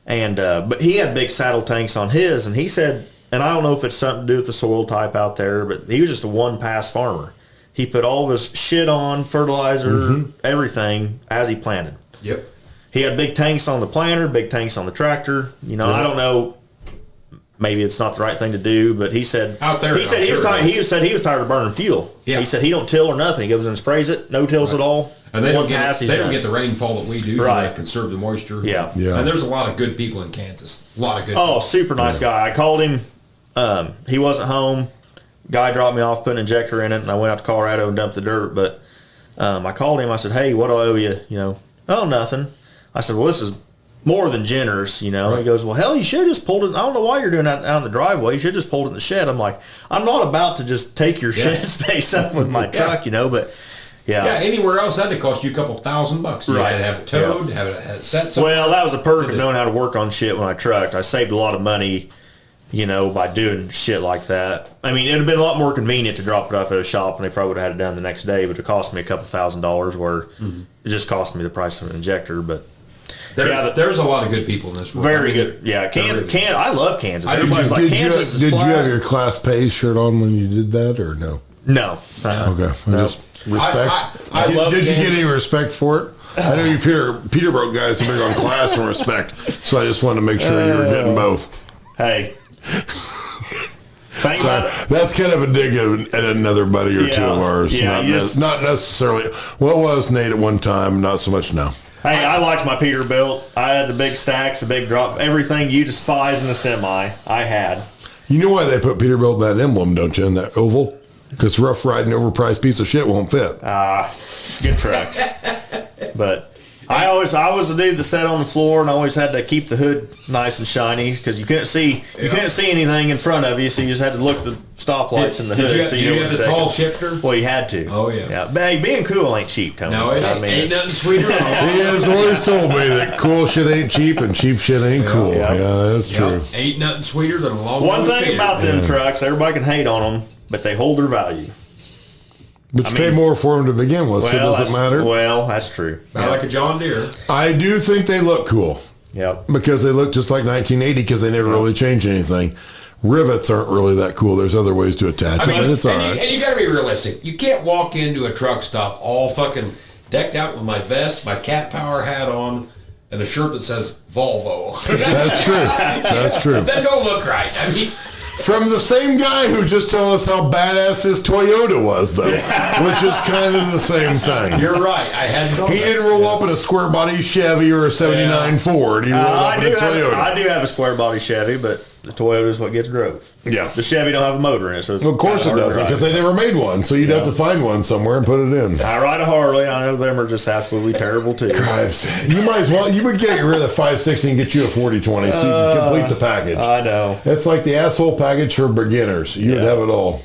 And but he had big saddle tanks on his, and he said, and I don't know if it's something to do with the soil type out there, but he was just a one-pass farmer. He put all of his shit on, fertilizer, everything, as he planted. Yep. He had big tanks on the planter, big tanks on the tractor. You know, I don't know. Maybe it's not the right thing to do, but he said out there. He said he was tired. He said he was tired of burning fuel. Yeah. He said he don't till or nothing. He goes and sprays it, no tills at all. And they don't get the rainfall that we do. Right. To conserve the moisture. Yeah. And there's a lot of good people in Kansas. A lot of good. Oh, super nice guy. I called him. He wasn't home. Guy dropped me off, put an injector in it, and I went out to Colorado and dumped the dirt. But I called him. I said, hey, what do I owe you? You know, oh, nothing. I said, well, this is more than generous, you know. Right. He goes, well, hell, you should have just pulled it. I don't know why you're doing that out in the driveway. You should have just pulled it in the shed. I'm like, I'm not about to just take your shed space up with my truck, you know, but yeah. Yeah, anywhere else, that'd cost you a couple $1,000. You had to have it towed, have it set somewhere. Well, that was a perk of knowing how to work on shit when I trucked. I saved a lot of money, you know, by doing shit like that. I mean, it would have been a lot more convenient to drop it off at a shop, and they probably would have had it done the next day, but it cost me a couple $1,000 where it just cost me the price of an injector, but there's a lot of good people in this world. Very good. Yeah, I love Kansas. Everybody's like, did Kansas is you flat. have your Class Pay shirt on when you did that, or no? No. Okay. Just respect. I love did you Kansas. get any respect for it? I know you Peterborough guys are big on class and respect, so I just wanted to make sure you were getting both. Hey. That's kind of a dig at another buddy or two of ours. Yeah, not necessarily. Well, it was Nate at one time, not so much now. Hey, I liked my Peterbilt. I had the big stacks, the big drop, everything you despise in a semi, I had. You know why they put Peterbilt in that emblem, don't you, in that oval? Because rough riding, overpriced piece of shit won't fit. Good trucks. But I was the dude that sat on the floor, and I always had to keep the hood nice and shiny because you couldn't see anything in front of you, so you just had to look at the stoplights in the hood. Did you have the tall shifter? Well, you had to. Oh yeah. But hey, being cool ain't cheap, Tony. No, it ain't nothing sweeter. He has always told me that cool shit ain't cheap and cheap shit ain't cool. Yeah, that's true. Ain't nothing sweeter than a long. One thing about them trucks, everybody can hate on them, but they hold their value. But you pay more for them to begin with, so does it matter? Well, that's true. Not like a John Deere. I do think they look cool. Yep. Because they look just like 1980 because they never really changed anything. Rivets aren't really that cool. There's other ways to attach them, and it's all right. And you got to be realistic. You can't walk into a truck stop all fucking decked out with my vest, my Cat Power hat on, and a shirt that says Volvo. That's true. That's true. That don't look right. I mean... From the same guy who just told us how badass this Toyota was, though, which is kind of the same thing. You're right. He didn't roll up in a square body Chevy or a '79 Ford. He rolled up in a Toyota. I do have a square body Chevy, but the Toyota is what gets drove. Yeah. The Chevy don't have a motor in it, so it's of course it doesn't, because they never made one. So you'd have to find one somewhere and put it in. I ride a Harley. I know them are just absolutely terrible too. You might as well. You would get rid of the 560 and get you a 4020, so you can complete the package. I know. It's like the asshole package for beginners. You'd have it all.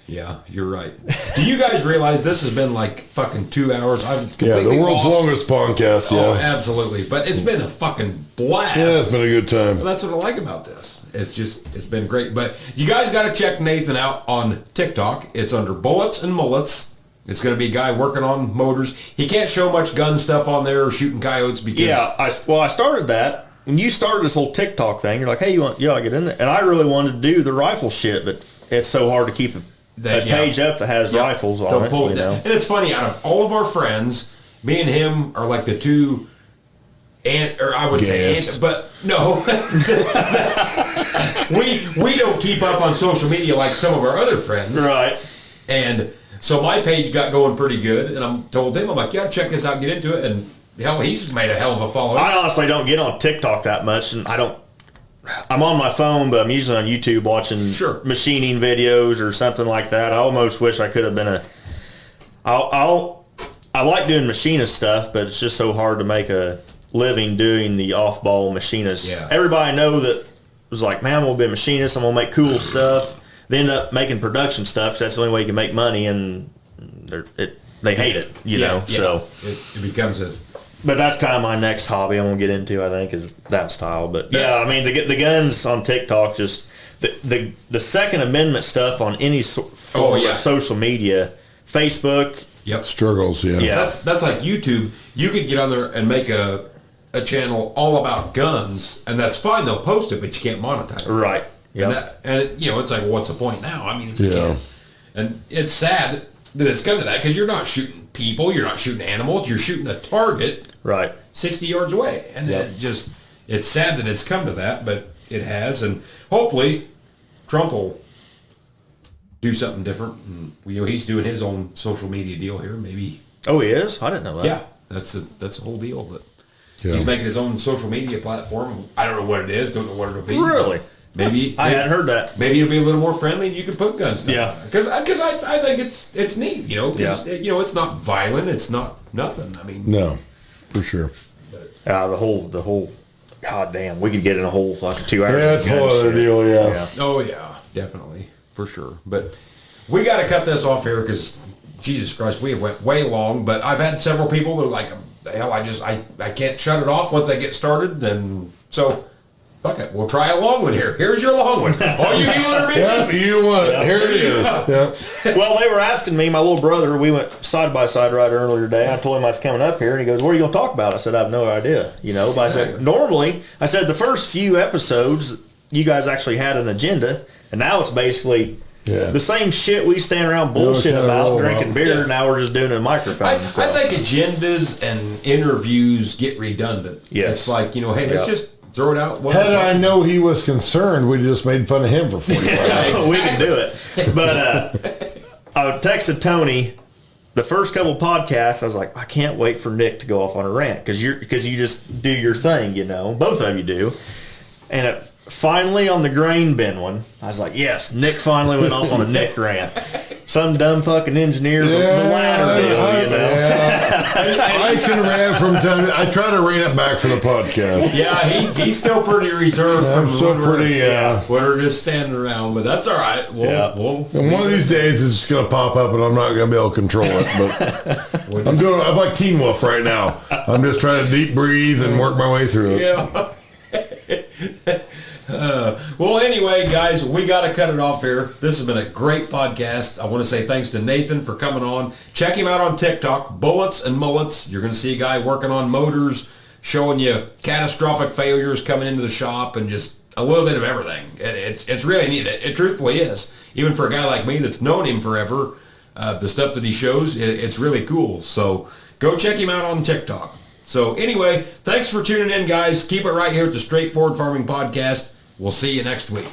Yeah, you're right. Do you guys realize this has been like fucking 2 hours? The world's longest podcast. Yeah, oh, absolutely. But it's been a fucking blast. Yeah, it's been a good time. Well, that's what I like about this. It's been great. But you guys got to check Nathan out on TikTok. It's under Bullets and Mullets. It's going to be a guy working on motors. He can't show much gun stuff on there or shooting coyotes because... Yeah, I started that. When you started this whole TikTok thing, you're like, hey, you want to get in there? And I really wanted to do the rifle shit, but it's so hard to keep a page up that has rifles on it. You know? And it's funny, out of all of our friends, me and him are like the two... but no, we don't keep up on social media like some of our other friends, right? And so my page got going pretty good, and I told him, I'm like, yeah, check this out, get into it, and hell, he's made a hell of a following. I honestly don't get on TikTok that much, and I'm on my phone, but I'm usually on YouTube watching machining videos or something like that. I almost wish I could have been I like doing machinist stuff, but it's just so hard to make a living doing the off-ball machinist. Yeah. Everybody know that was like, man, I'm going to be a machinist. I'm going to make cool stuff. They end up making production stuff because that's the only way you can make money, and they hate it, you know. Yeah. So it becomes a... But that's kind of my next hobby I'm going to get into, I think, is that style. But yeah, I mean, the guns on TikTok, just the Second Amendment stuff on any form of social media, Facebook. Yep. Struggles, yeah. That's like YouTube. You could get on there and make a channel all about guns, and that's fine. They'll post it, but you can't monetize it. Right. Yeah. And it's like, well, what's the point now? I mean, if you can't. And it's sad that it's come to that, because you're not shooting people, you're not shooting animals, you're shooting a target 60 yards away. And it's sad that it's come to that, but it has. And hopefully Trump will do something different. And, he's doing his own social media deal here. Maybe. Oh, he is? I didn't know that. Yeah, that's the whole deal. But he's making his own social media platform. I don't know what it is. Don't know what it'll be. Really? Maybe I hadn't heard that. Maybe it'll be a little more friendly, and you can put guns down. Yeah. Because I think it's neat. Because it's not violent. It's not nothing. I mean. No, for sure. The whole. God damn, we could get in a whole fucking 2 hours. Yeah, it's a whole other deal. Yeah. Oh yeah, definitely, for sure. But we got to cut this off here because Jesus Christ, we went way long. But I've had several people that are like, hell, I can't shut it off once I get started. Then so. Fuck it, we'll try a long one here. Here's your long one. All you people that are bitching. Yeah, you want it. Here it is. Yeah. Well, they were asking me, my little brother, we went side by side right earlier today. I told him I was coming up here, and he goes, what are you going to talk about? I said, I have no idea. But I said, normally, the first few episodes, you guys actually had an agenda, and now it's basically the same shit we stand around bullshit about, drinking beer. Now we're just doing a microphone. I think agendas and interviews get redundant. Yes. It's like, hey, let's just throw it out. Had I know he was concerned, we just made fun of him for 45 minutes. We can do it. But I texted Tony the first couple podcasts. I was like, I can't wait for Nick to go off on a rant because you just do your thing, both of you do. And finally on the grain bin one, I was like, yes, Nick finally went off on a Nick rant. Some dumb fucking engineers the ladder deal, I can rant from time to time. I try to rein it back for the podcast. Yeah, he's still pretty reserved. I'm still pretty, we're just standing around, but that's all right. And one of these days it's just going to pop up and I'm not going to be able to control it. But I'm like Teen Wolf right now. I'm just trying to deep breathe and work my way through it. Yeah. Well, anyway, guys, we got to cut it off here. This has been a great podcast. I want to say thanks to Nathan for coming on. Check him out on TikTok, Bullets and Mullets. You're going to see a guy working on motors, showing you catastrophic failures coming into the shop, and just a little bit of everything. It's really neat. It truthfully is. Even for a guy like me that's known him forever, the stuff that he shows, it's really cool. So go check him out on TikTok. So anyway, thanks for tuning in, guys. Keep it right here at the Straightforward Farming Podcast. We'll see you next week.